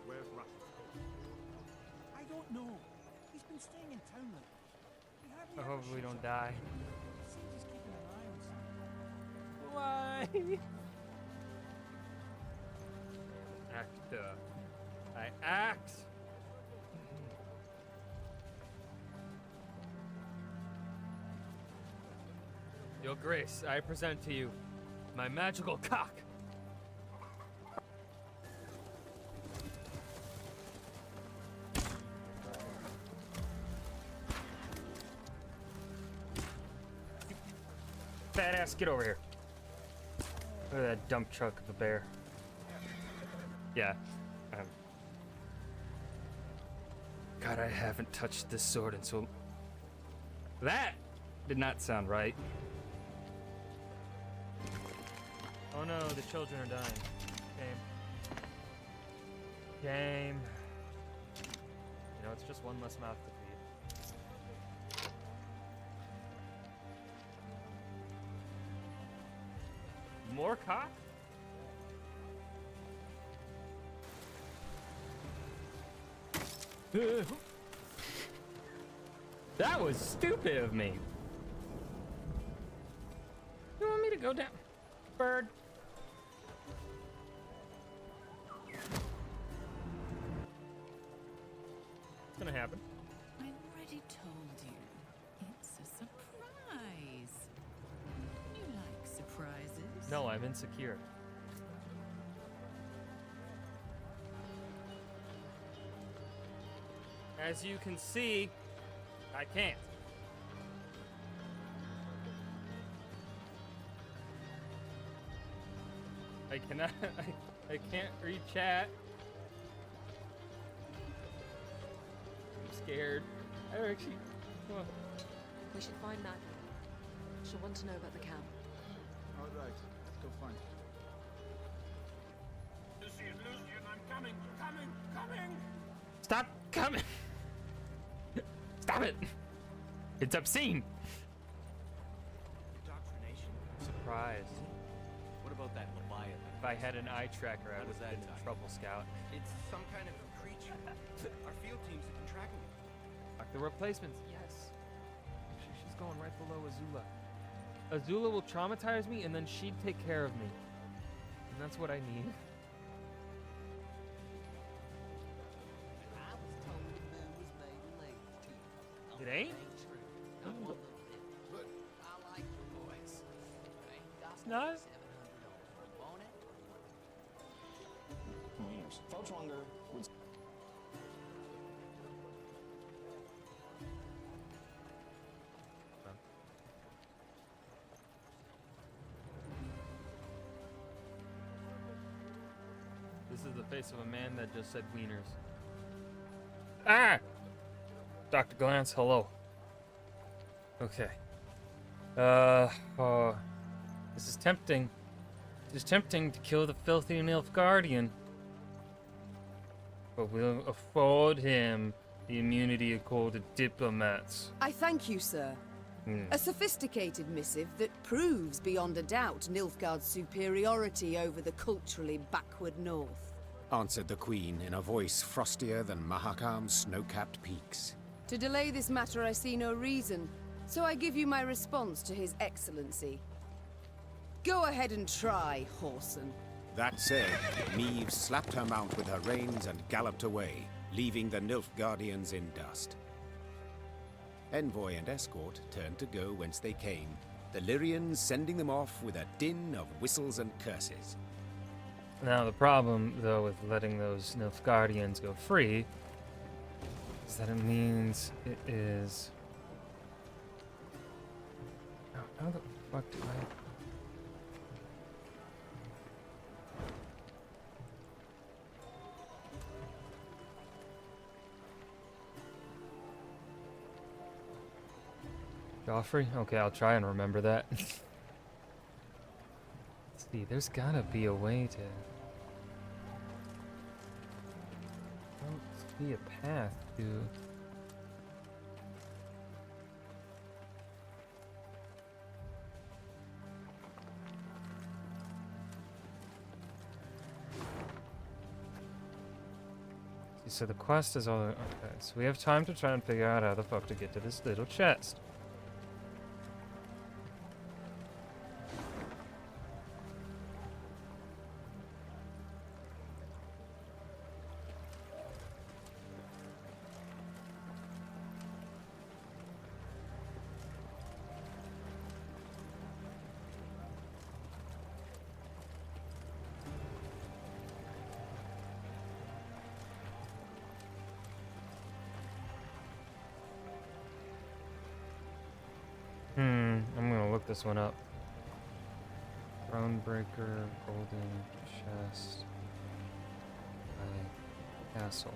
Where's Russ? I don't know. He's been staying in town I hope we don't die. Seems he's keeping an eye on something. Why? Actor. I act. Your Grace, I present to you my magical cock. Fat ass, get over here. Look at that dump truck of a bear. Yeah. God, I haven't touched this sword in so... That did not sound right. Oh no, the children are dying. Game. You know, it's just one less mouth to feed. More cock? That was stupid of me. You want me to go down? Bird. What's gonna happen? I already told you. It's a surprise. You like surprises? No, I'm insecure. As you can see, I can't. I cannot. I can't read chat. I'm scared. I actually. Oh. We should find Maggie. She'll want to know about the camp. All right, let's go find her. Lucian, I'm coming, coming! Stop coming! Stop it! It's obscene! Indoctrination? Surprise. What about that Leviathan? If I had an eye tracker, I What would was have that been in type? trouble, Scout. It's some kind of creature. Our field teams have been tracking it. Like the replacements, yes. She's going right below Azula. Azula will traumatize me, and then she'd take care of me. And that's what I need. It ain't? It's not? This is the face of a man that just said wieners. Ah! Dr. Glance, hello. Okay. This is tempting. It is tempting to kill the filthy Nilfgaardian. But we'll afford him the immunity accorded diplomats. I thank you, sir. A sophisticated missive that proves beyond a doubt Nilfgaard's superiority over the culturally backward north. Answered the Queen in a voice frostier than Mahakam's snow-capped peaks. To delay this matter, I see no reason, so I give you my response to His Excellency. Go ahead and try, Whoreson. That said, Neve slapped her mount with her reins and galloped away, leaving the Nilfgaardians in dust. Envoy and escort turned to go whence they came, the Lyrians sending them off with a din of whistles and curses. Now the problem, though, with letting those Nilfgaardians go free is that it means it is... How the fuck do I... Joffrey? Okay, I'll try and remember that. Let's see, there's gotta be a way to... I don't see a path to... So the quest is all... Okay, so we have time to try and figure out how the fuck to get to this little chest. look this one up. Thronebreaker, golden chest, castle.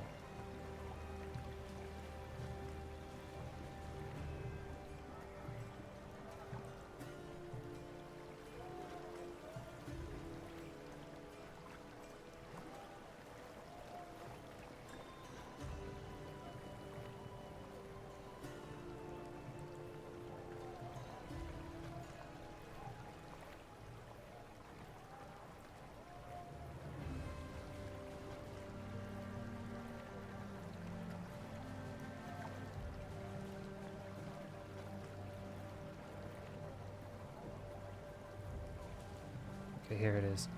Okay, here it is.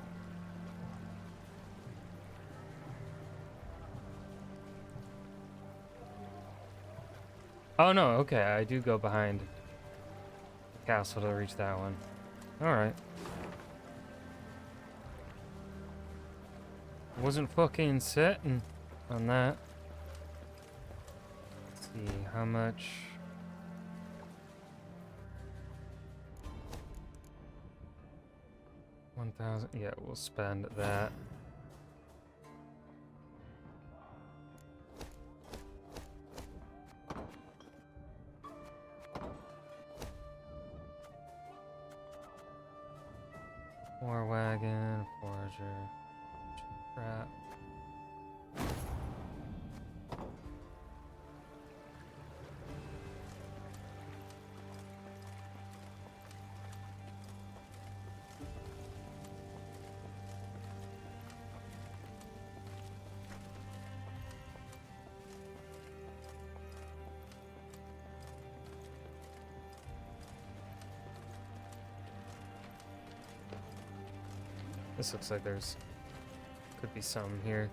Oh no, okay, I do go behind the castle to reach that one. Alright. Wasn't fucking sitting on that. Let's see, how much... 1,000, yeah, we'll spend that. War wagon, forager, trap. This looks like there's could be some here.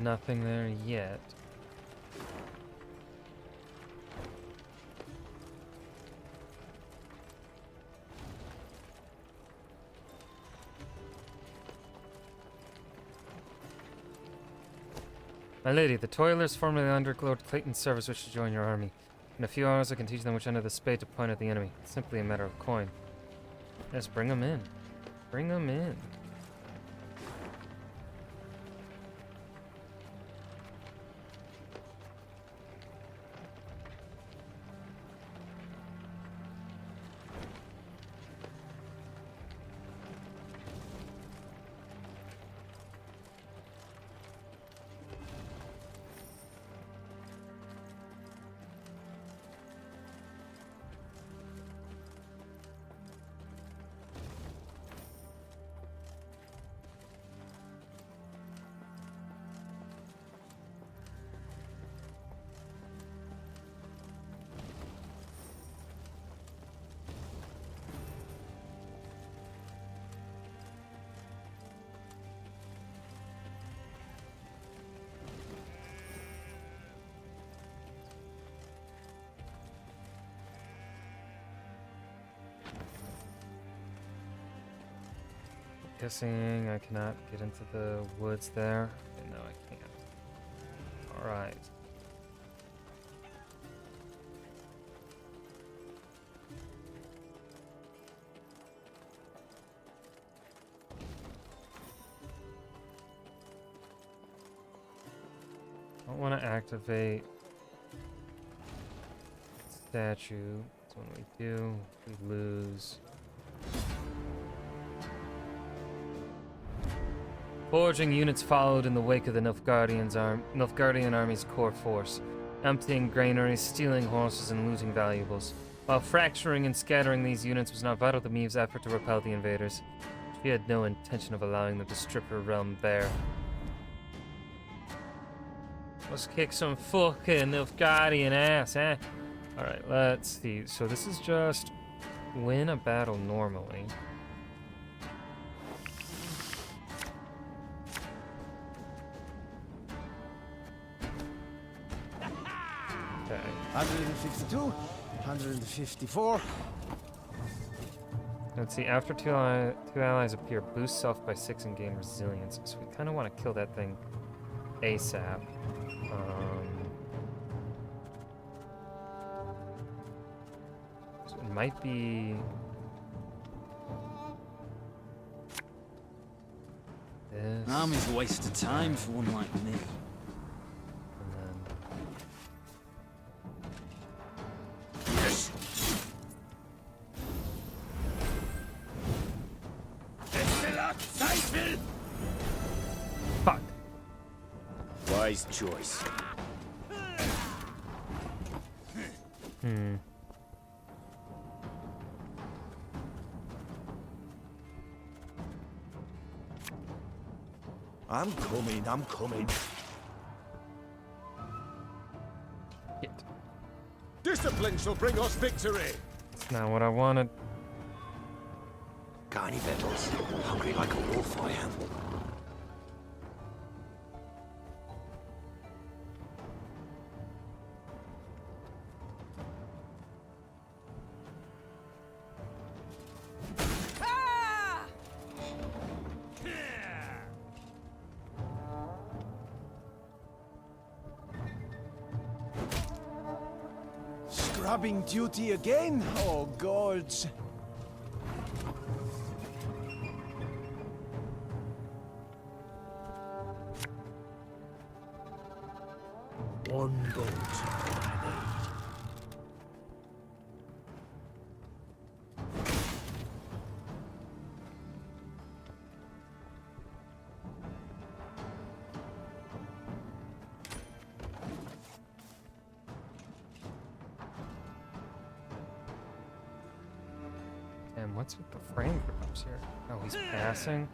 Nothing there yet. My lady, the toilers formerly under Lord Clayton's service wish to join your army. In a few hours I can teach them which end of the spade to point at the enemy. It's simply a matter of coin. Yes, bring them in. Bring them in. Guessing I cannot get into the woods there. Okay, no, I can't. Alright. I don't want to activate statue. So when we do, we lose. Foraging units followed in the wake of the Nilfgaardian army's core force, emptying granaries, stealing horses, and looting valuables. While fracturing and scattering these units was not vital to Maeve's effort to repel the invaders, she had no intention of allowing them to strip her realm bare. Let's kick some fucking Nilfgaardian ass, eh? Alright, let's see. So this is just win a battle normally. Okay. 152, 154. Let's see, after two allies appear, boost self by 6 and gain resilience. So we kind of want to kill that thing ASAP. might be... this. Army's a waste of time for one like me. Yes. Fuck. Wise choice. I'm coming. Shit. Discipline shall bring us victory. That's not what I wanted. Got any victuals? Hungry like a wolf, I am. Scrubbing duty again? Oh, gods. One boat I need. And what's with the frame drops here? Oh, he's passing?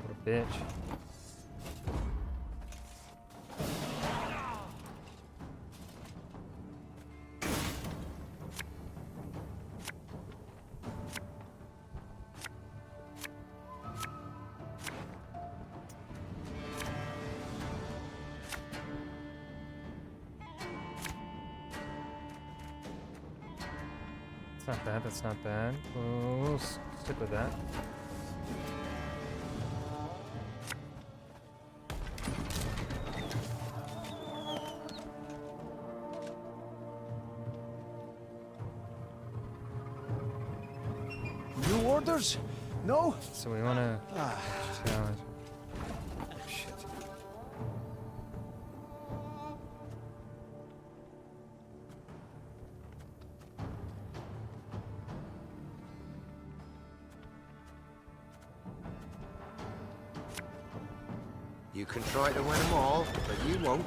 What a bitch. That's not bad, that's not bad. We'll stick with that. New orders? No? So we wanna challenge. Shit. You can try to win them all, but you won't.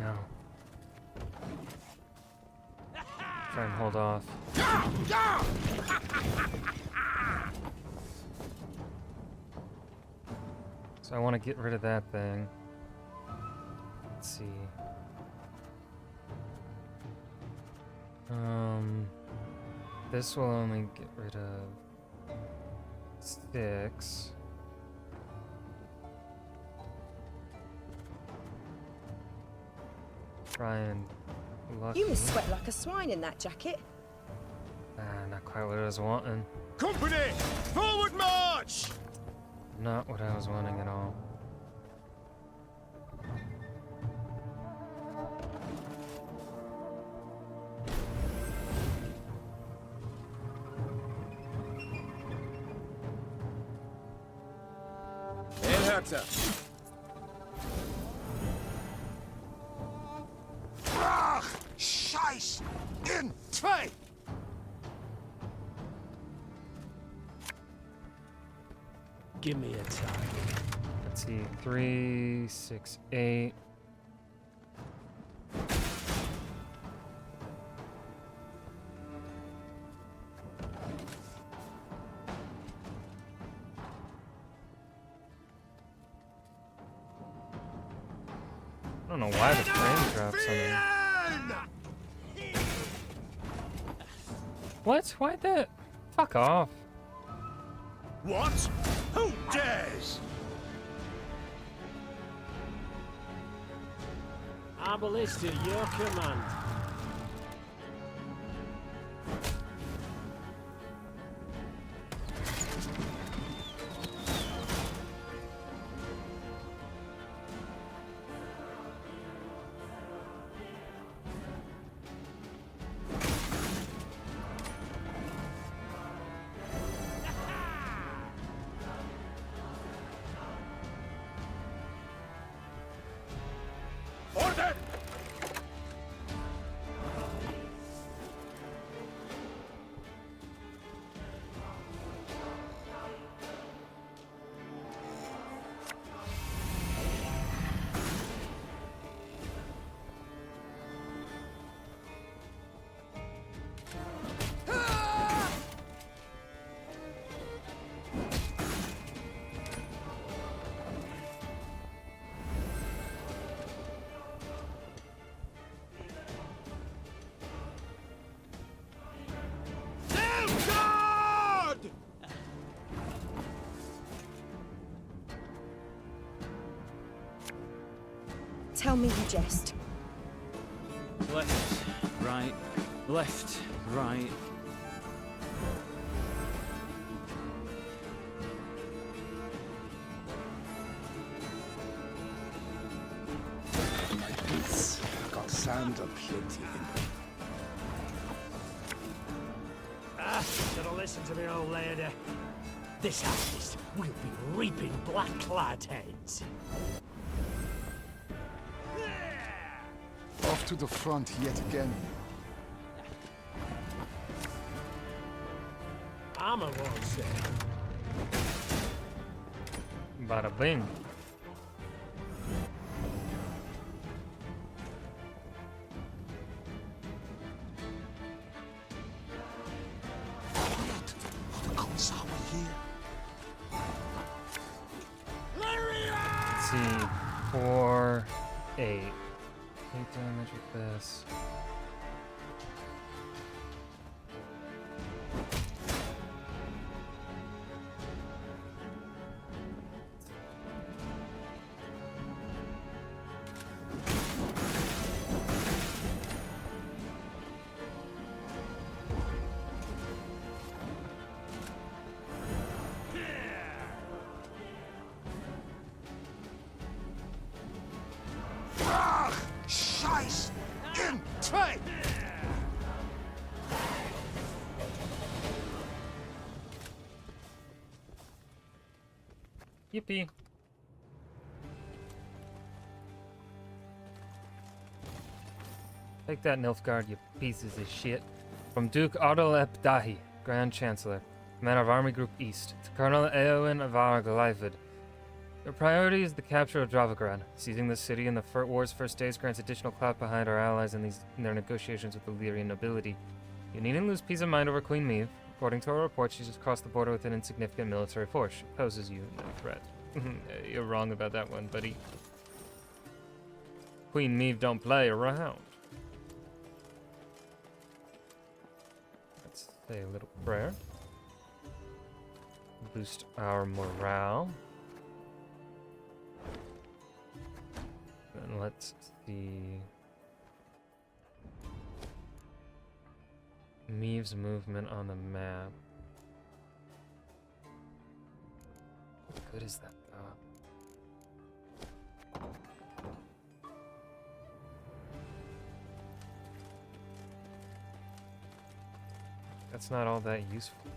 No. Try and hold off. So I want to get rid of that thing. Let's see. This will only get rid of 6. Try and lucky. You must sweat like a swine in that jacket. Not quite what I was wanting. Company, forward march! Not what I was wanting at all. Ach, Scheiß! In zwei! Give me a time. Let's see. 3, 6, 8. I don't know why the frame drops on me. What? Why that? Fuck off. What? Who dares? Our ballista, your command. Tell me you jest. Left, right, left, right. My boots got sand aplenty in them. Should have listened to me, old lady. This harvest, we'll be reaping black-clad heads. Off to the front yet again. Armor won't say. Bada bing. Let's see. 4, 8. 8 damage with this. Scheiß! In 2! Yippee. Take that, Nilfgaard, you pieces of shit. From Duke Adol Dahi, Grand Chancellor, Commander of Army Group East, to Colonel Eowyn of Arglyvid. Your priority is the capture of Dravagran. Seizing the city in the war's first days grants additional clout behind our allies in their negotiations with the Lyrian nobility. You needn't lose peace of mind over Queen Maeve. According to our report, she's just crossed the border with an insignificant military force. She poses you no threat. You're wrong about that one, buddy. Queen Maeve don't play around. Let's say a little prayer. Boost our morale. And let's see. Maeve's movement on the map. What good is that, though? That's not all that useful.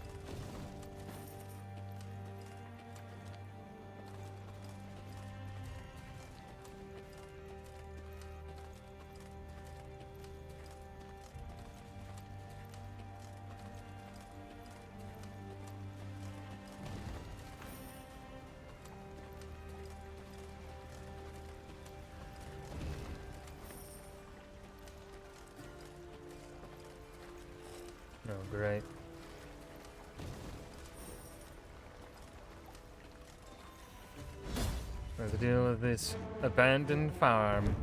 Oh, great. What's the deal with this abandoned farm?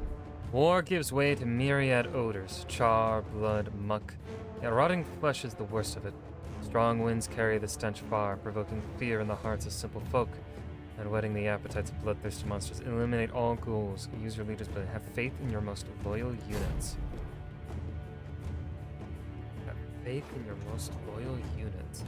War gives way to myriad odors, char, blood, muck. Yet rotting flesh is the worst of it. Strong winds carry the stench far, provoking fear in the hearts of simple folk, and whetting the appetites of bloodthirsty monsters. Eliminate all ghouls. Use your leaders, but have faith in your most loyal units. Faith in your most loyal units.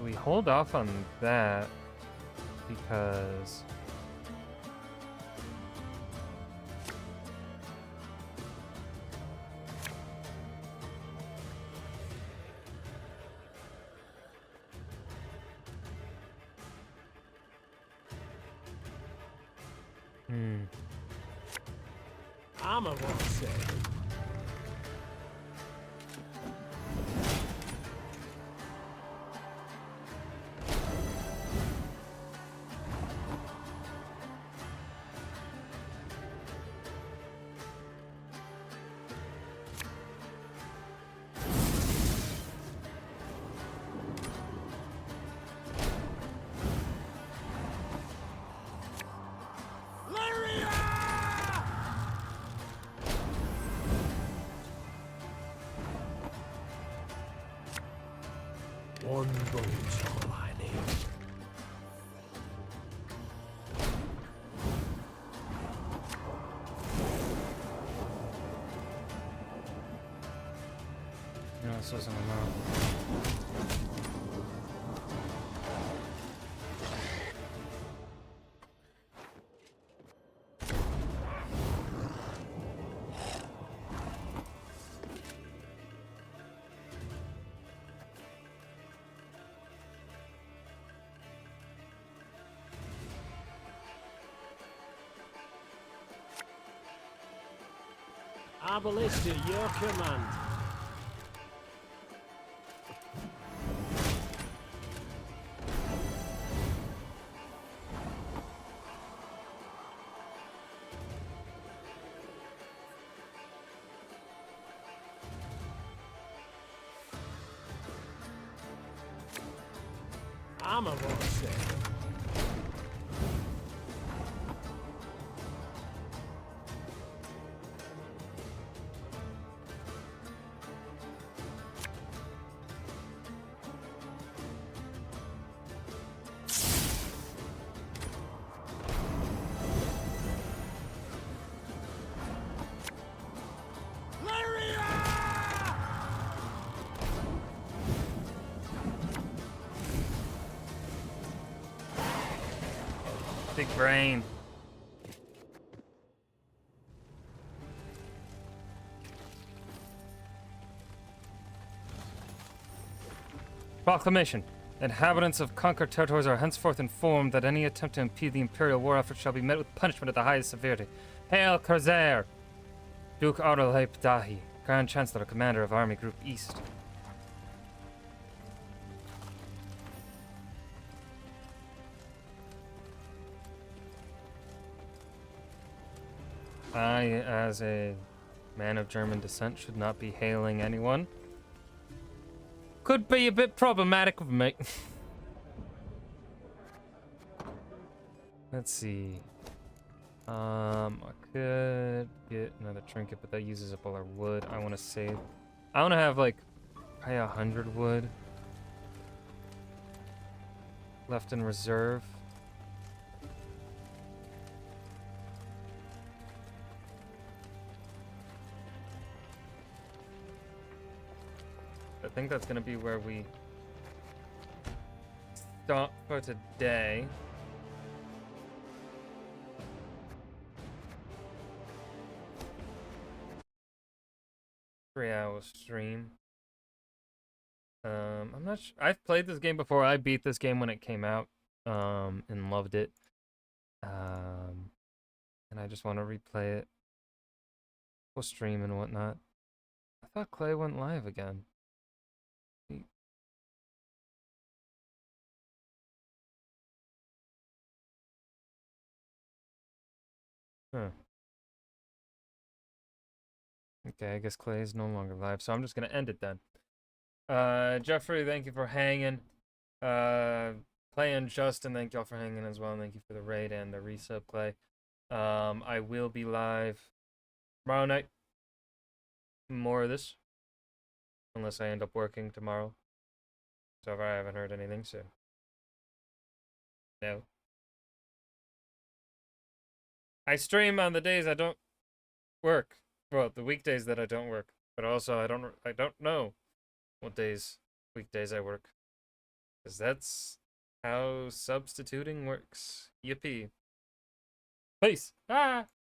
We hold off on that because Armor won't say. One boat's all I need. No, this wasn't enough. Arbalist at your command. I'm a boss. Big brain. Proclamation. Inhabitants of conquered territories are henceforth informed that any attempt to impede the Imperial war effort shall be met with punishment of the highest severity. Hail Corsair! Duke Arlhaip Dahi, Grand Chancellor, Commander of Army Group East. I, as a man of German descent, should not be hailing anyone. Could be a bit problematic with me. Let's see. I could get another trinket, but that uses up all our wood. I want to save. I want to have like probably 100 wood left in reserve. I think that's gonna be where we stop for today. Three-hour stream. I'm not sure. I've played this game before. I beat this game when it came out, and loved it. And I just want to replay it. We'll stream and whatnot. I thought Clay went live again. Huh. Okay, I guess Clay is no longer live, so I'm just gonna end it then. Jeffrey, thank you for hanging. Clay and Justin, thank y'all for hanging as well. And thank you for the raid and the resub, Clay. I will be live tomorrow night. More of this. Unless I end up working tomorrow. So far I haven't heard anything, so. No. I stream on the days I don't work. Well, the weekdays that I don't work. But also I don't know what weekdays I work. Because that's how substituting works. Yippee. Peace. Ah!